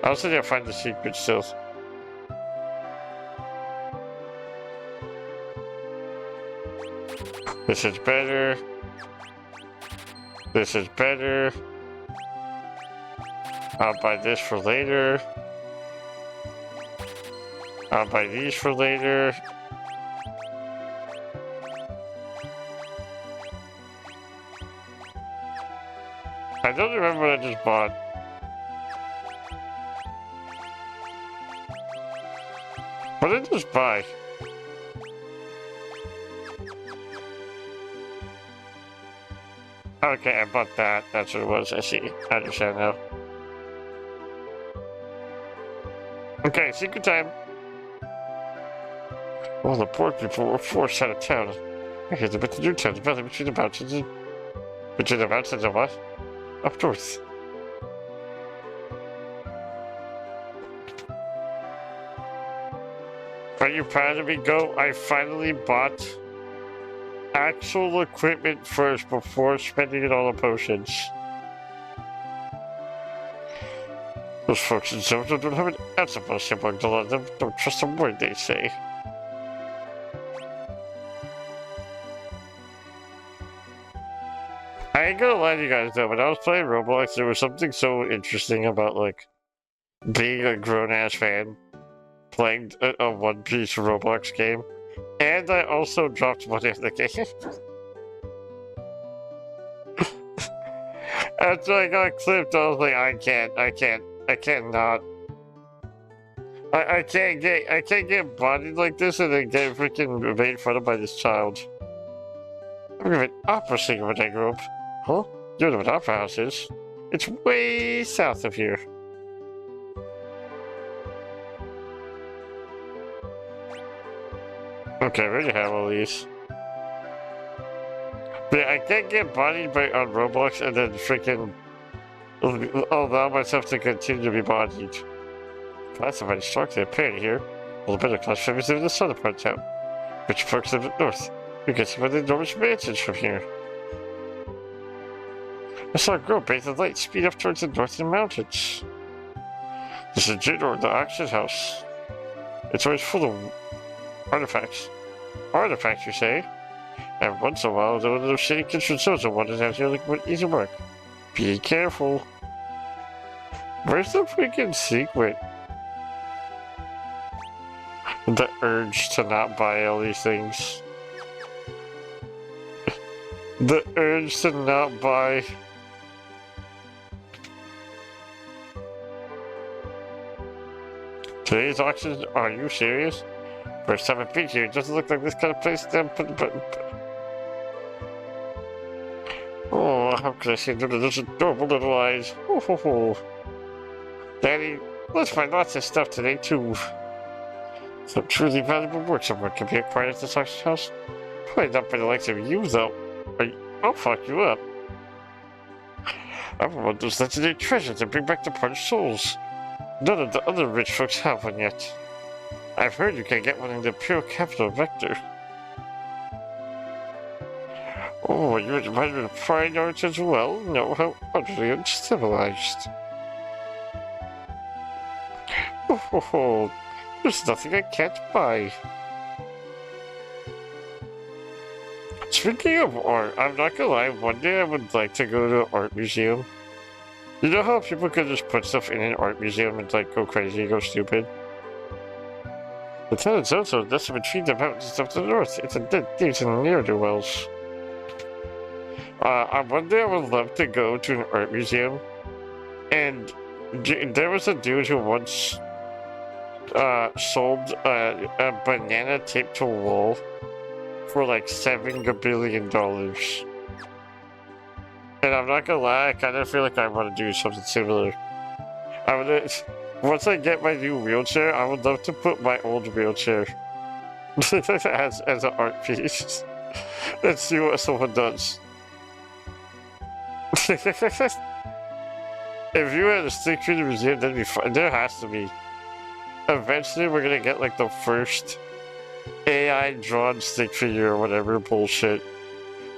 I also need to find the secret still. This is better. This is better. I'll buy this for later. I'll buy these for later. I don't remember what I just bought. What did I just buy? Okay, I bought that. That's what it was. I see. I understand now. Okay, secret time. Well, the poor people were forced out of town. I hear the bit of new town, the battle between the mountains and... Between the mountains and what? Up north. Are you proud of me, Go? I finally bought actual equipment first before spending it all on potions. Those folks in Zozo don't have an ounce of mercy among a lot of them. Don't trust a word they say. I ain't gonna lie to you guys though, when I was playing Roblox, there was something so interesting about like being a grown-ass fan playing a One Piece Roblox game. And I also dropped money in the game. After I got clipped, I was like, I can't not. I can't get bodied like this and then get freaking made fun of by this child. I'm an opera singer when I grew up. Huh? You know what opera house is? It's way south of here. Okay, we already have all these. But yeah, I can't get bodied by on Roblox and then freaking allow myself to continue to be bodied. Classified structure apparently here. All the better class families live in the southern part of town. Rich folks live in the north. You get some of the enormous mansions from here. I saw a girl bathe in light speed up towards the northern mountains. This is Jidor, the auction house. It's always full of artifacts. Artifacts, you say? And once in a while, one of those shitty kids from Zozo wanders out here looking for an easy mark. Be careful. Where's the freaking secret? The urge to not buy all these things. The urge to not buy. Today's auction? Are you serious? First time I've been here, it doesn't look like this kind of place. Oh, how can I say no to those adorable little eyes? Ho ho ho. Daddy, let's find lots of stuff today too. Some truly valuable work somewhere can be acquired at this auction house. Probably not by the likes of you though. I'll fuck you up. I want those legendary treasures and bring back the parted souls. None of the other rich folks have one yet. I've heard you can get one in the Imperial Capital Vector. Oh, you admire the fine arts as well? Know how utterly uncivilized. Oh, there's nothing I can't buy. Speaking of art, I'm not gonna lie, one day I would like to go to an art museum. You know how people could just put stuff in an art museum and like go crazy, go stupid? The town is also nestled between the mountains of the north. It's a dead thieves and ne'er-do-wells. One day I would love to go to an art museum, and there was a dude who once sold a banana taped to a wall for like $7 billion. And I'm not gonna lie, I kind of feel like I want to do something similar. I would, once I get my new wheelchair, I would love to put my old wheelchair as an art piece and see what someone does. If you had a stick figure museum, that'd be fun. There has to be. Eventually, we're gonna get like the first AI drawn stick figure or whatever bullshit.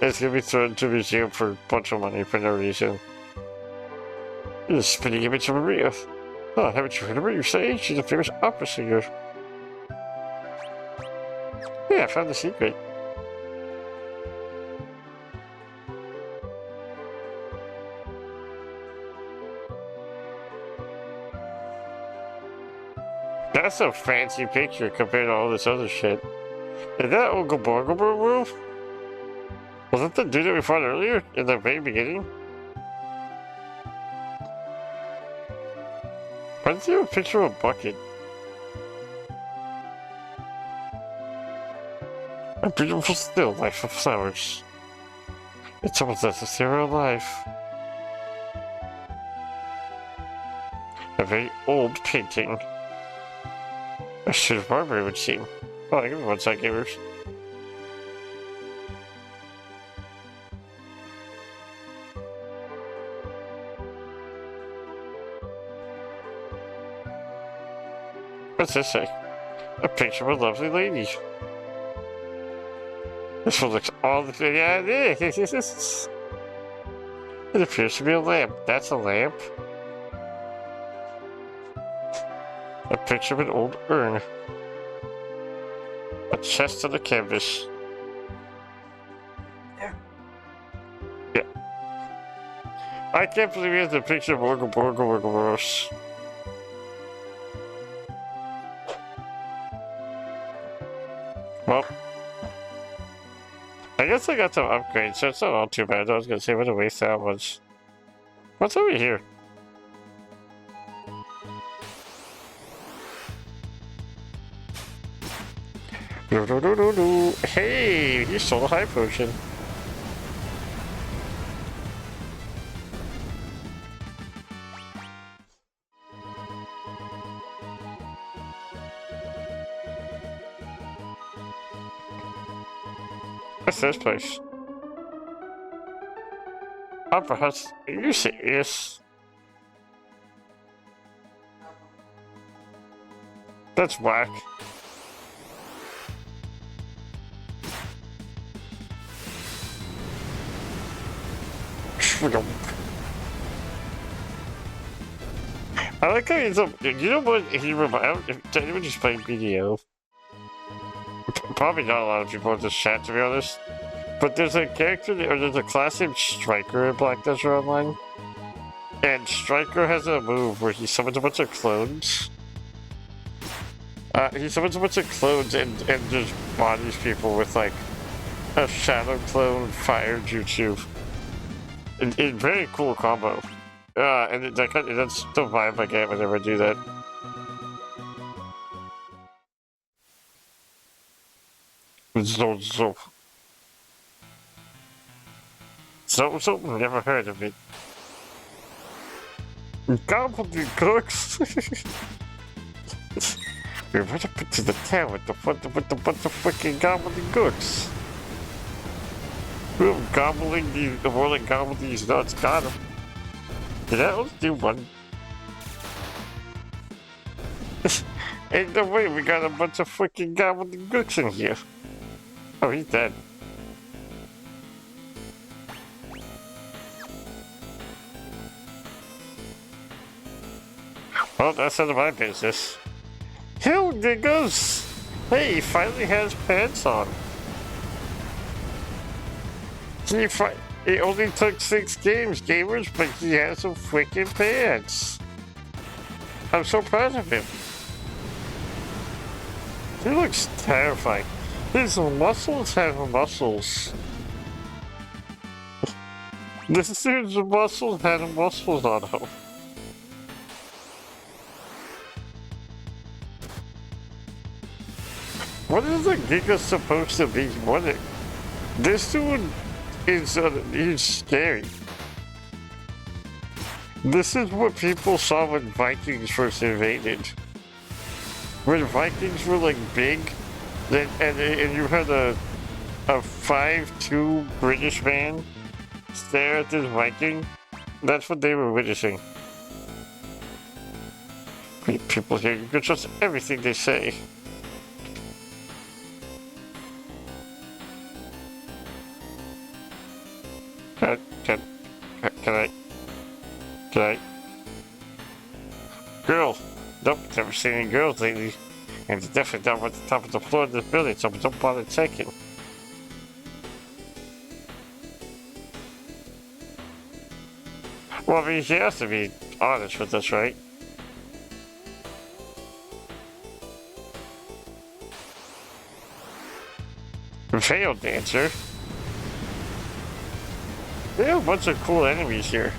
It's gonna be thrown into a museum for a bunch of money for no reason. The spinning image of Maria. Oh, haven't you heard of her? You say she's a famous opera singer. Yeah, I found the secret. That's a fancy picture compared to all this other shit. Is that Uncle Borgleberg move? Was that the dude that we fought earlier in the very beginning? Why does he have a picture of a bucket? A beautiful still life of flowers. It's almost as if they were alive. A very old painting. A shit of marble, it would seem. Oh, give me one sec, gamers. What's this say? A picture of a lovely lady. This one looks all the thing. Yeah, it is. It appears to be a lamp. That's a lamp. A picture of an old urn. A chest on the canvas. There. Yeah. I can't believe he has a picture of Orgos. Well, I guess I got some upgrades, so it's not all too bad. I was gonna say what a waste that was. What's over here? Hey, you sold a high potion. What's this place? Opera House? Are you serious? That's whack. I like how he's up. You know what? He reminds. If anyone just playing BDO, probably not a lot of people in this chat, to be honest. But there's a character, or there's a class named Striker in Black Desert Online, and Striker has a move where he summons a bunch of clones. He summons a bunch of clones and just bodies people with like a shadow clone fire jutsu. It's very cool combo. And that's the vibe I get whenever I do that. So, never heard of it. Gobbledygooks. We're right up into the town with the bunch of freaking gobbledygooks. We're gobbling the more like gobble these nuts. Got him. Did I only do one? Ain't no way we got a bunch of freaking gobbledygooks in here. Oh, he's dead. Well, that's none of my business. Hell, niggas! Hey, he finally has pants on. It only took 6 games, gamers, but he has some freaking pants. I'm so proud of him. He looks terrifying. His muscles have muscles. This dude's muscles had muscles on him. What is a Giga supposed to be? This dude is he's scary. This is what people saw when Vikings first invaded. When Vikings were like big, and you had a 5'2" British man stare at this Viking, that's what they were witnessing. People here, you can trust everything they say. Can I? Girl! Nope, never seen any girls lately. And it's definitely down at the top of the floor of this building, so don't bother checking. Well, I mean, she has to be honest with us, right? Failed dancer? They have a bunch of cool enemies here.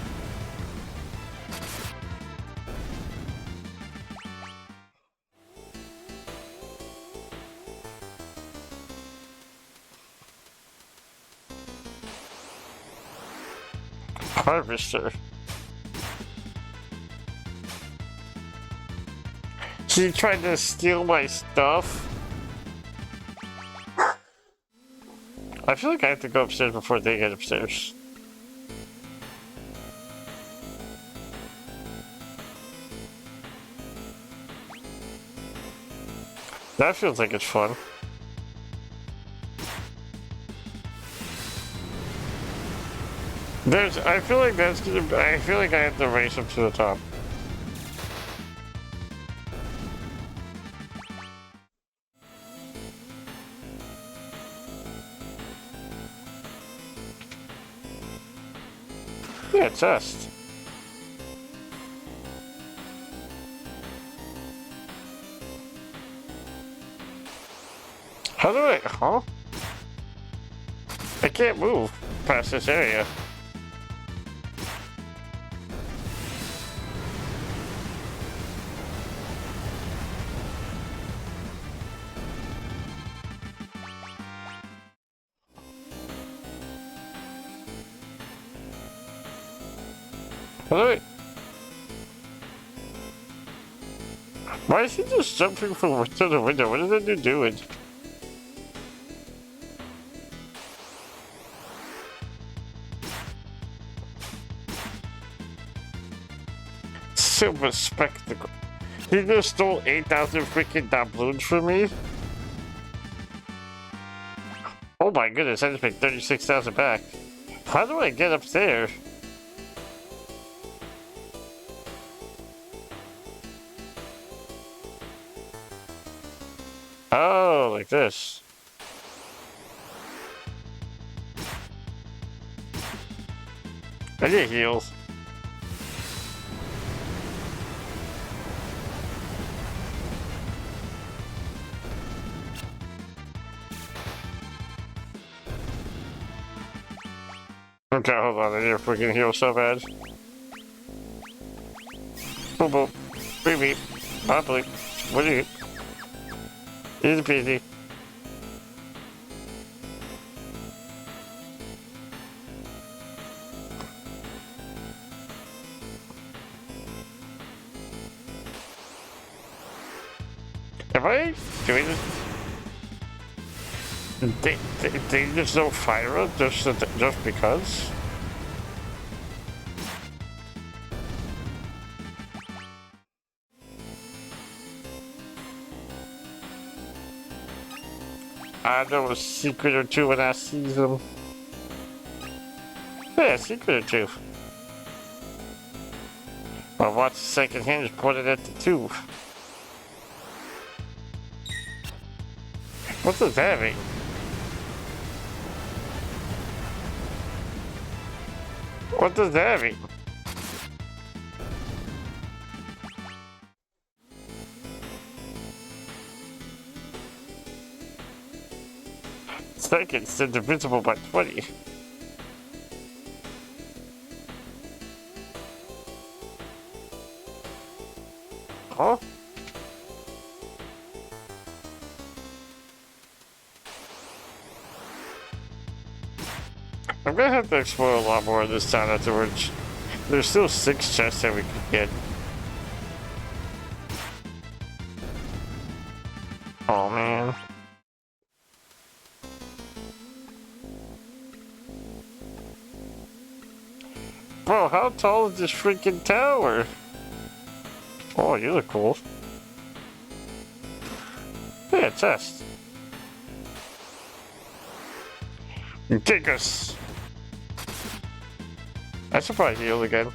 Harvester. She tried to steal my stuff. I feel like I have to go upstairs before they get upstairs. That feels like it's fun. I feel like I feel like I have to race up to the top. Yeah, test. How do I, huh? I can't move past this area. Why is he just jumping from to the window? What is that dude doing? Silver spectacle. He just stole 8,000 freaking doubloons from me? Oh my goodness, I just paid 36,000 back. How do I get up there? Oh, like this. I need heals. Okay, hold on, I need to freaking heal so bad. Boom, boom. Beep, beep. Probably. What do you... Easy peasy. Am I doing this? They just don't fire us just because? I know a secret or two when I see them. Yeah, a secret or two. I watched the second hinge pointed at the two. What does that mean? What does that mean? Seconds indivisible by 20. Huh? I'm gonna have to explore a lot more of this town afterwards. There's still 6 chests that we could get. Oh man. Bro, how tall is this freaking tower? Oh, you look cool. Yeah, chest. Take us. I should probably heal again.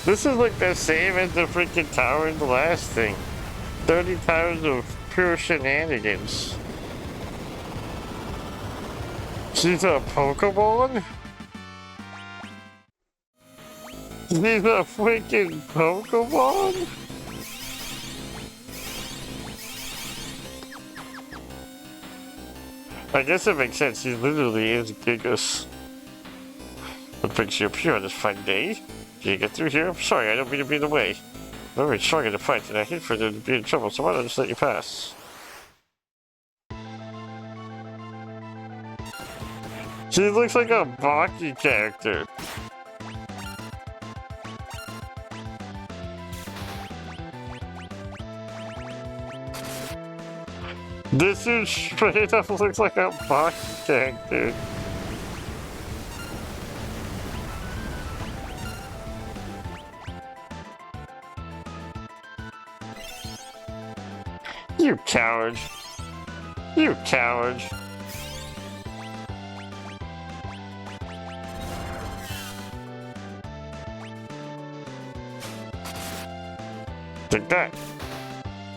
This is like the same as the freaking tower in the last thing. 30 towers of pure shenanigans. She's a Pokemon? She's a freaking Pokemon? I guess it makes sense. She literally is Gigas. What brings you up here on this fine day? Can you get through here? I'm sorry, I don't mean to be in the way. I'm very strong in the fight, and I hate for them to be in trouble, so why don't I just let you pass? She looks like a Baki character. This dude straight up looks like a Baki character. You coward. You coward. Take that.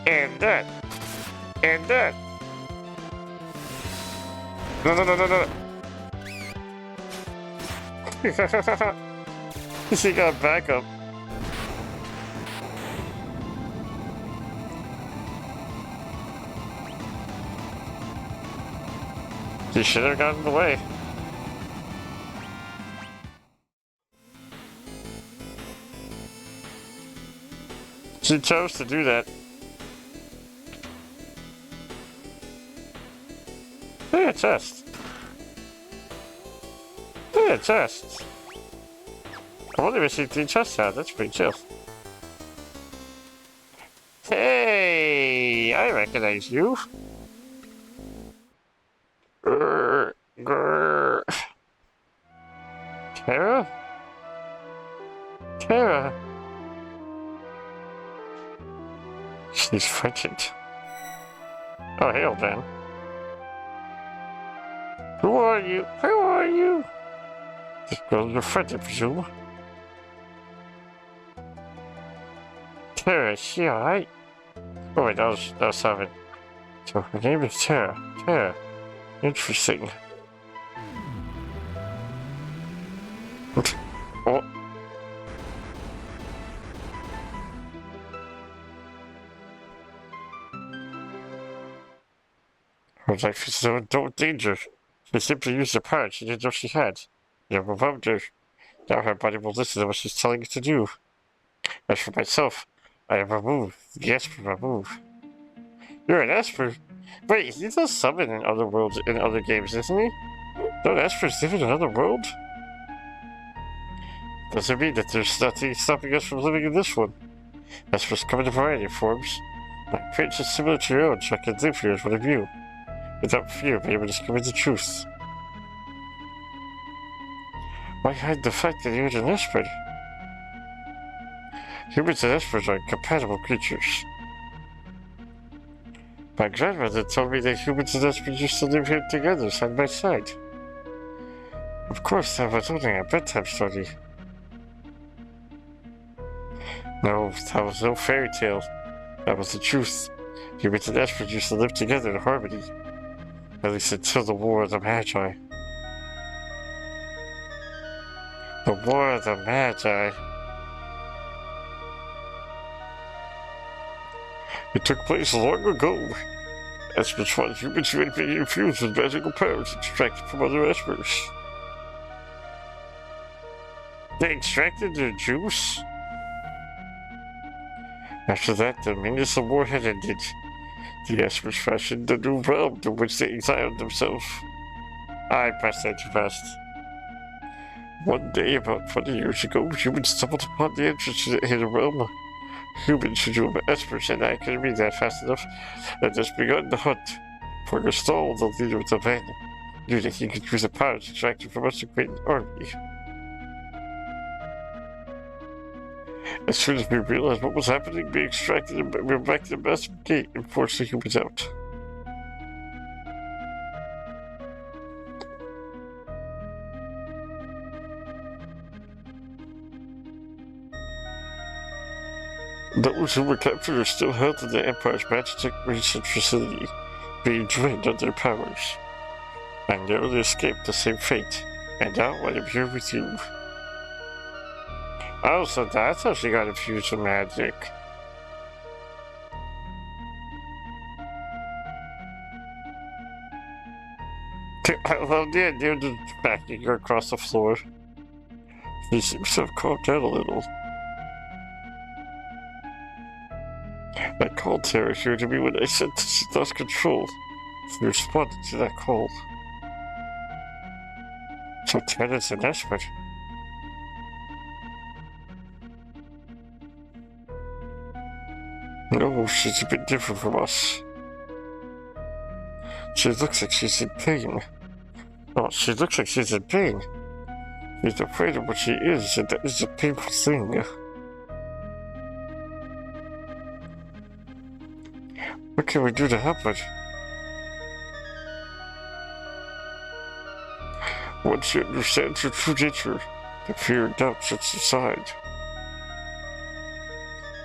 And that. And that. No, no, no, no, no. She got backup. She should have gotten in the way. She chose to do that. Hey, a chest. Hey, a chest. I've only received 3 chests now. That's pretty chill. Hey, I recognize you. Grr, grr. Tara? Tara? She's frightened. Oh, hail, Ben. Who are you? Who are you? This girl's your friend, I presume. Tara, is she alright? Oh wait, that was Simon. So her name is Tara. Tara. Interesting. Oh. Her life is in no danger. She simply used the power she didn't know she had. You overwhelmed her. Now her body will listen to what she's telling it to do. As for myself, I am removed. The Esper removed. You're an Esper? Wait, he's a summon in other worlds, in other games, isn't he? Don't Espers live in another world? Doesn't mean that there's nothing stopping us from living in this one. Espers come in a variety of forms. My appearance is similar to your own, so I can live here as one of you. Without fear of being able to discover the truth. Why hide the fact that you're an Esper? Humans and Espers are incompatible creatures. My grandmother told me that humans and Espers used to live here together, side by side. Of course, that was only a bedtime story. No, that was no fairy tale. That was the truth. Humans and Espers used to live together in harmony. At least until the War of the Magi. The War of the Magi. It took place long ago. Espers fought humans who had been infused with magical powers extracted from other Espers. They extracted their juice? After that, the minute the war had ended, the Espers fashioned a new realm to which they exiled themselves. I pressed that too fast. One day, about 20 years ago, humans stumbled upon the entrance to the hidden realm. Humans who knew Espers and I couldn't read that fast enough, had just begun the hunt. For Gustall, the leader of the band, knew that he could use the powers extracted from us to create an army. As soon as we realized what was happening, we extracted and we were back to the massive gate and forced the humans out. Those who were captured are still held in the Empire's magic research facility, being drained of their powers. I narrowly escaped the same fate, and now I am here with you. Oh, so that's how she got infused with magic. I love the idea of just backing her across the floor. She seems to have calmed down a little. I called Terra here to me when I said she lost control. She responded to that call. So Terra's an expert. No, she's a bit different from us. She looks like she's in pain. Oh, she looks like she's in pain. She's afraid of what she is, and that is a painful thing. What can we do to help her? Once she understands her true nature, the fear and doubt sets aside.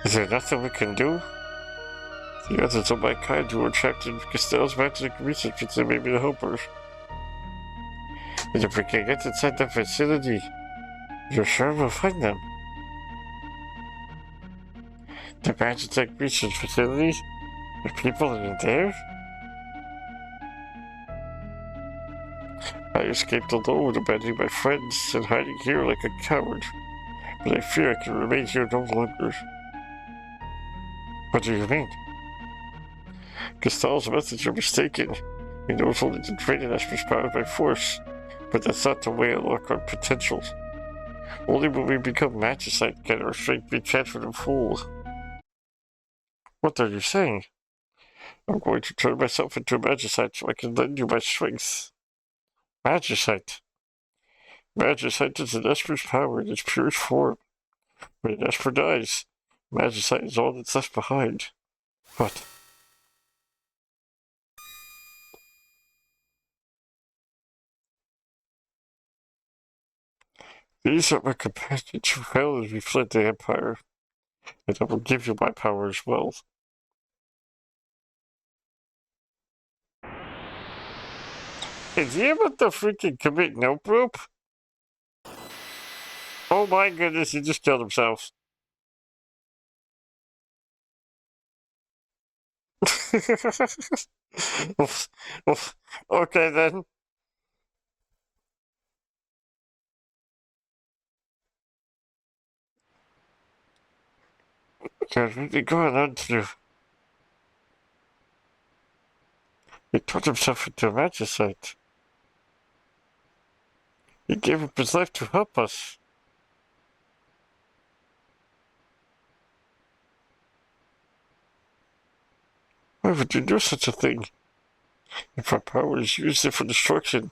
Is there nothing we can do? The others of my kind who are trapped in Castell's magic research they may be the helpers. And if we can get inside the facility, you're sure we'll find them. The magic research facility? The people in there? I escaped alone, abandoning my friends, and hiding here like a coward. But I fear I can remain here no longer. What do you mean? Castell's methods are mistaken. He knows only to drain an Esper's power by force, but that's not the way I unlock our potential. Only when we become magicite can our strength be transferred in full. What are you saying? I'm going to turn myself into a magicite so I can lend you my strength. Magicite. Magicite is an Esper's power in its purest form. When an Esper dies, magicite is all that's left behind. But these are my companions who fell as we fled the Empire, and I will give you my power as well. Is he about to freaking commit nope rope? Oh my goodness, he just killed himself. Okay then. There's really going on to. He turned himself into a magicite. He gave up his life to help us. Why would you do such a thing? If our power is used for destruction,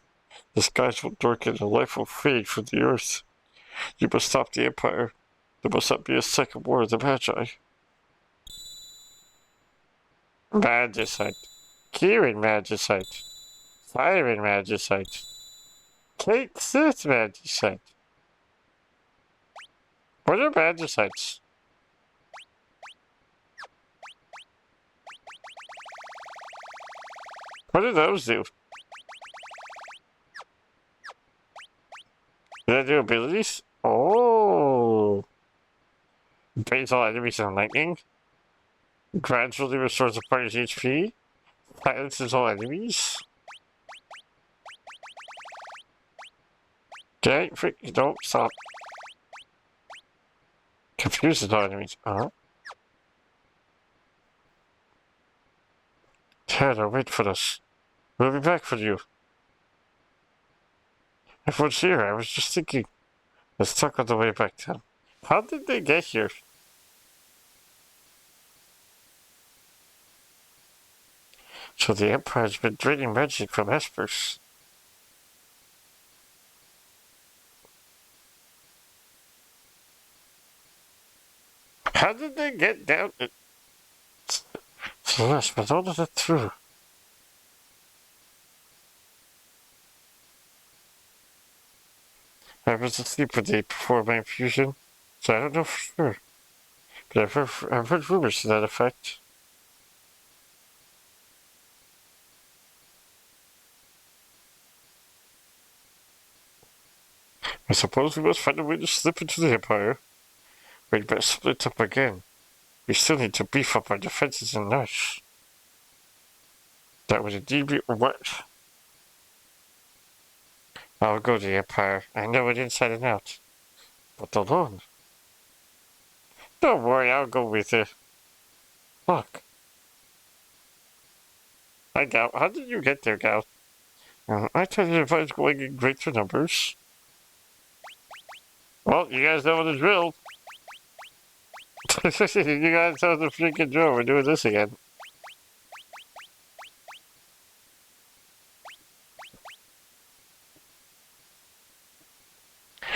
the skies will darken and life will fade from the earth. You must stop the Empire. There must not be a second war of the Magi. Magicite. Kieran Magicite. Siren Magicite. Kate Sith Magicite. What are Magicites? What do those do? Do they do abilities? Oh! Baits all enemies on lightning. Gradually restores the party's HP. Silences all enemies. Okay, freak, don't stop. Confuses all enemies. Tanner, wait for us. We'll be back for you. Everyone's here. I was just thinking. Let's talk on the way back down. How did they get here? So the Empire's been draining magic from espers. How did they get down? Celeste, but all of that through. I was asleep the day before my infusion, so I don't know for sure. But I've heard rumors to that effect. I suppose we must find a way to slip into the Empire. We'd better split up again. We still need to beef up our defenses in Nash. That would indeed be what? I'll go to the Empire. I know it inside and out. But alone. Don't worry, I'll go with you. Look. Hi, Gal. How did you get there, Gal? I thought the advice going in greater numbers. Well, you guys know the drill. You guys know the freaking drill. We're doing this again.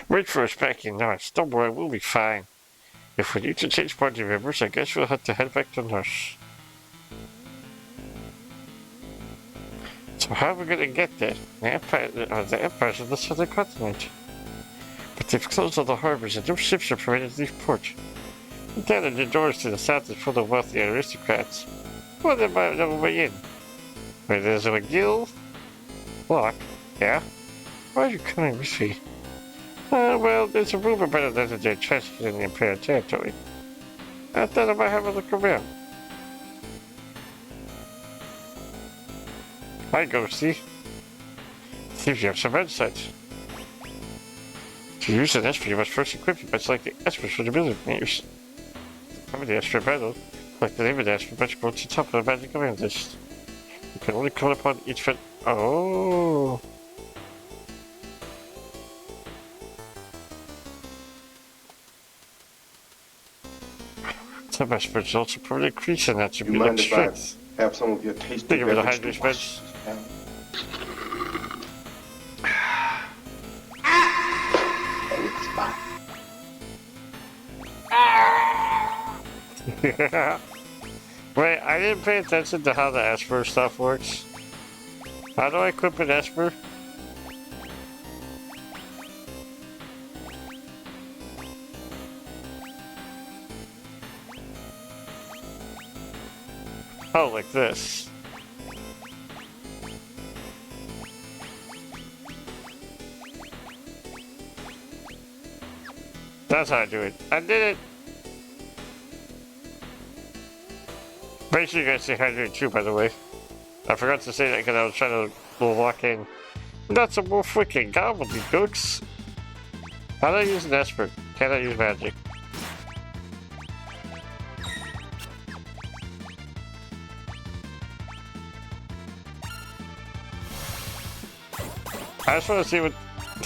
Wait for us back in Nurse. Don't worry, we'll be fine. If we need to change party members, I guess we'll have to head back to Nurse. So how are we gonna get there? The Empire's on the southern continent. But they've closed all the harbors and no ships are permitted to leave port. Then the doors to the south is full of wealthy aristocrats. Well, they might know a way in. Where there's a McGill? Lock? Yeah? Why are you coming with me? Well, there's a rumor about that they're trafficking in the Imperial territory. I thought I might have a look around. I go see. See if you have some insight. To use an Esper, you must first equip it by selecting Espers for the ability names. Cover the Esper battle. Select the name of the Esper, but go to the top of the magic command list. You can only call upon each friend. Oh. Some Espers also probably increase in attribute like strength. Have some of your tasty Think of it, a beverage hydration to wash this down. Wait, I didn't pay attention to how the Esper stuff works. How do I equip an Esper? Oh, like this. That's how I do it. I did it! Make sure you guys say hydrate too, by the way. I forgot to say that because I was trying to walk in. Not some more freaking gobbledygooks. How do I use an Esper? Can I use magic? I just want to see what...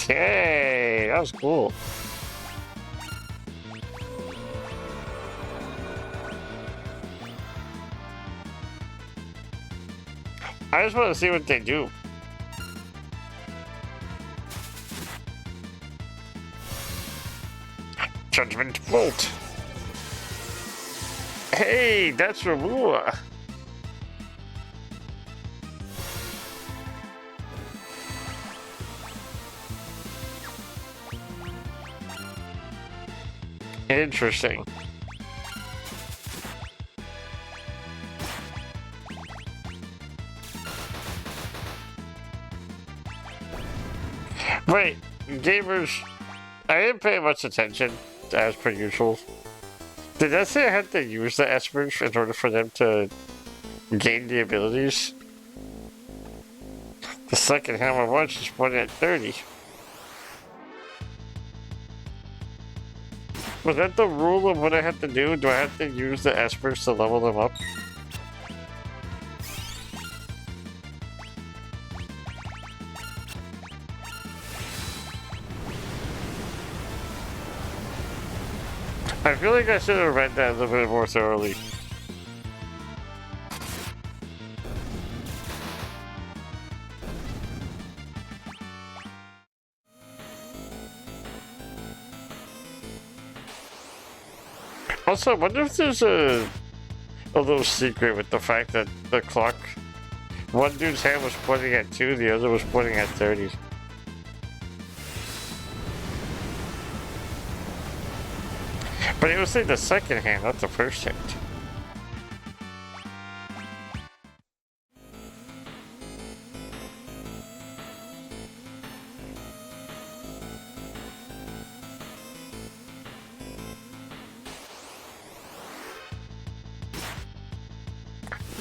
Hey, that was cool. I just want to see what they do. Judgment Bolt. Hey, that's Ramua. Interesting. Wait, gamers, I didn't pay much attention, as per usual. Did that say I had to use the espers in order for them to gain the abilities? The second hammer once is pointing at 30. Was that the rule of what I had to do? Do I have to use the espers to level them up? I feel like I should have read that a little bit more thoroughly. Also, I wonder if there's a little secret with the fact that the clock, one dude's hand was pointing at 2, the other was pointing at 30. But it was in the second hand, not the first hand.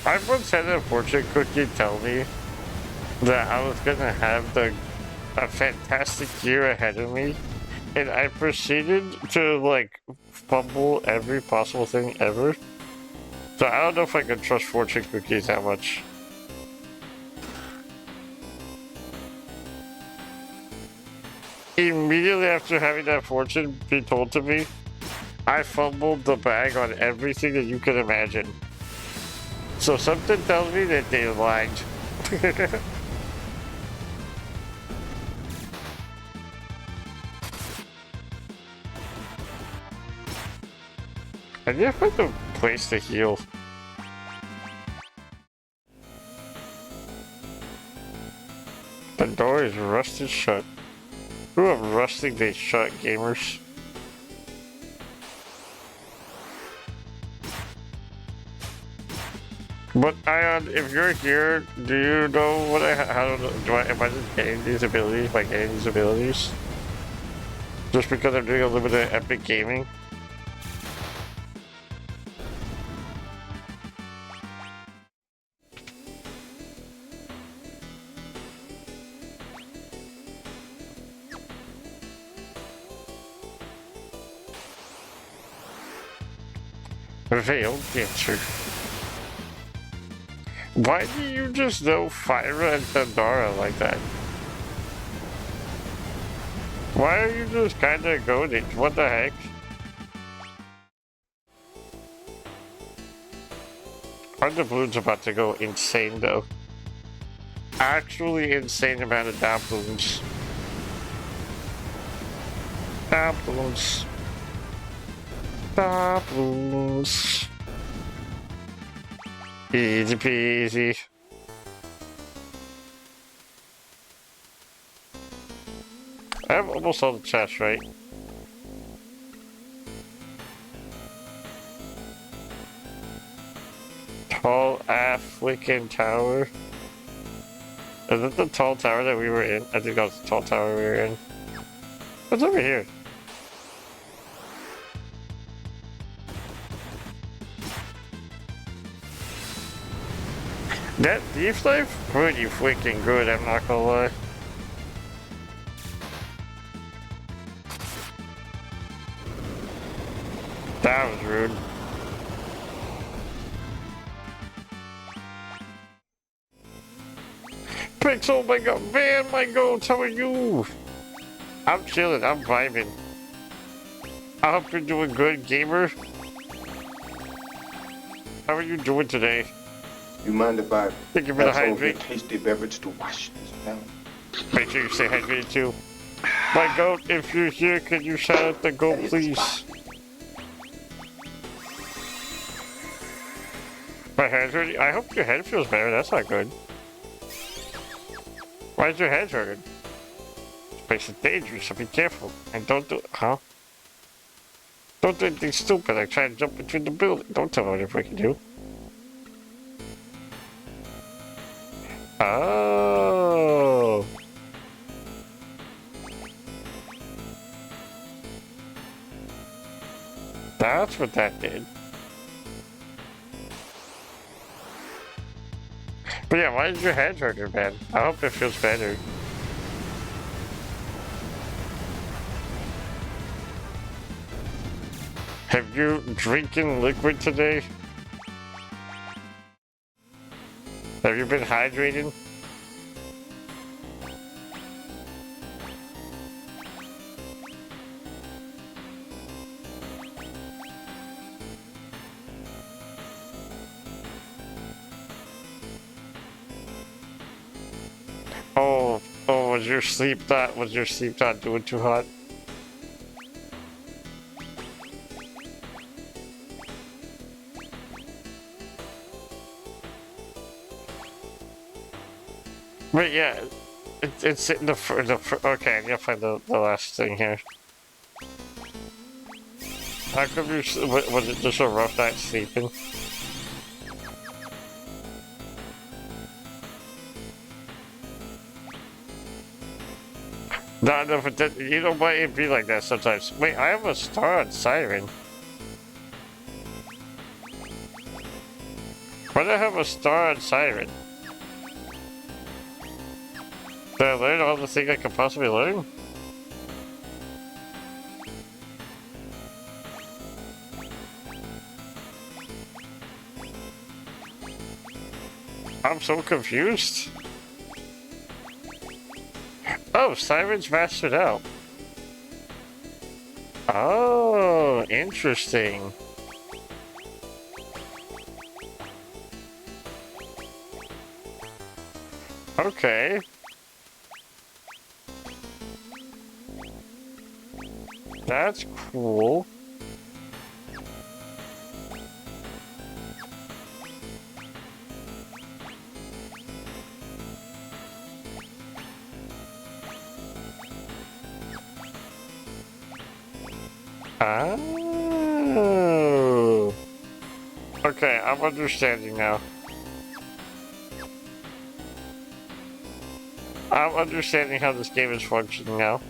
I once had a fortune cookie tell me that I was gonna have a fantastic year ahead of me, and I proceeded to like fumble every possible thing ever. So I don't know if I can trust fortune cookies that much. Immediately after having that fortune be told to me, I fumbled the bag on everything that you can imagine. So something tells me that they lied. I need to find a place to heal. The door is rusted shut. Who are rusting they shut, gamers? But Ion, if you're here, do you know what am I just getting these abilities by getting these abilities? Just because I'm doing a little bit of epic gaming? Veiled Dancer. Why do you just know Fyra and Thundara like that? Why are you just kinda goaded? What the heck? Underbloom's about to go insane though. Actually insane amount of downblooms. Downblooms. Downblooms. Easy peasy. I have almost all the chests, right? Tall African Tower. Is it the tall tower that we were in? I think that was the tall tower we were in. What's over here? That thief life? Pretty freaking good, I'm not gonna lie. That was rude. Pixel, my god, man, my goats, how are you? I'm chilling, I'm vibing. I hope you're doing good, gamer. How are you doing today? You mind if I Thank you for the have some of your hydrate. tasty beverage to wash this down? Make sure you stay hydrated too. My goat, if you're here, can you shout out the goat, please? My head's hurting. I hope your head feels better. That's not good. Why is your head hurting? This place is dangerous, so be careful. And don't do... Huh? Don't do anything stupid like try to jump between the buildings. Don't tell me what if we can do. Oh. That's what that did. But yeah, why is your head hurting, man? I hope it feels better. Have you drinking liquid today? Have you been hydrating? Oh, was your sleep not doing too hot? But yeah, it's in okay, I gotta find the last thing here. How come was it just a rough night sleeping? No, but that, you know why it be like that sometimes. Wait, I have a star on Siren. Why do I have a star on Siren? Did I learn all the things I could possibly learn? I'm so confused. Oh, Siren's mastered out. Oh, interesting. Okay. That's cool. Oh. Okay, I'm understanding now. I'm understanding how this game is functioning now.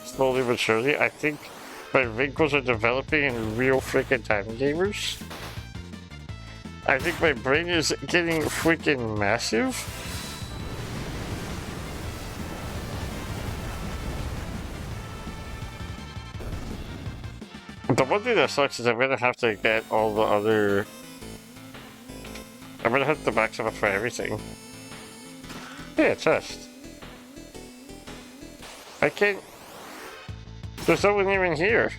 Slowly but surely. I think my wrinkles are developing in real freaking time gamers. I think my brain is getting freaking massive. The one thing that sucks is I'm gonna have to get all the other... I'm gonna have to max them up for everything. Yeah, chest. I can't... There's no one even here.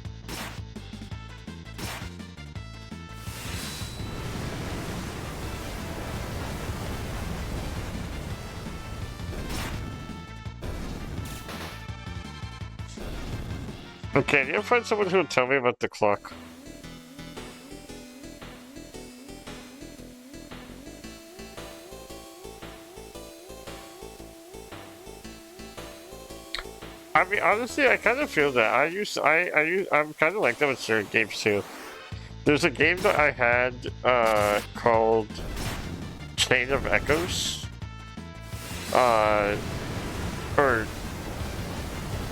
Okay, do you find someone who will tell me about the clock? I mean, honestly, I kind of feel that. I'm kind of like that with certain games too. There's a game that I had called Chain of Echoes, or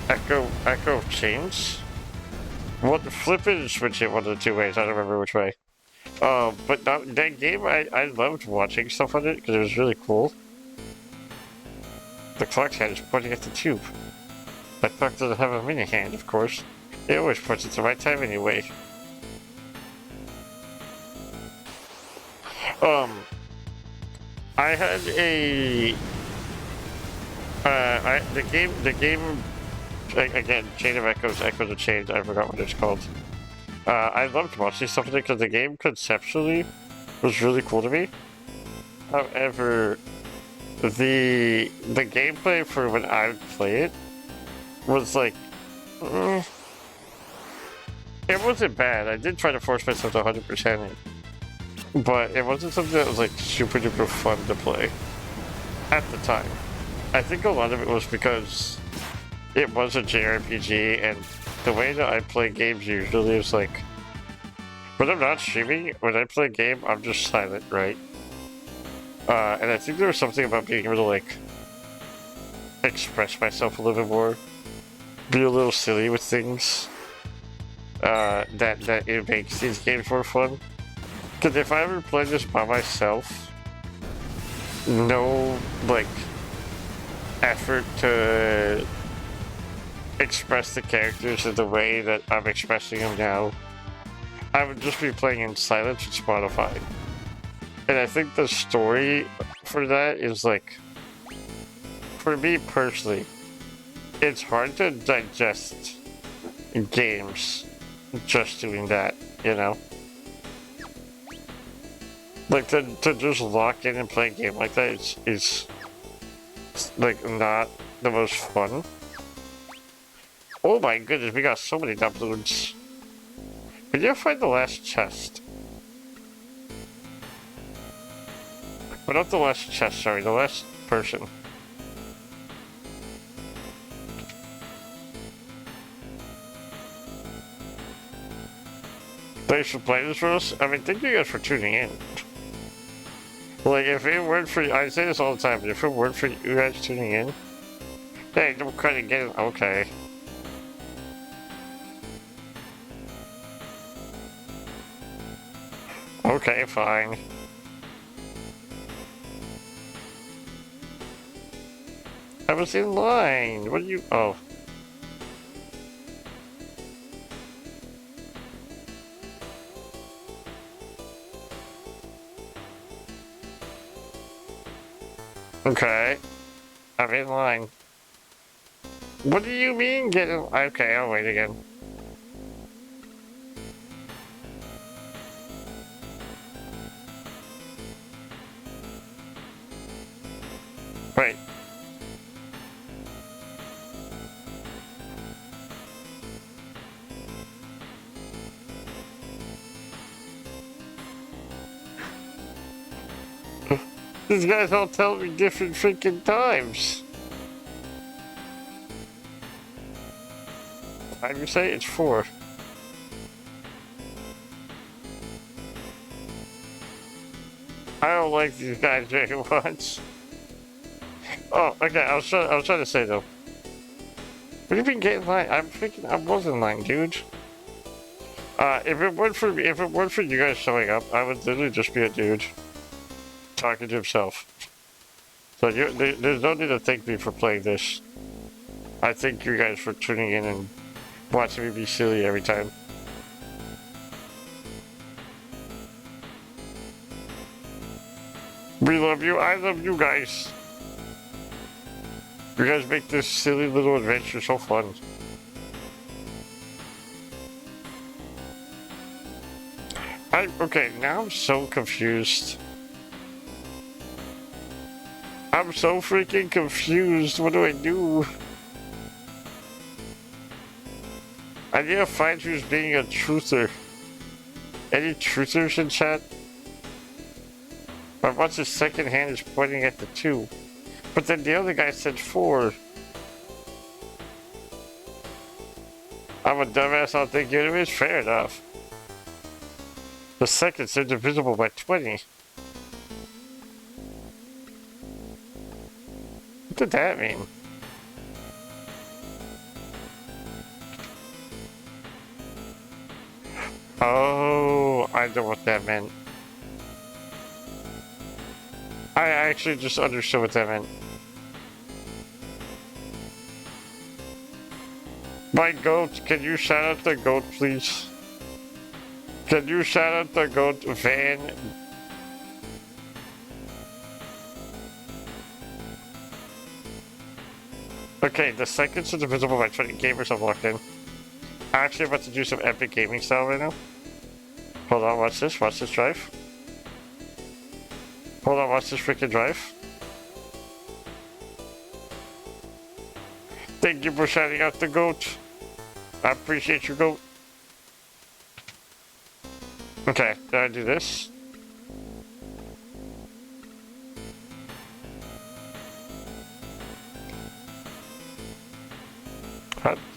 Echo Chains. Flip it and switch it one of the two ways. I don't remember which way. But that game, I loved watching stuff on it because it was really cool. The clock's hand is pointing at the tube. That clock doesn't have a mini hand, of course. It always puts it the right time anyway. I had a... the game, again, Chain of Echoes, Echoes of Chains, I forgot what it's called. I loved watching stuff like it because the game conceptually was really cool to me. However, the gameplay for when I would play it was like, it wasn't bad. I did try to force myself to 100% it, but it wasn't something that was like super duper fun to play at the time. I think a lot of it was because it was a JRPG, and the way that I play games usually is like, when I'm not streaming, when I play a game, I'm just silent, right? And I think there was something about being able to like express myself a little bit more, be a little silly with things, that it makes these games more fun. Because if I ever play this by myself, no like effort to express the characters in the way that I'm expressing them now, I would just be playing in silence with Spotify. And I think the story for that is like, for me personally, it's hard to digest games just doing that, you know? Like to just lock in and play a game like that is like not the most fun. Oh my goodness, we got so many doubloons. Can you find the last chest? But not the last chest, sorry, the last person. Thanks for playing this for us. I mean, thank you guys for tuning in. Like, if it weren't for I say this all the time, but if it weren't for you guys tuning in, hey, don't cut again. Okay. Okay, fine. I was in line. What are you? Oh. Okay. I'm in line. What do you mean getting? Okay, I'll wait again. Wait. These guys all tell me different freaking times. How do you say it's 4? I don't like these guys very much. Oh, okay. I was trying to say though. What do you mean get in line? I was in line, dude. If it weren't for you guys showing up, I would literally just be a dude talking to himself. So there's no need to thank me for playing this. I thank you guys for tuning in and watching me be silly every time. We love you. I love you guys. You guys make this silly little adventure so fun. Okay, now I'm so confused. I'm so freaking confused. What do I do? I need to find who's being a truther. Any truthers in chat? My watch's second hand is pointing at the 2. But then the other guy said 4. I'm a dumbass, I'll think it is fair enough. The seconds are divisible by 20. What did that mean? Oh, I know what that meant. I actually just understood what that meant. My goat, can you shout out the goat, please? Can you shout out the goat, Van? Okay, the seconds are divisible by 20 gamers I'm locked in. I'm actually about to do some epic gaming style right now. Hold on, watch this drive. Hold on, watch this freaking drive. Thank you for shouting out the goat. I appreciate you, goat. Okay, did I do this?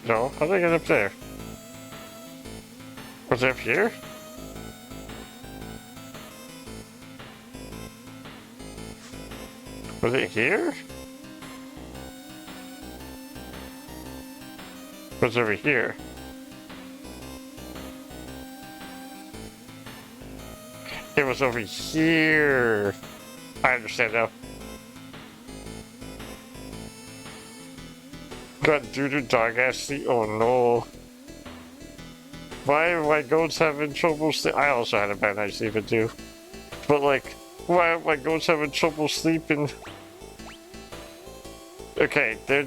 No, how did I get up there? Was it up here? Was it here? Was it over here? was over here. I understand now. Got doo-doo dog ass sleep. Oh no. Why are my goats having trouble sleep? I also had a bad night sleeping too. But like, why are my goats having trouble sleeping? Okay, they're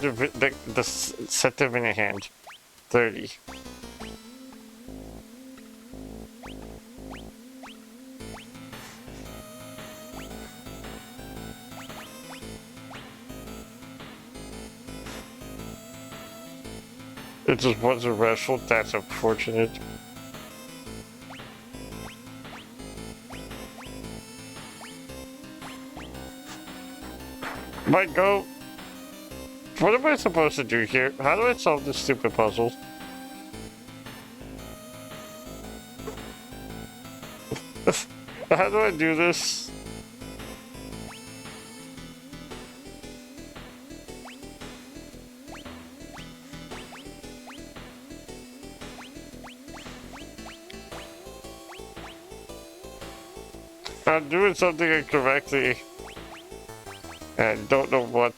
set them in a hand. 30. It just wasn't restful. That's unfortunate. My goat. What am I supposed to do here? How do I solve this stupid puzzle? How do I do this? I'm doing something incorrectly. And don't know what.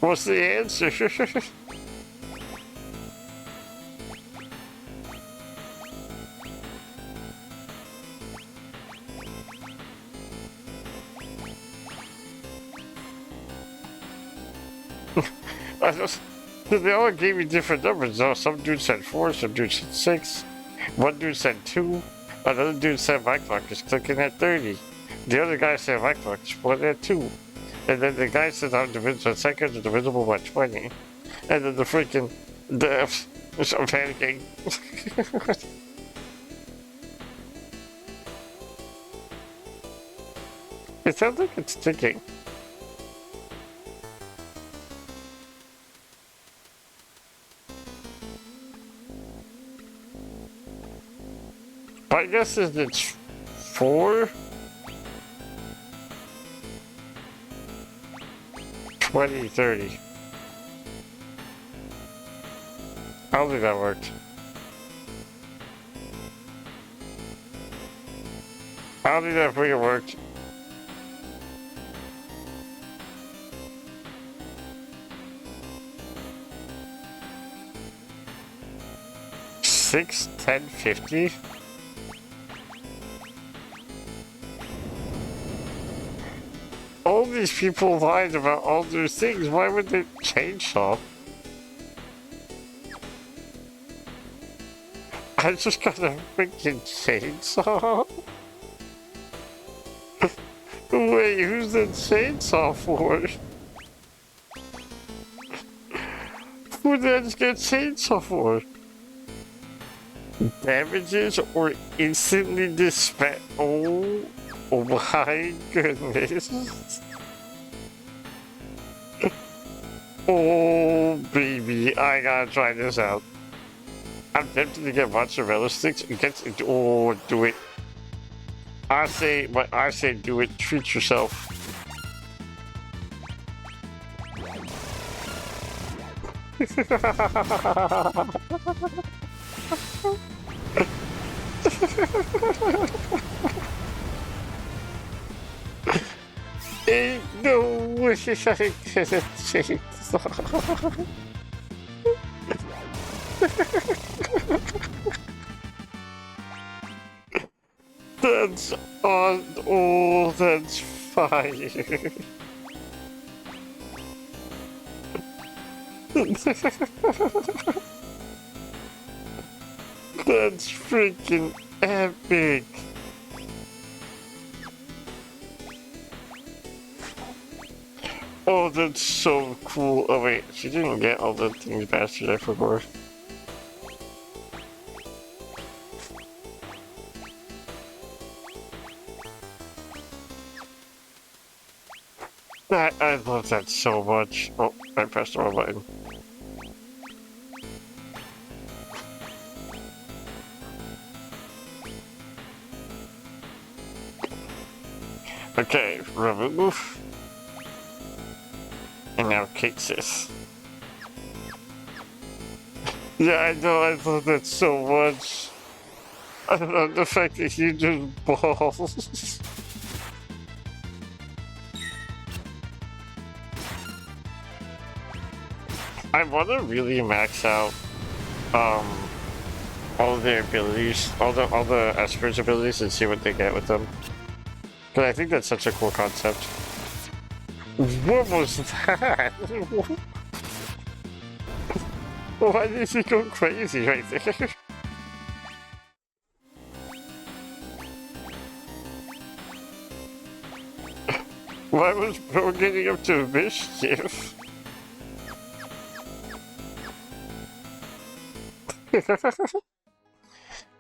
What's the answer? They all gave me different numbers though. Some dude said 4, some dude said 6. One dude said 2. Another dude said my clock is clicking at 30. The other guy said my clock is pointing at 2. And then the guy said I'm divisible by seconds and divisible by 20. And then the freaking... I'm panicking. It sounds like it's ticking. I guess it's 4? 20, 30. I don't think that worked. I don't think that freaking worked. Six, 10, 50? All these people lied about all their things. Why would they chainsaw? I just got a freaking chainsaw. Wait, who's the chainsaw for? Who did I just get a chainsaw for? Damages or instantly dispatch? Oh my goodness. Oh baby, I gotta try this out. I'm tempted to get mozzarella sticks. Oh, do it. I say do it. Treat yourself. Ain't no way I get a chainsaw. That's on. Oh, that's fire. That's freaking epic. Oh, that's so cool. Oh wait, she didn't get all the things bastard I forgot. I love that so much. Oh, I pressed the wrong button. Okay, remove. And now Kate says. Yeah, I know, I love that so much. I love the fact that he just balls. I want to really max out all of their abilities, all the Esper's abilities, and see what they get with them. Because I think that's such a cool concept. What was that? Why did he go crazy right there? Why was Bro getting up to mischief?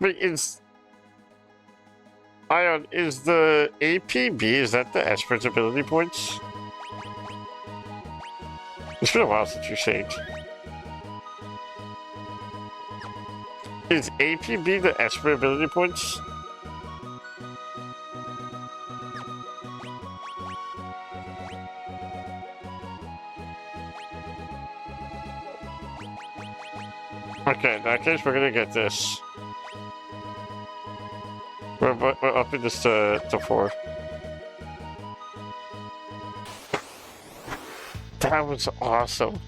But is Ion, is the APB, is that the Esper's ability points? It's been a while since you saved. Is APB the Esper ability points? Okay, in that case, we're gonna get this. We're upping this to 4. That was awesome.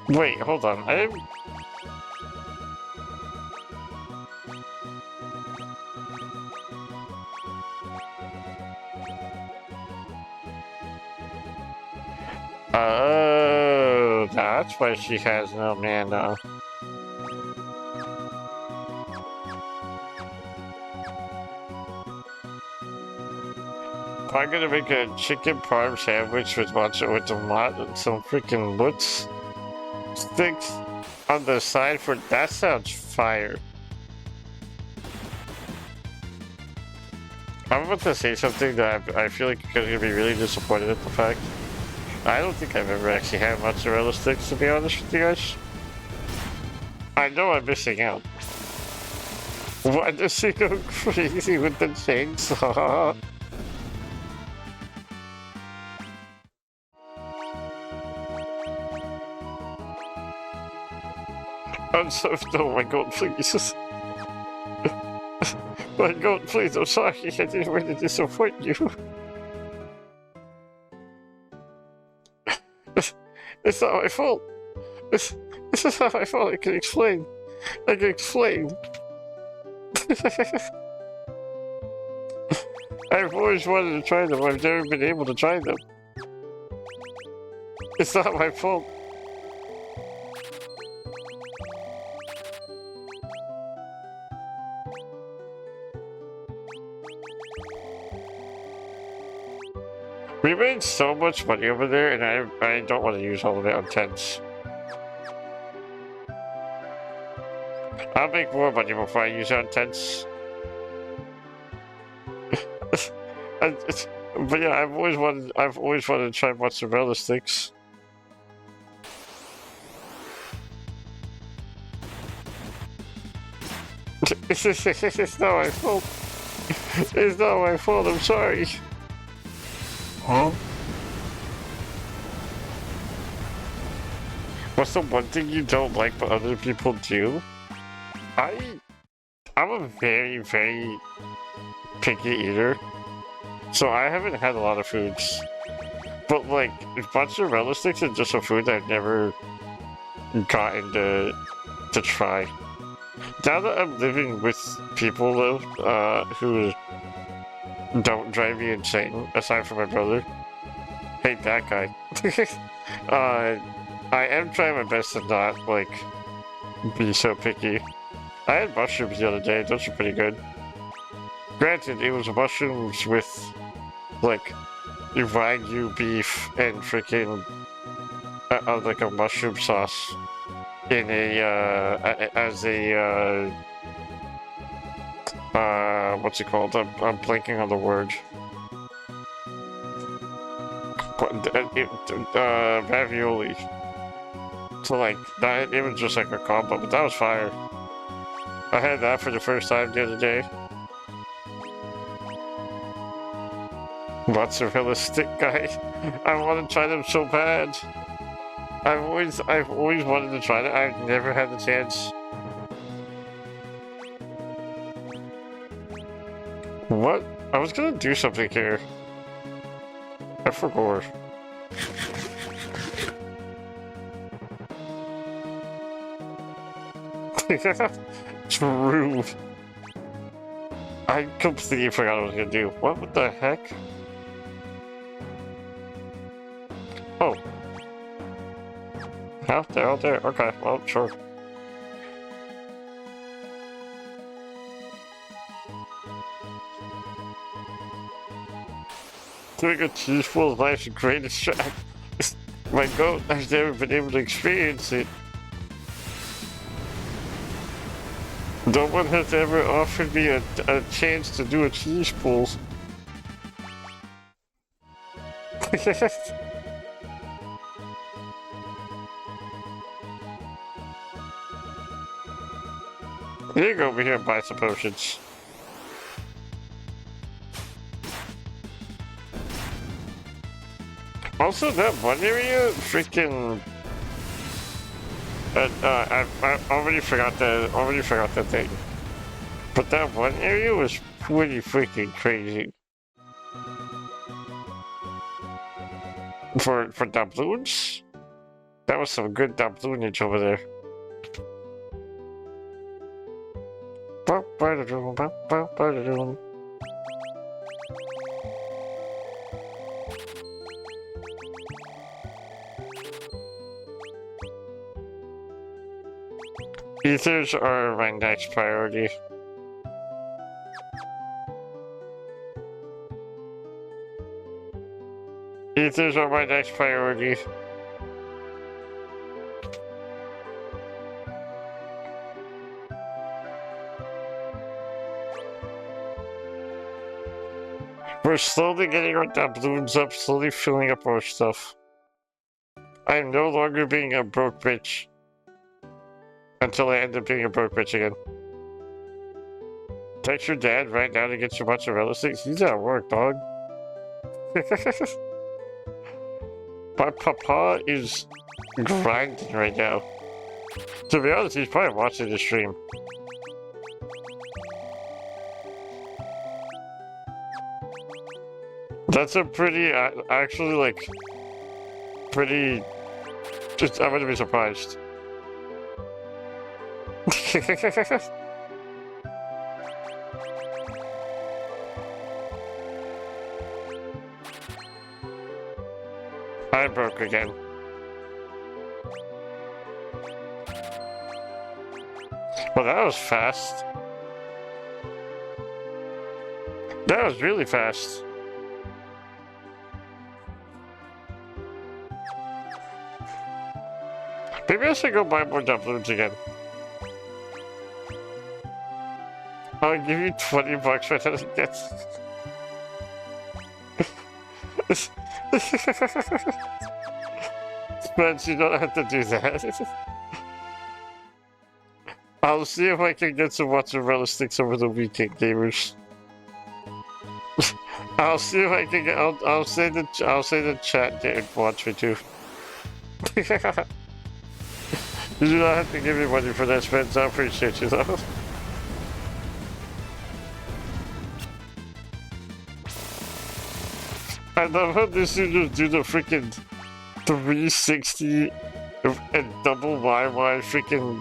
Wait, hold on. Oh, that's why she has no mana. I'm gonna make a chicken parm sandwich with some freaking loots sticks on the side for that sounds fire. I'm about to say something that I feel like you're gonna be really disappointed at the fact. I don't think I've ever actually had mozzarella sticks, to be honest with you guys. I know I'm missing out. Why does she go crazy with the chainsaw? I'm so no, my god, please. My god, please, I'm sorry, I didn't mean to disappoint you. It's not my fault. This is not my fault, I can explain. I can explain. I've always wanted to try them, I've never been able to try them. It's not my fault. We made so much money over there, and I don't want to use all of it on tents. I'll make more money before I use it on tents. But yeah, I've always wanted to try mozzarella sticks. It's not my fault. It's not my fault, I'm sorry. Huh? What's the one thing you don't like but other people do? I'm a very, very picky eater. So I haven't had a lot of foods. But like, mozzarella sticks is just a food I've never gotten to try. Now that I'm living with people though, who don't drive me insane, aside from my brother. Hate that guy. I am trying my best to not, like, be so picky. I had mushrooms the other day, those are pretty good. Granted, it was mushrooms with, like, Wagyu beef and freaking, like a mushroom sauce in as a, what's it called? I'm blanking on the word. Ravioli. So like, that, it was just like a combo, but that was fire. I had that for the first time the other day. Mozzarella stick guy. I want to try them so bad. I've always wanted to try it. I've never had the chance. What? I was gonna do something here. I forgot. True. I completely forgot what I was gonna do. What the heck? Oh. Out there, out there. Okay, well, sure. Doing a teaspoon of life's greatest track. My goat has never been able to experience it. No one has ever offered me a chance to do a cheese pull. You go over here and buy some potions. Also, that one area, freaking. I already forgot that thing. But that one area was pretty freaking crazy. For doubloons? That was some good doubloonage over there. Ethers are my next priority. Ethers are my next priority. We're slowly getting our doubloons up, slowly filling up our stuff. I am no longer being a broke bitch. Until I end up being a broke bitch again. Text your dad right now to get your mozzarella sticks. He's at work, dog. My papa is grinding right now. To be honest, he's probably watching the stream. That's a pretty, actually, like, pretty, just, I'm gonna be surprised. I broke again. Well, that was fast. That was really fast. Maybe I should go buy more doubloons again. I'll give you 20 bucks for that again. But you don't have to do that. I'll see if I can get some mozzarella sticks over the weekend, gamers. I'll see if I can get. I'll say the chat did want me to. You do not have to give me money for that, Spence. I appreciate you though. I love how this dude just do the freaking 360 and double YY freaking.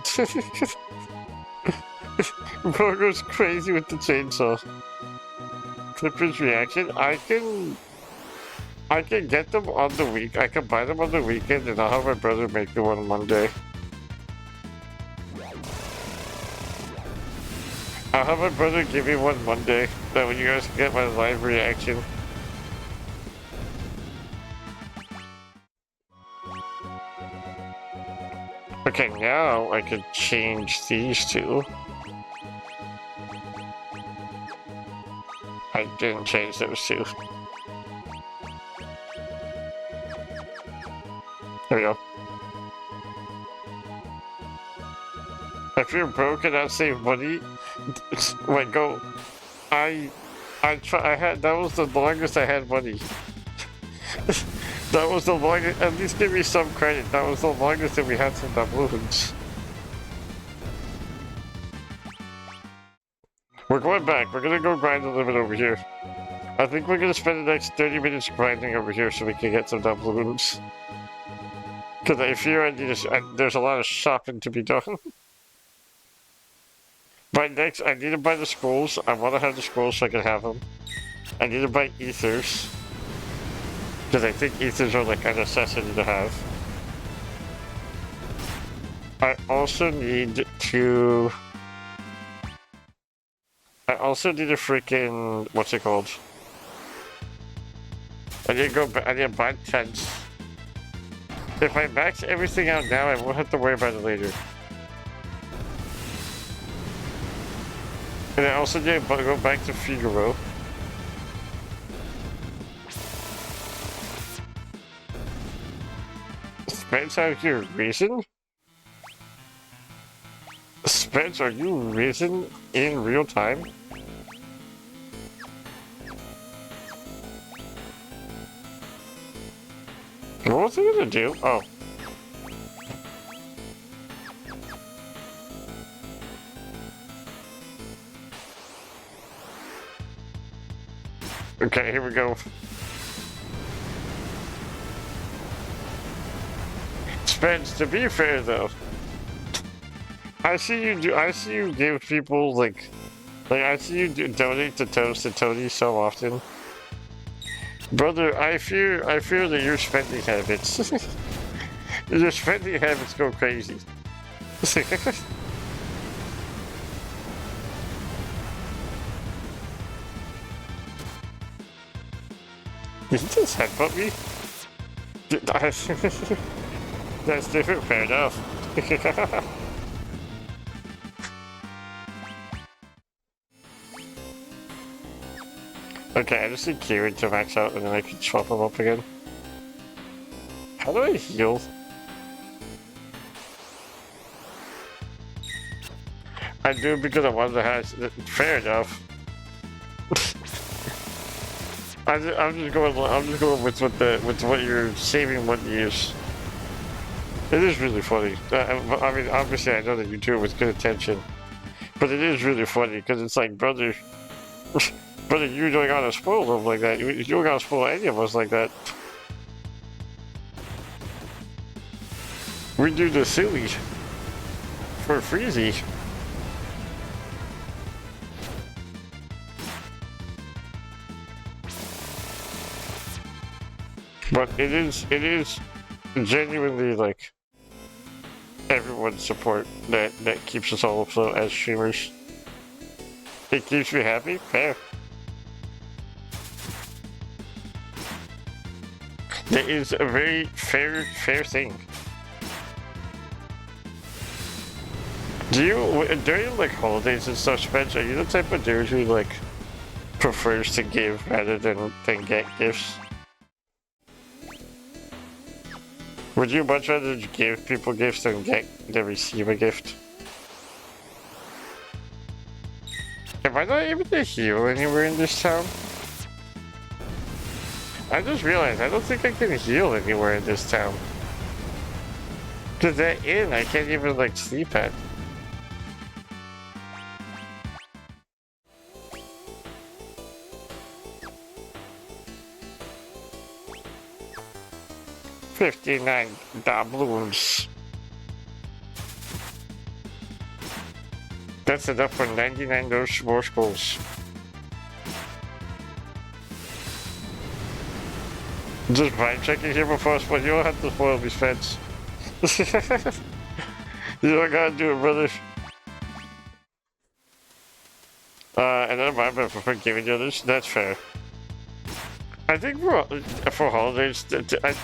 Bro goes crazy with the chainsaw. Clippers reaction. I can get them on the week. I can buy them on the weekend, and I'll have my brother make them on Monday. I'll have my brother give me one Monday. That way you guys can get my live reaction. Okay, now I can change these two. I didn't change those two. There we go. If you're broke and not save money, like go. I try. I had that was the longest I had money. That was the longest. At least give me some credit. That was the longest that we had some doubloons. We're going back. We're gonna go grind a little bit over here. I think we're gonna spend the next 30 minutes grinding over here so we can get some doubloons. Because I fear there's a lot of shopping to be done. By next, I need to buy the scrolls. I want to have the scrolls so I can have them. I need to buy ethers. Because I think ethers are like a necessity to have. I also need to... I also need a freaking... What's it called? I need to go back. I need to buy tents. If I max everything out now, I won't have to worry about it later. And I also need to go back to Figaro. Spence out here risen? Spence, are you risen in real time? What was I gonna do? Oh. Okay, here we go. Spence, to be fair though, I see you give people like I see you donate to Toast and Tony so often. Brother, I fear that your spending habits, your spending habits go crazy. Did you just headbutt me? That's different, fair enough. Okay, I just need Kieran to max out and then I can swap him up again. How do I heal? I do because I wanted to have... Fair enough. I'm just going with what you're saving money is. It is really funny. I mean, obviously I know that you do it with good intention, but it is really funny because it's like, brother, brother, you don't gotta spoil them like that. You don't gotta spoil any of us like that. We do the silly for freezy. But it is genuinely like everyone's support that keeps us all afloat as streamers. It keeps me happy. Fair. That is a very fair thing. Do you during like holidays and stuff, Spence? Are you the type of dude who like prefers to give rather than get gifts? Would you much rather give people gifts than receive a gift? Am I not able to heal anywhere in this town? I just realized I don't think I can heal anywhere in this town. Cause that inn I can't even like sleep at. $59 doubloons. That's enough for 99 more scrolls. Just vibe checking here before I spoil. You don't have to spoil these feds. You don't gotta do it, brother. And then my bad for forgiving you this. That's fair. I think for holidays, I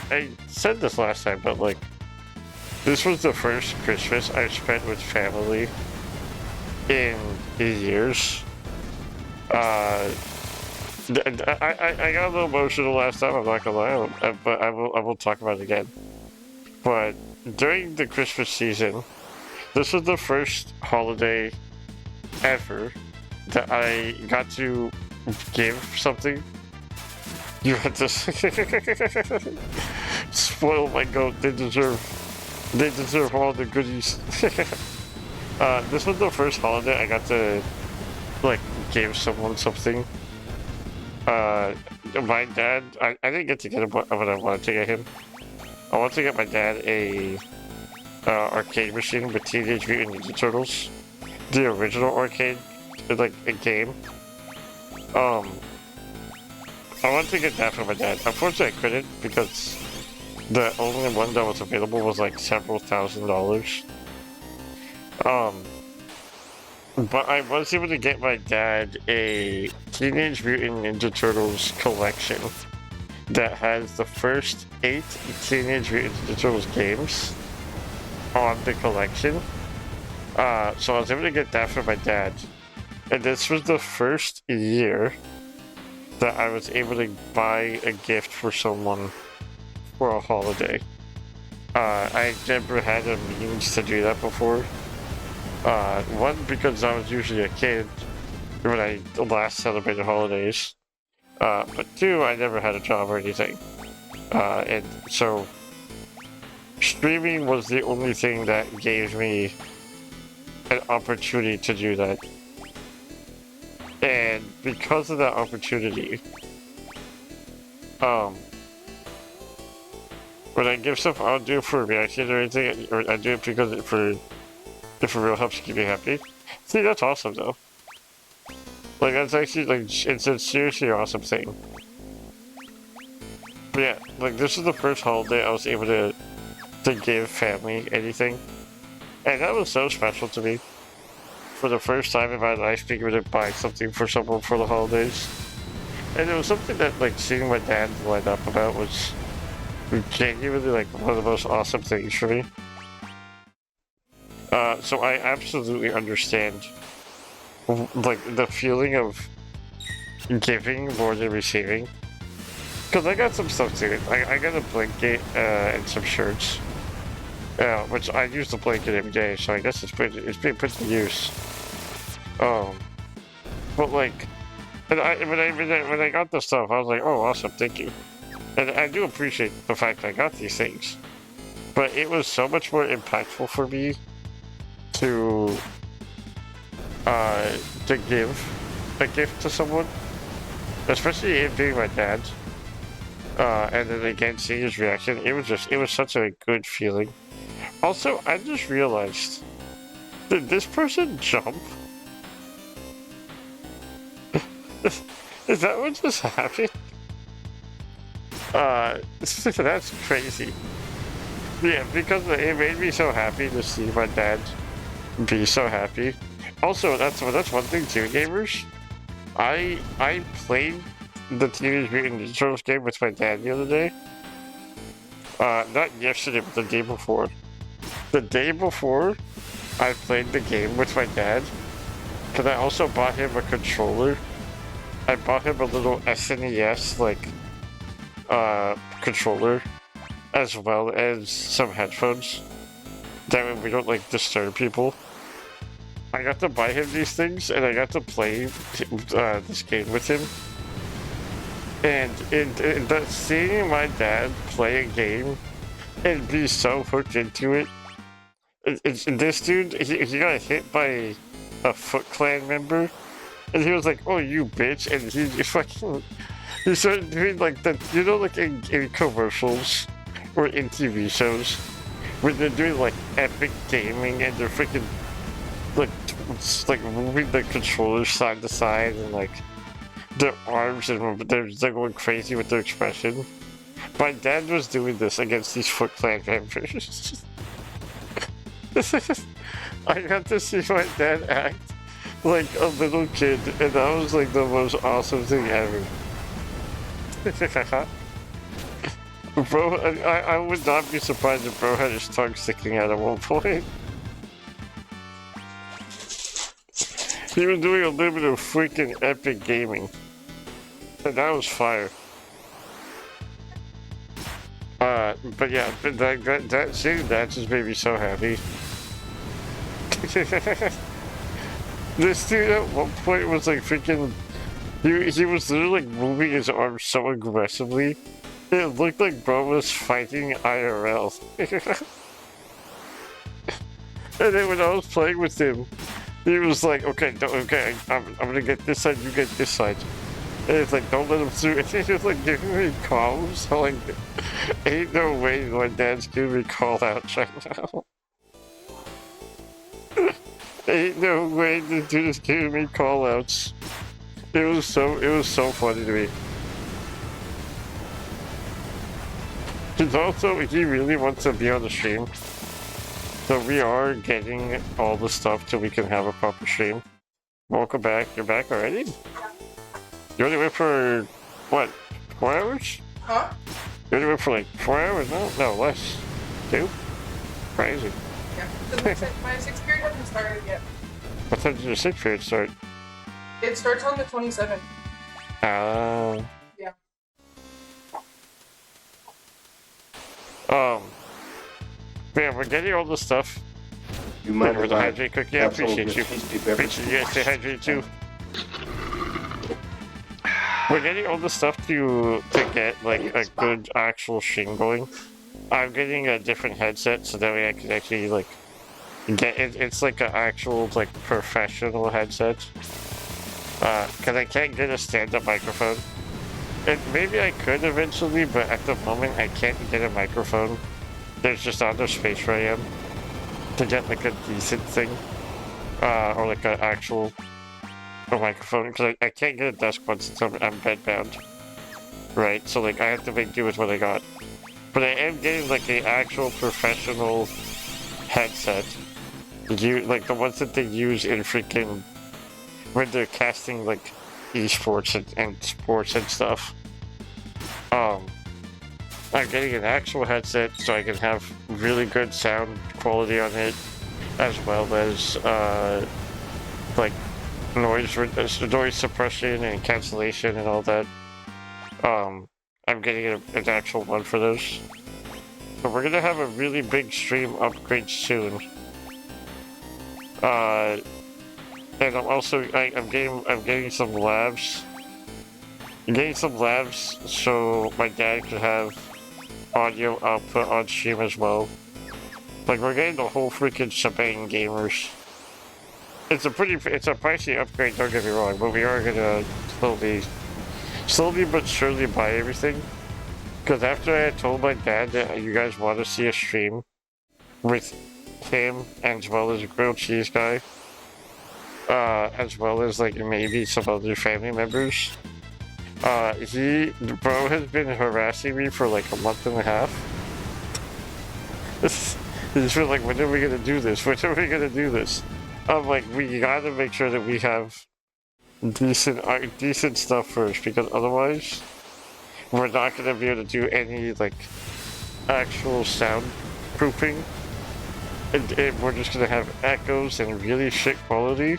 said this last time, but like, this was the first Christmas I spent with family in years. I got a little emotional last time, I'm not gonna lie, but I will talk about it again. But during the Christmas season, this was the first holiday ever that I got to give something. You had to spoil my goat. They deserve all the goodies. This was the first holiday I got to like give someone something. My dad, I didn't get to get him what I wanted to get him. I wanted to get my dad a arcade machine with Teenage Mutant Ninja Turtles, the original arcade, like a game. I wanted to get that for my dad. Unfortunately, I couldn't because the only one that was available was like several $1,000s. But I was able to get my dad a Teenage Mutant Ninja Turtles collection that has the first 8 Teenage Mutant Ninja Turtles games on the collection. So I was able to get that for my dad. And this was the first year that I was able to buy a gift for someone for a holiday. I never had a means to do that before. One, because I was usually a kid when I last celebrated holidays. But 2, I never had a job or anything. And so streaming was the only thing that gave me an opportunity to do that. And because of that opportunity, when I give stuff, I don't do it for a reaction or anything, or I do it because it real helps keep me happy. See, that's awesome though. Like, that's actually, like, it's a seriously awesome thing. But yeah, like, this is the first holiday I was able to give family anything. And that was so special to me. For the first time in my life, being able to buy something for someone for the holidays. And it was something that, like, seeing my dad light up about was genuinely, like, one of the most awesome things for me. So I absolutely understand, like, the feeling of giving more than receiving. Because I got some stuff too. I got a blanket and some shirts. Which I use the blanket every day, so I guess it's being put to use. But like, when I got the stuff, I was like, oh, awesome, thank you. And I do appreciate the fact I got these things. But it was so much more impactful for me to give a gift to someone, especially it being my dad. And then again, seeing his reaction, it was such a good feeling. Also, I just realized, did this person jump? Is that what just happened? That's crazy. Yeah, because it made me so happy to see my dad be so happy. Also, that's one thing too, gamers. I played the Teenage Mutant Ninja Turtles game with my dad the other day. Not yesterday, but the day before. The day before, I played the game with my dad, because I also bought him a controller. I bought him a little SNES, like, controller, as well as some headphones. That way we don't, like, disturb people. I got to buy him these things, and I got to play this game with him. And seeing my dad play a game and be so hooked into it, this dude, he got hit by a Foot Clan member, and he was like, "Oh, you bitch!" And he started doing like that, you know, like in commercials or in TV shows, where they're doing like epic gaming and they're freaking like moving the controllers side to side and like their arms and they're going crazy with their expression. My dad was doing this against these Foot Clan members. I got to see my dad act like a little kid, and that was like the most awesome thing ever. Bro, I would not be surprised if bro had his tongue sticking out at one point. He was doing a little bit of freaking epic gaming. And that was fire. But yeah, that seeing that just made me so happy. This dude at one point was like freaking. He was literally like moving his arms so aggressively. It looked like bro was fighting IRL. And then when I was playing with him, he was like, okay, I'm gonna get this side, you get this side. And it's like, don't let him through. And he was like giving me calls. So like, ain't no way my dad's giving me call outs right now. Ain't no way the dude is giving me call outs. It was so funny to me. Because also, he really wants to be on the stream. So we are getting all the stuff so we can have a proper stream. Welcome back. You're back already? Yeah. You only went for, what, 4 hours? Huh? You only went for like 4 hours? No, less. 2? Crazy. Yeah. Because my 6th period hasn't started yet. What time did your 6th period start? It starts on the 27th. Yeah. Yeah, we're getting all the stuff. You mind With if the I hydrate cookie, I have some of appreciate you. this tasty beverage Appreciate to you guys stay wash hydrated this too. down? We're getting all the stuff to get like a good actual stream going. I'm getting a different headset so that way I can actually like get it. It's like an actual like professional headset. Cause I can't get a stand-up microphone. And maybe I could eventually, but at the moment I can't get a microphone. There's just not enough space where I am to get like a decent thing, or like an actual microphone. Because I can't get a desk one since I'm bedbound, right? So like I have to make do with what I got. But I am getting like an actual professional headset. Like the ones that they use in freaking when they're casting like esports and sports and stuff. I'm getting an actual headset so I can have really good sound quality on it, as well as like noise suppression and cancellation and all that. I'm getting an actual one for those. So we're gonna have a really big stream upgrade soon. And I'm also I'm getting some labs. I'm getting some labs so my dad could have audio output on stream as well. Like we're getting the whole freaking shebang, gamers. It's a pricey upgrade, don't get me wrong, but we are gonna slowly but surely buy everything. Because after I had told my dad that you guys want to see a stream with him as well as a grilled cheese guy, as well as like maybe some other family members. Bro has been harassing me for like a month and a half. He's been like, when are we gonna do this? When are we gonna do this? I'm like, we gotta make sure that we have decent stuff first, because otherwise, we're not gonna be able to do any like actual soundproofing. And we're just gonna have echoes and really shit quality.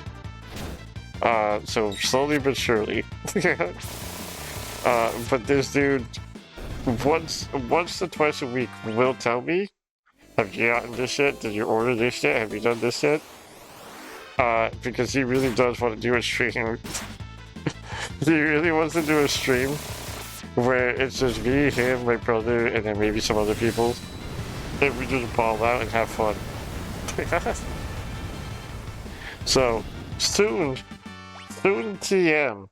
So slowly but surely. But this dude, once to twice a week, will tell me, have you gotten this yet? Did you order this yet? Have you done this yet? Because he really does want to do a stream. He really wants to do a stream where it's just me, him, my brother, and then maybe some other people. And we just ball out and have fun. So, soon TM,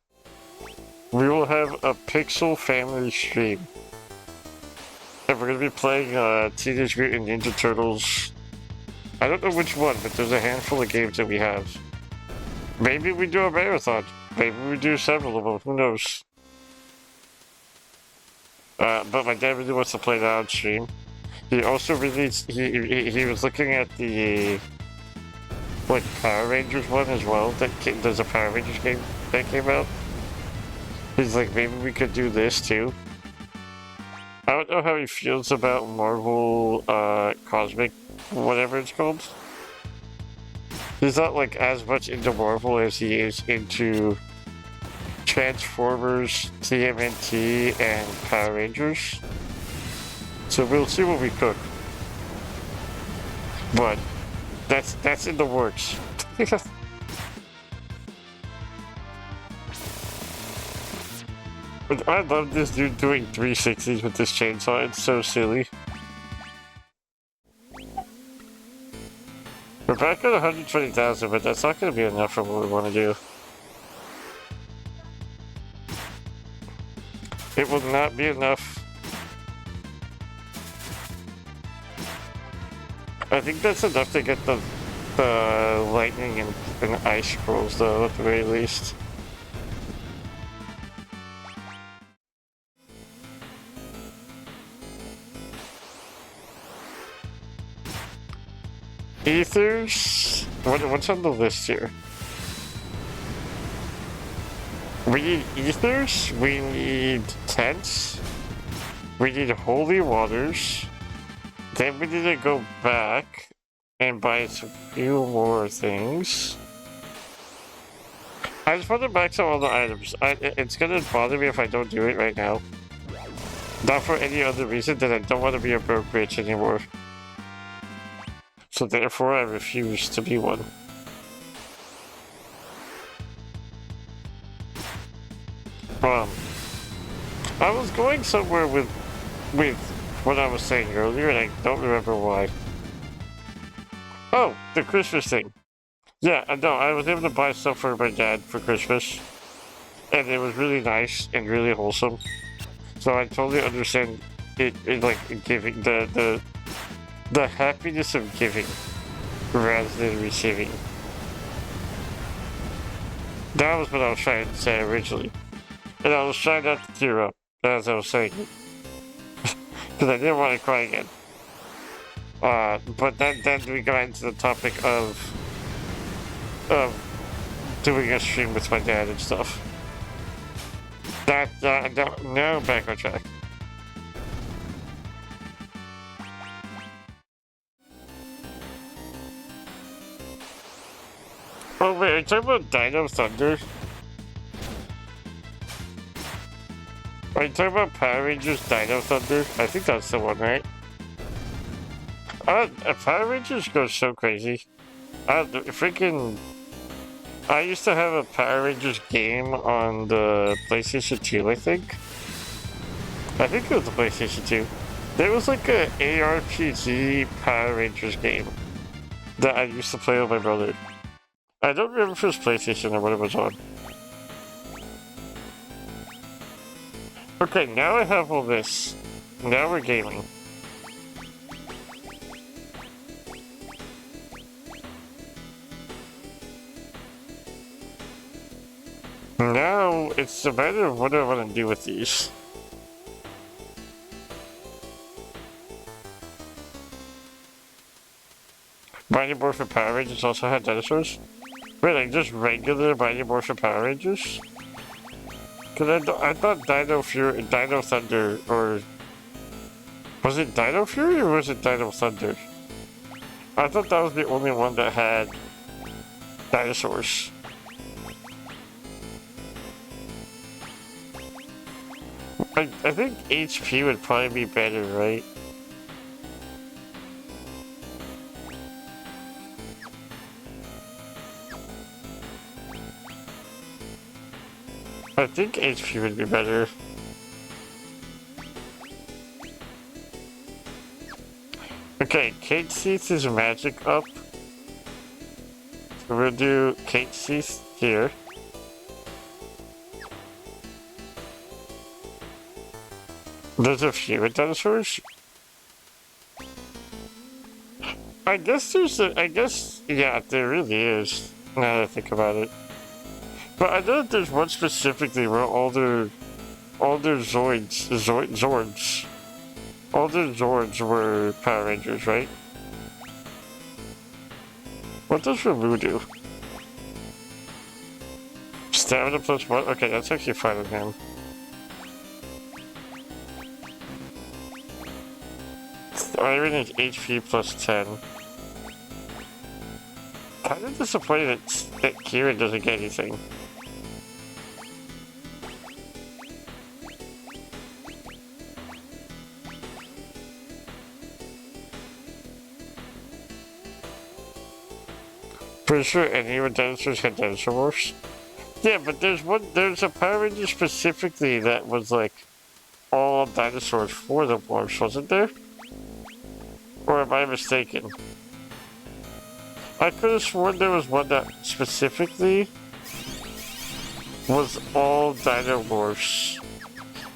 we will have a Pixel family stream. And we're gonna be playing Teenage Mutant Ninja Turtles. I don't know which one, but there's a handful of games that we have. Maybe we do a marathon. Maybe we do several of them, who knows. But my dad really wants to play that on stream. He also really, he was looking at the like Power Rangers one as well. There's a Power Rangers game that came out. He's like, maybe we could do this too. I don't know how he feels about Marvel Cosmic, whatever it's called. He's not like as much into Marvel as he is into Transformers, TMNT, and Power Rangers. So we'll see what we cook. But That's in the works. But I love this dude doing 360s with this chainsaw. It's so silly. We're back at 120,000, but that's not going to be enough for what we want to do. It will not be enough. I think that's enough to get the lightning and ice scrolls, though, at the very least. Ethers? What's on the list here? We need ethers, we need tents, we need holy waters, then we need to go back and buy a few more things. I just want to max out all the items. It's gonna bother me if I don't do it right now. Not for any other reason than I don't want to be a broke bitch anymore. So therefore I refuse to be one. I was going somewhere with what I was saying earlier, and I don't remember why. Oh, the Christmas thing. Yeah, no, I was able to buy stuff for my dad for Christmas, and it was really nice and really wholesome. So I totally understand it like giving the happiness of giving rather than receiving. That was what I was trying to say originally. And I was trying not to tear up as I was saying it. Because I didn't want to cry again. But then we got into the topic of doing a stream with my dad and stuff. Now back on track. Oh wait, are you talking about Dino Thunder? Are you talking about Power Rangers Dino Thunder? I think that's the one, right? Power Rangers goes so crazy. Freaking... I used to have a Power Rangers game on the PlayStation 2, I think. I think it was the PlayStation 2. There was like an ARPG Power Rangers game that I used to play with my brother. I don't remember if it was PlayStation or what it was on. Okay, now I have all this. Now we're gaming. Now it's a matter of what I want to do with these. Mighty Morphin Power Rangers also had dinosaurs? Wait, like just regular Mighty Morphin Power Rangers? Cause I thought Dino Fury, Dino Thunder, or... Was it Dino Fury or was it Dino Thunder? I thought that was the only one that had dinosaurs. I think HP would probably be better, right? I think HP would be better. Okay, Kate Seath's magic up. So we'll do Kate Seath here. There's a few dinosaurs. I guess yeah, there really is, now that I think about it. But I know that there's one specifically where all their Zords were Power Rangers, right? What does Booo do? Stamina plus 1? Okay, that's actually fine with him. Iron is HP plus 10. Kind of disappointed that Kieran doesn't get anything. Pretty sure any of the dinosaurs had dinosaur morphs. Yeah, but there's a Power Ranger specifically that was like all dinosaurs for the morphs, wasn't there? Or am I mistaken? I could have sworn there was one that specifically was all dinomorphs.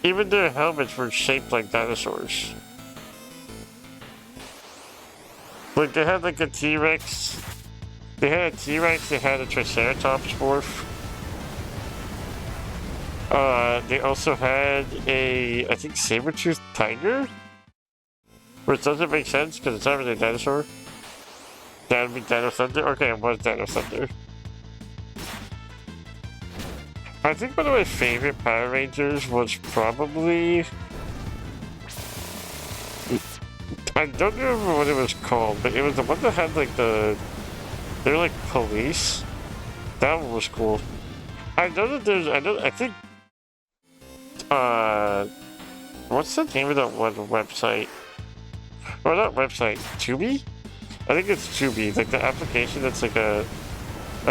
Even their helmets were shaped like dinosaurs. Like they had like a T-Rex. They had a T-Rex, they had a Triceratops morph. They also had a, I think, saber-toothed tiger? Which doesn't make sense because it's not really a dinosaur. That would be Dino Thunder? Okay, it was Dino Thunder. I think one of my favorite Power Rangers was probably... I don't remember what it was called, but it was the one that had like the... They were like police. That one was cool. I know that there's... I think... What's the name of that one website? Or not website, Tubi? I think it's Tubi, like the application that's like a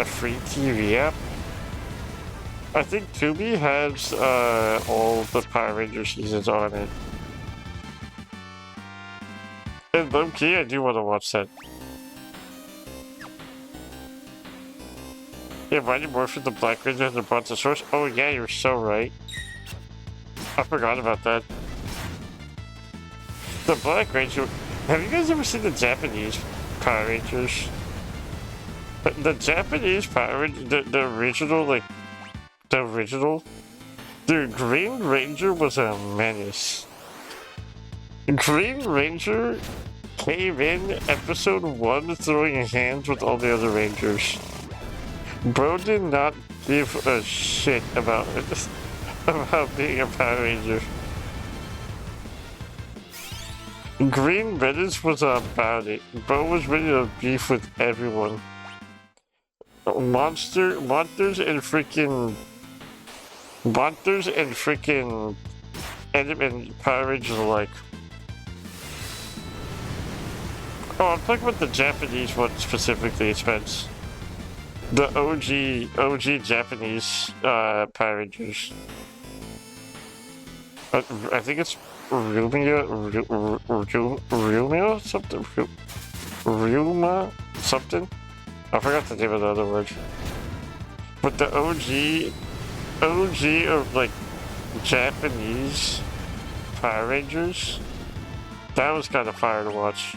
free TV app. I think Tubi has all the Power Ranger seasons on it. And low-key, I do want to watch that. Yeah, Mighty Morphin, the Black Ranger, and the Brontosaurus. Oh yeah, you're so right. I forgot about that. The Black Ranger... Have you guys ever seen the Japanese Power Rangers? The Japanese Power Rangers, the original, like... The original? The Green Ranger was a menace. Green Ranger came in episode 1 throwing hands with all the other Rangers. Bro did not give a shit about it. About being a Power Ranger. Green Menace was about it. Bro was ready to beef with everyone. Monsters and freaking and Power Rangers alike. Oh, I'm talking about the Japanese one specifically, Spence. The OG Japanese Power Rangers. I think it's Rumia something? Ruma something? I forgot the name of the other word. But the OG of like Japanese Power Rangers, that was kind of fire to watch.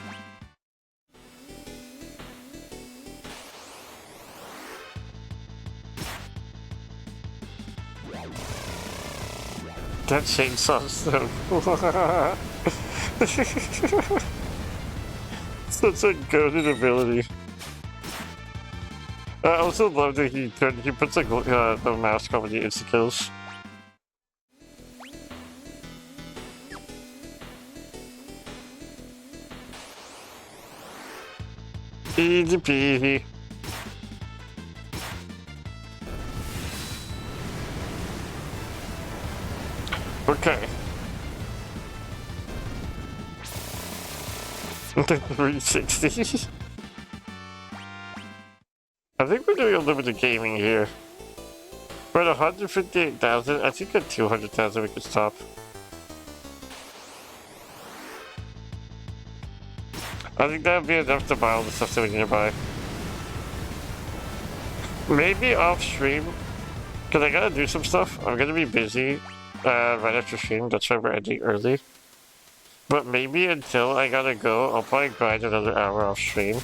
That chainsaw so such a goated ability. I also love that he puts like the mask on when he insta kills. Easy peasy. Okay. The 360. I think we're doing unlimited gaming here. We're at 158,000. I think at 200,000 we could stop. I think that would be enough to buy all the stuff that we need to buy. Maybe off stream, because I gotta do some stuff. I'm gonna be busy right after stream. That's why we're ending early. But maybe until I gotta go, I'll probably grind another hour off stream.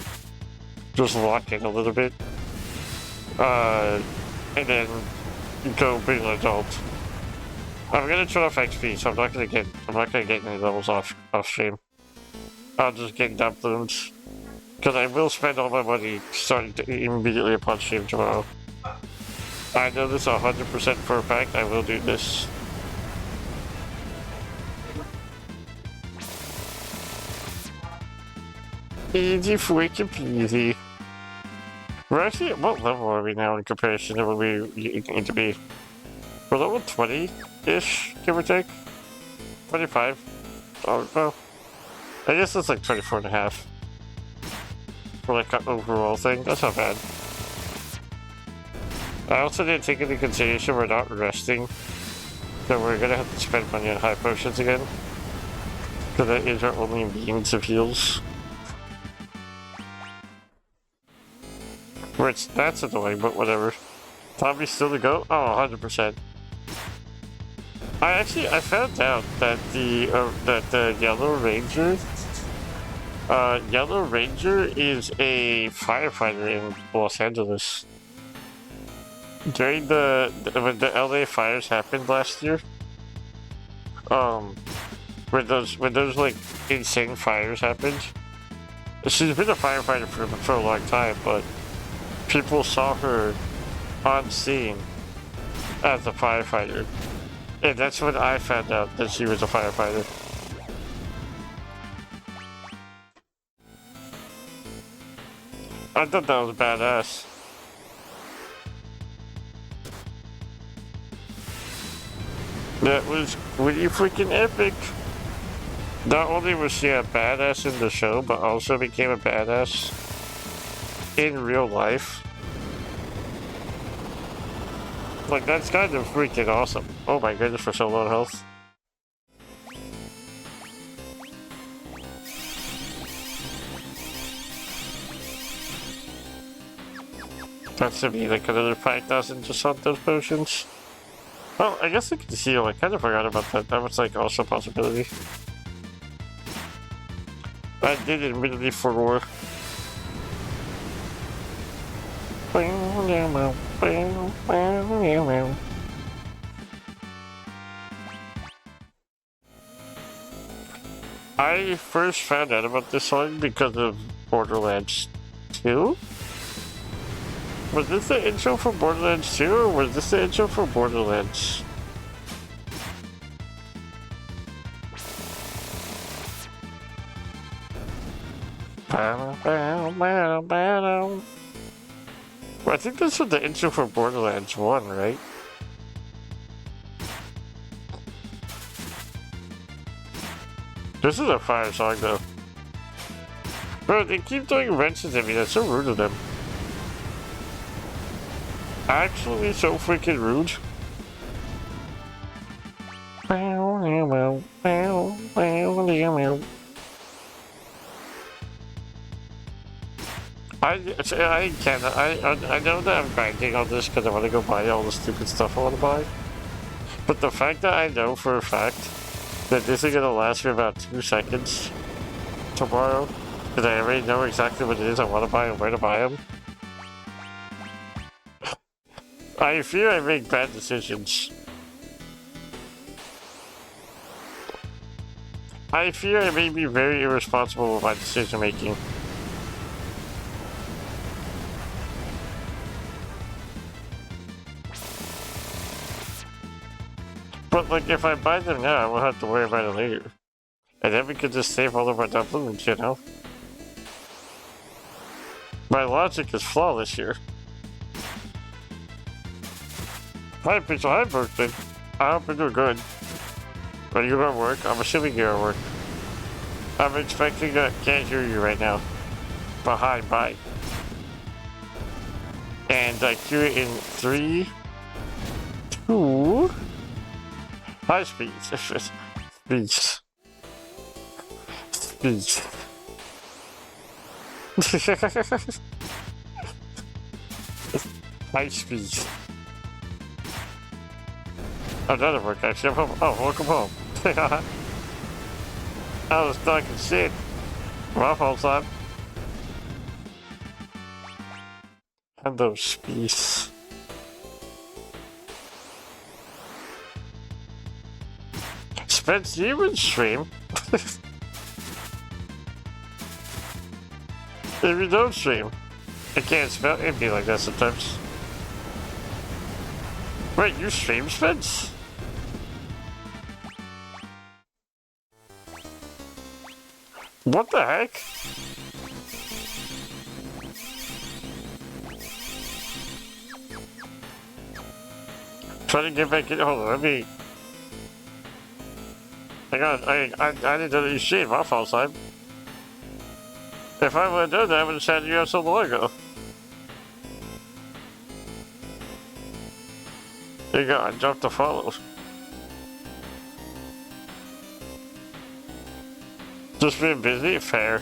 Just lock in a little bit. And then go be an adult. I'm gonna turn off XP, so I'm not gonna get any levels off stream. I'll just get doubloons. Because I will spend all my money starting to immediately upon stream tomorrow. I know this 100% for a fact. I will do this. Easy freaking peasy. We're actually, what level are we now in comparison to what we need to be? We're level 20-ish, give or take? 25? Oh, well. I guess it's like 24 and a half. For like an overall thing, that's not bad. I also didn't take into consideration we're not resting, so we're gonna have to spend money on high potions again. Because that is our only means of heals. Which, that's annoying, but whatever. Tommy's still to go? Oh, 100%. I found out that the Yellow Ranger is a firefighter in Los Angeles. During when the LA fires happened last year, when those like insane fires happened, she's been a firefighter for a long time, but people saw her on scene as a firefighter, and that's when I found out that she was a firefighter. I thought that was badass. That was pretty freaking epic. Not only was she a badass in the show, but also became a badass in real life. Like, that's kind of freaking awesome. Oh my goodness, for so low health. That should be like another 5,000 just on those potions. Well, I guess I could heal. I kind of forgot about that. That was like also a possibility. I did admittedly forward. I first found out about this one because of Borderlands 2. Was this the intro for Borderlands 2 or was this the intro for Borderlands? Well, I think this was the intro for Borderlands 1, right? This is a fire song, though. Bro, they keep throwing wrenches at me. That's so rude of them. Actually, so freaking rude. I can't. I know that I'm grinding on this because I want to go buy all the stupid stuff I want to buy. But the fact that I know for a fact that this is gonna last me about 2 seconds tomorrow, because I already know exactly what it is I want to buy and where to buy them. I fear I make bad decisions. I fear I may be very irresponsible with my decision making. But like, if I buy them now, I won't have to worry about it later. And then we could just save all of our doubloons, you know? My logic is flawless here. Hi, Pixel. Hi, Brooklyn. I hope you're doing good. Are you at work? I'm assuming you're at work. I'm expecting I can't hear you right now. But hi, bye. And I cue it in 3, 2... Hi, speech. Speech. Speech. Hi, speech. Oh, that'll work, actually. I'm home. Oh, welcome home. I was talking shit. My fault, son. Hello, speech. Spence, you would stream. If you don't stream, I can't spell it be like that sometimes. Wait, you stream, Spence? What the heck? Try to get back in. Hold on, let me. Hang on, I didn't know that you streamed. My fault, son. If I would have done that, I would have said you up so long ago. You got a job to follow. Just being busy? Fair.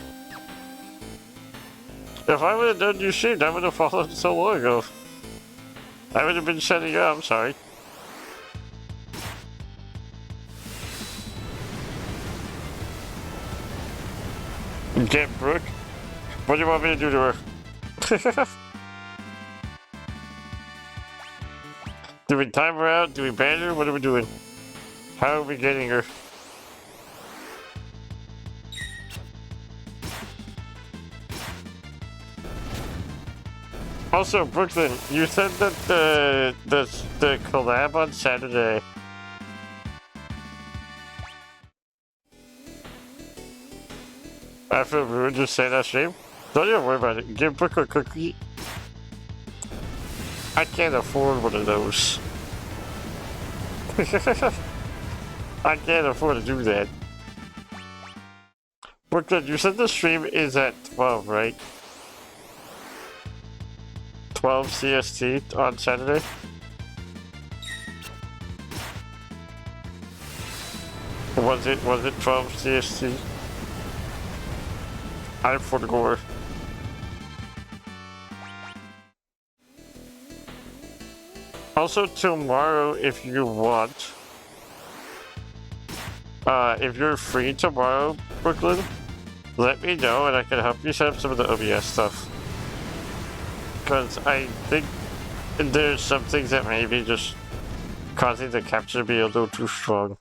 If I would have done your shit, I would have followed so long ago. I would have been setting up, I'm sorry. Get Brooke? What do you want me to do to her? Do we time her out? Do we ban her? What are we doing? How are we getting her? Also, Brooklyn, you said that the collab on Saturday. I feel rude just saying that stream. Don't even worry about it. Give Brooke a cookie. I can't afford one of those. I can't afford to do that. Brooklyn, you said the stream is at 12, right? 12 CST on Saturday? Was it 12 CST? I forgot. Also tomorrow, if you want, if you're free tomorrow, Brooklyn, let me know and I can help you set up some of the OBS stuff. Because I think there's some things that may be just causing the capture to be a little too strong.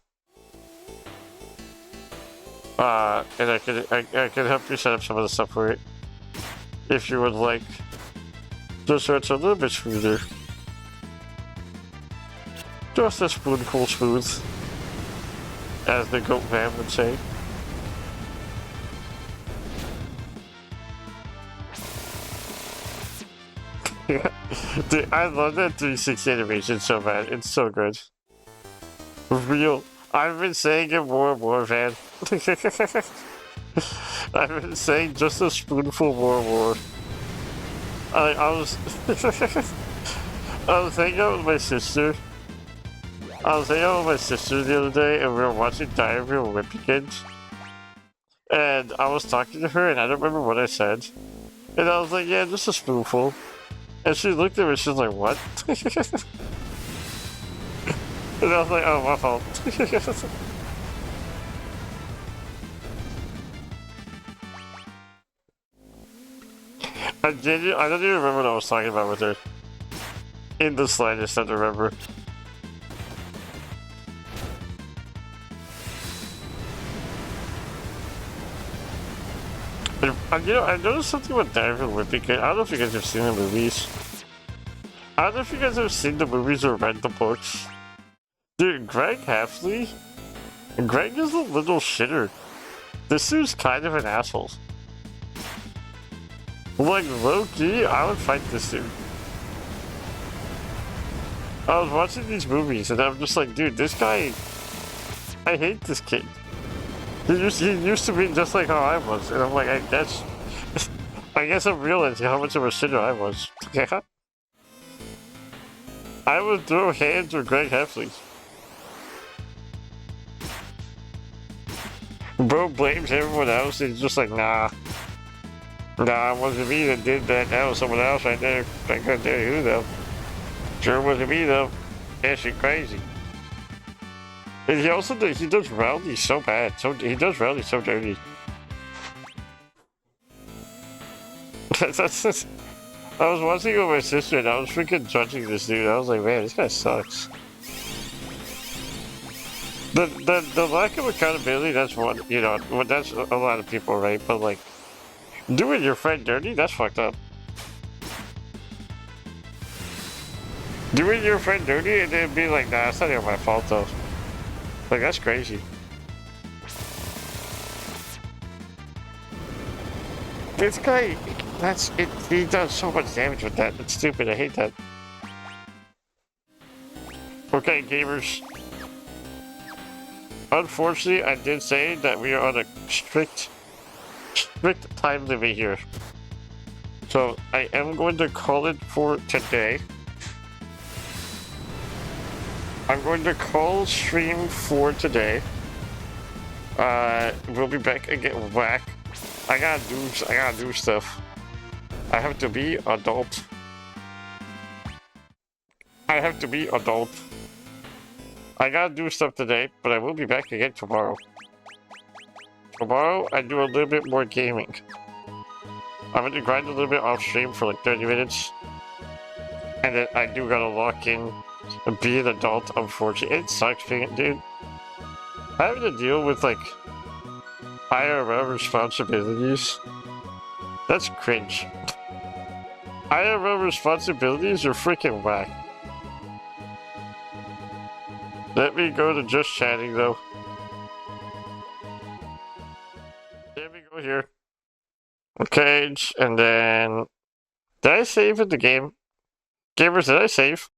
And I can help you set up some of the stuff for it, if you would like, just so it's a little bit smoother. Just a spoonful smooth, as the goat man would say. Dude, I love that 360 animation so bad. It's so good. Real. I've been saying it more and more, man. I've been saying just a spoonful more and more. I was I was hanging out with my sister. The other day and we were watching Diary of a Wimpy Kid. And I was talking to her and I don't remember what I said. And I was like, yeah, just a spoonful. And she looked at me and she was like, what? And I was like, oh, my fault. I don't even remember what I was talking about with her. In the slightest, I don't remember. You know, I noticed something with Diary of a Wimpy Kid. I don't know if you guys have seen the movies. I don't know if you guys have seen the movies or read the books. Dude, Greg is a little shitter. This dude's kind of an asshole. Like, low-key, I would fight this dude. I was watching these movies and I'm just like, dude, this guy... I hate this kid. He used to be just like how I was, and I'm like, I guess I'm realizing how much of a shitter I was. Yeah. I would throw hands with Greg Heffley. Bro blames everyone else, and he's just like, nah. Nah, it wasn't me that did that, that was someone else right there. I couldn't tell you who though. Sure wasn't me though. That shit crazy. And he also does, he does Rowdy so bad. He does Rowdy so dirty. That's just, I was watching it with my sister and I was freaking judging this dude. I was like, man, this guy sucks. The lack of accountability, that's one, you know, that's a lot of people, right? But like, doing your friend dirty, that's fucked up. Doing your friend dirty and then be like, nah, it's not even my fault though. Like, that's crazy. This guy, he does so much damage with that. It's stupid, I hate that. Okay, gamers. Unfortunately, I did say that we are on a strict time limit here. So, I am going to call it for today. I'm going to call stream for today. We'll be back and get whack. I gotta do stuff. I have to be adult. I have to be adult. I gotta do stuff today, but I will be back again tomorrow. Tomorrow, I do a little bit more gaming. I'm gonna grind a little bit off stream for like 30 minutes. And then I do gotta lock in and be an adult, unfortunately. It sucks being, dude. Having to deal with like IRL responsibilities. That's cringe. IRL responsibilities are freaking whack. Let me go to just chatting though. There we go here. Okay, and then... Did I save in the game? Gamers, did I save?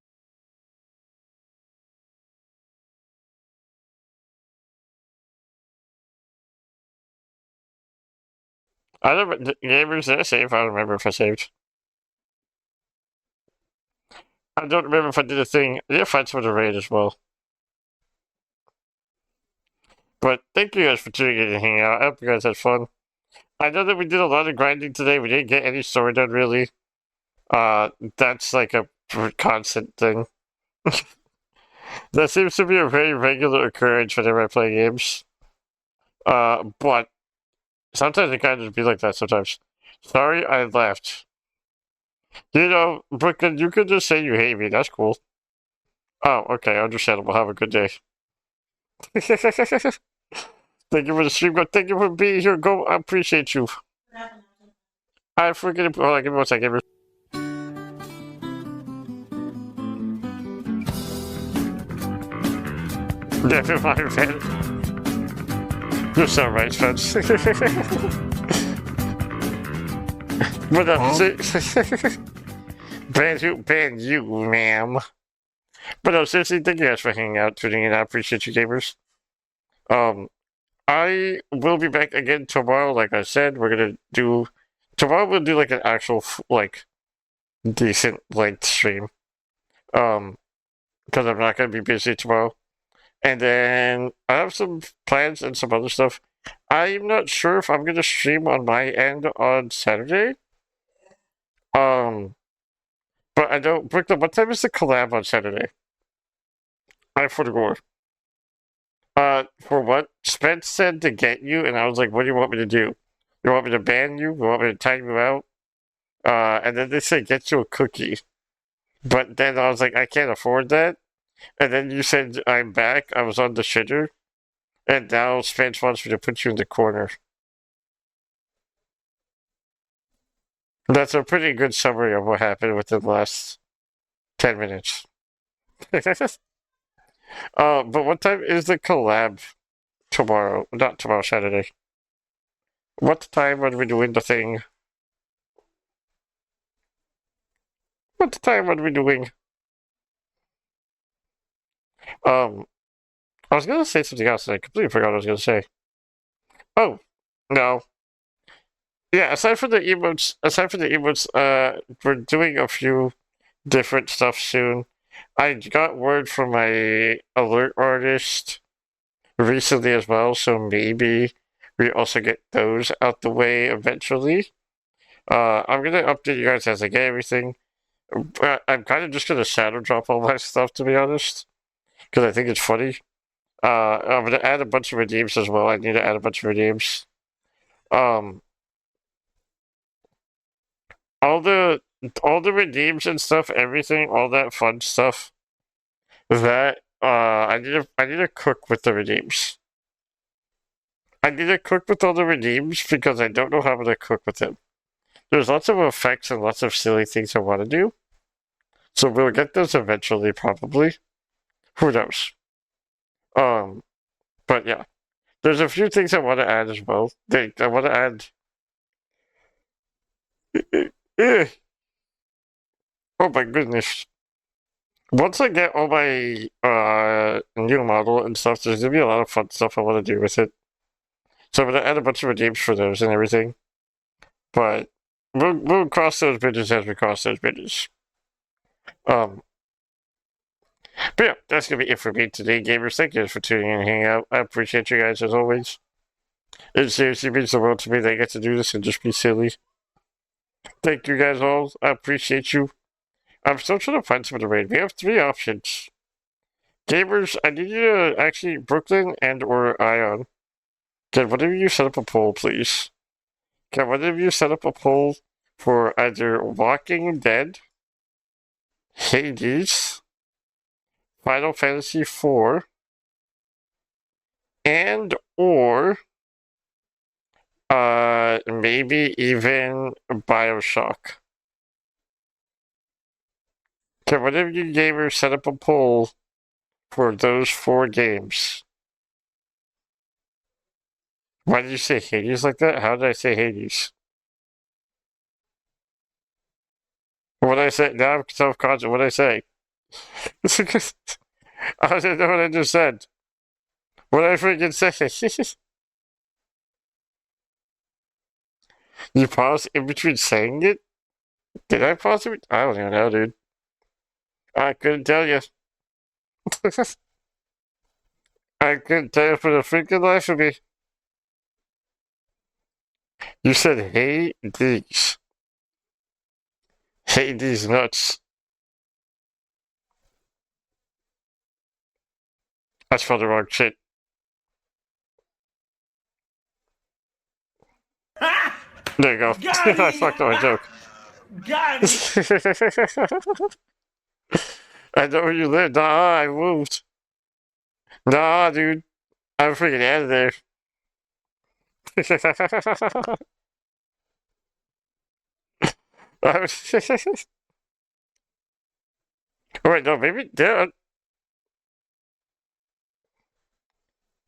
I don't... Gamers, did I save? I don't remember if I saved. I don't remember if I did a thing. I did fight some of the raid as well. But thank you guys for tuning in and hanging out. I hope you guys had fun. I know that we did a lot of grinding today. We didn't get any story done, really. That's like a constant thing. That seems to be a very regular occurrence whenever I play games. But sometimes it kind of be like that sometimes. Sorry, I left. You know, Brooklyn, you could just say you hate me. That's cool. Oh, okay, understandable. Have a good day. Thank you for the stream. Thank you for being here. Go. I appreciate you. I forget. Hold on, give me 1 second. Never mind, man. You're so right, Spence. What up? Ban you, ma'am. But no, seriously, thank you guys for hanging out, tuning in. I appreciate you, gamers. I will be back again tomorrow. Like I said, we're gonna do tomorrow. We'll do like an actual like decent length stream. Because I'm not gonna be busy tomorrow. And then I have some plans and some other stuff. I'm not sure if I'm gonna stream on my end on Saturday. But I don't. Brooklyn, what time is the collab on Saturday? I forgot. For what? Spence said to get you, and I was like, what do you want me to do? You want me to ban you? You want me to time you out? And then they said, get you a cookie. But then I was like, I can't afford that. And then you said, I'm back. I was on the shitter. And now Spence wants me to put you in the corner. That's a pretty good summary of what happened within the last 10 minutes. But what time is the collab tomorrow? Not tomorrow, Saturday. What time are we doing the thing? What time are we doing? I was gonna say something else and I completely forgot what I was gonna say. Oh, no. Yeah, aside from the emotes, we're doing a few different stuff soon. I got word from my alert artist recently as well, so maybe we also get those out the way eventually. I'm gonna update you guys as I get everything. I'm kind of just gonna shadow drop all my stuff, to be honest, because I think it's funny. I'm gonna add a bunch of redeems as well. I need to add a bunch of redeems. All the redeems and stuff, everything, all that fun stuff. That I need to cook with the redeems. I need to cook with all the redeems because I don't know how to cook with them. There's lots of effects and lots of silly things I want to do. So we'll get those eventually, probably. Who knows? But yeah. There's a few things I want to add as well. I want to add... Oh my goodness. Once I get all my new model and stuff, there's gonna be a lot of fun stuff I want to do with it. So I'm gonna add a bunch of redeems for those and everything. But we'll cross those bridges as we cross those bridges. But But yeah, that's gonna be it for me today, gamers. Thank you guys for tuning in and hanging out. I appreciate you guys as always. It seriously means the world to me that I get to do this and just be silly. Thank you guys all. I appreciate you. I'm still trying to find some of the raid. We have 3 options. Gamers, I need you to actually Brooklyn and or Ion. Can one of you set up a poll, please? Can one of you set up a poll for either Walking Dead, Hades, Final Fantasy IV, and or maybe even BioShock? Can one of you gamers set up a poll for those 4 games? Why did you say Hades like that? How did I say Hades? What did I say? Now I'm self-conscious. What did I say? I don't know what I just said. What did I freaking say? You paused in between saying it? Did I pause it? I don't even know, dude. I couldn't tell you. I couldn't tell you for the freaking life of me. You said, hey, these. Hey, these nuts. I spelled the wrong shit. There you go. I fucked up my joke. Got it. I know where you live. Nah, I moved. Nah, dude. I'm freaking out of there. Wait, no, maybe. Yeah.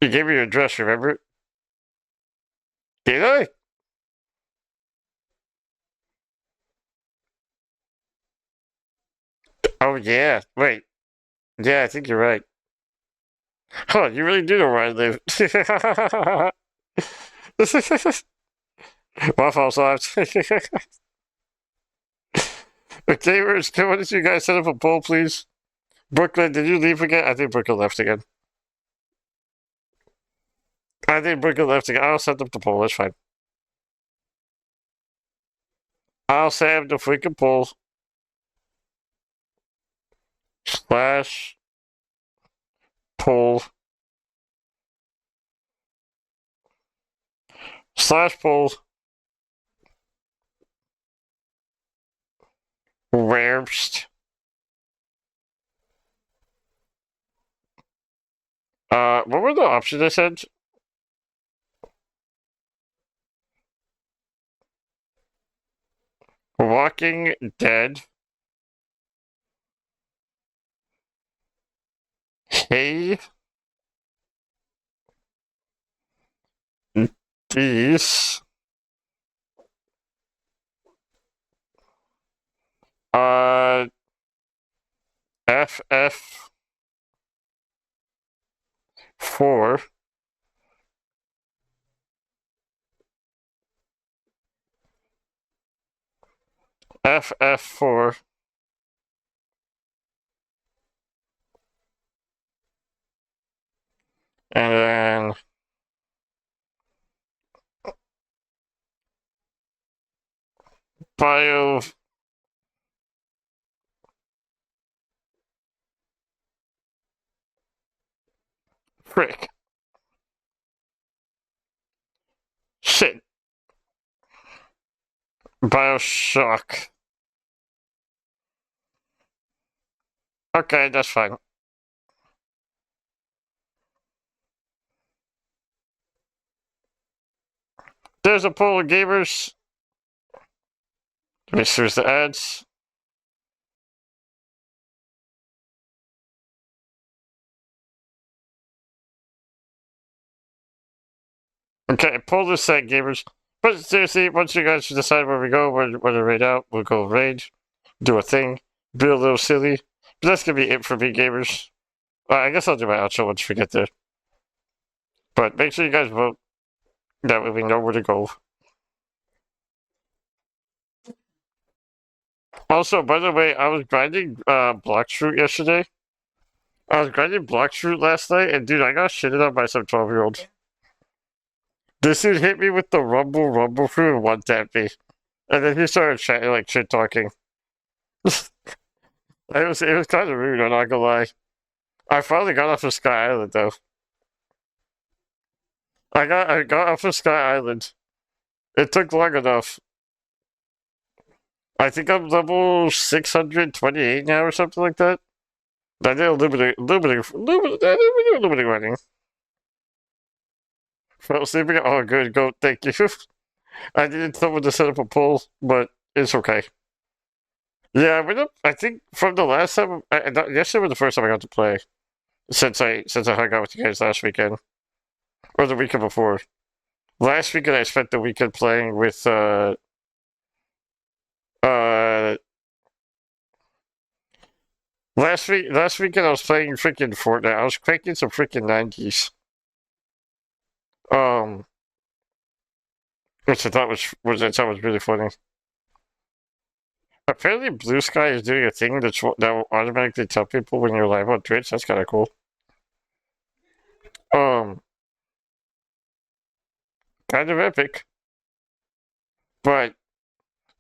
You gave me your address, remember? Did I? Oh, yeah. Wait. Yeah, I think you're right. Huh, you really do know where I live. My fault, Slimes. Gamers, can one of you guys set up a poll, please? Brooklyn, did you leave again? I think Brooklyn left again. I'll set up the poll, that's fine. I'll set up the freaking poll. Slash poll. Slash poll. Rarest. What were the options I said? Walking Dead. Hey. These. FF4. FF4. And then bio frick. Shit. BioShock. Okay, that's fine. There's a poll of gamers. Let me search the ads. Okay, poll this set, gamers. But seriously, once you guys decide where we go, where to raid out, we'll go raid, do a thing, be a little silly. But that's gonna be it for me, gamers. I guess I'll do my outro once we get there. But make sure you guys vote. That way we know where to go. Also, by the way, I was grinding Blox Fruit yesterday. I was grinding block fruit last night, and dude, I got shitted on by some 12-year-old. This dude hit me with the rumble fruit and one tapped me. And then he started chatting, like, shit talking. It was kind of rude, I'm not gonna lie. I finally got off of Sky Island, though. I got off of Sky Island. It took long enough. I think I'm level 628 now or something like that. I did a limiting running. Fell sleeping. Oh, good. Go. Thank you. I needed someone to set up a poll, but it's okay. Yeah, I went up. I think from the last time, yesterday was the first time I got to play since I hung out with you guys last weekend or the weekend before. Last weekend I spent the weekend playing with last weekend I was playing freaking Fortnite. I was cranking some freaking 90s. Which I thought was really funny. Apparently, Blue Sky is doing a thing that will automatically tell people when you're live on Twitch. That's kind of cool. Kind of epic. But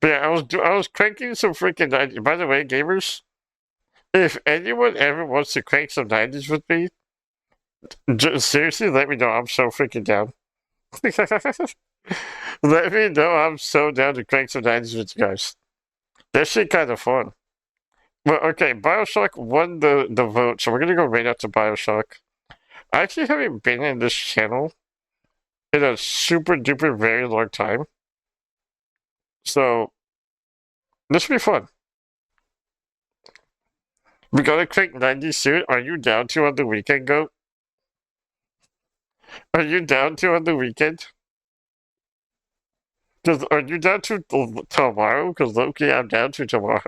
yeah, I was cranking some freaking 90s. By the way, gamers, if anyone ever wants to crank some 90s with me, just seriously, let me know. I'm so freaking down. Let me know. I'm so down to crank some 90s with you guys. That shit kind of fun. But okay, Bioshock won the vote, so we're gonna go right out to Bioshock. I actually haven't been in this channel in a super duper very long time. So this will be fun. We gotta crank 90 soon. Are you down to on the weekend, Goat? Are you down to on the weekend? Are you down to tomorrow? Because Loki, I'm down to tomorrow.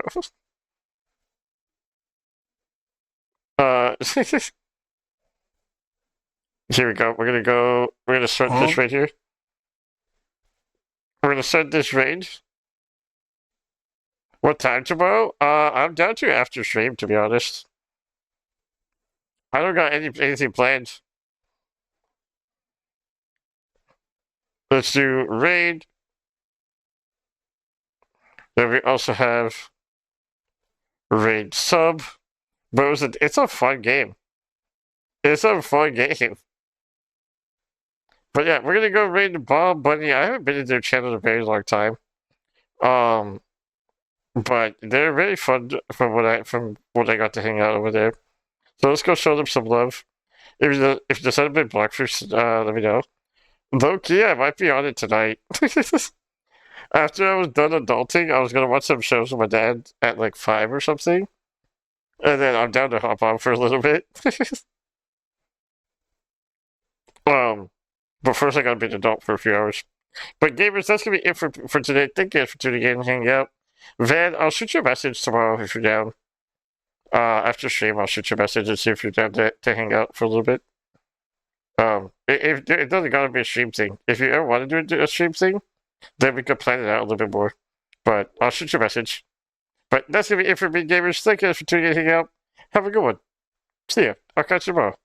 Here we go. We're gonna start this right here. We're gonna start this raid. What time tomorrow? I'm down to after stream, to be honest. I don't got anything planned. Let's do raid. Then we also have raid sub. But it's a fun game. It's a fun game. But yeah, we're gonna go raid Bob Bunny. I haven't been in their channel in a very long time. But they're very fun from what I got to hang out over there. So let's go show them some love. If you decide to play Blockfish, let me know. Low key, I might be on it tonight. After I was done adulting, I was gonna watch some shows with my dad at like 5 or something. And then I'm down to hop on for a little bit. But first I gotta be an adult for a few hours. But gamers, that's gonna be it for today. Thank you guys for tuning in and hanging out. Van, I'll shoot you a message tomorrow if you're down. After stream, I'll shoot you a message and see if you're down to hang out for a little bit. It doesn't gotta be a stream thing. If you ever want to do a stream thing, then we could plan it out a little bit more. But I'll shoot you a message. But that's gonna be it for me, gamers. Thank you guys for tuning in and hanging out. Have a good one. See ya. I'll catch you tomorrow.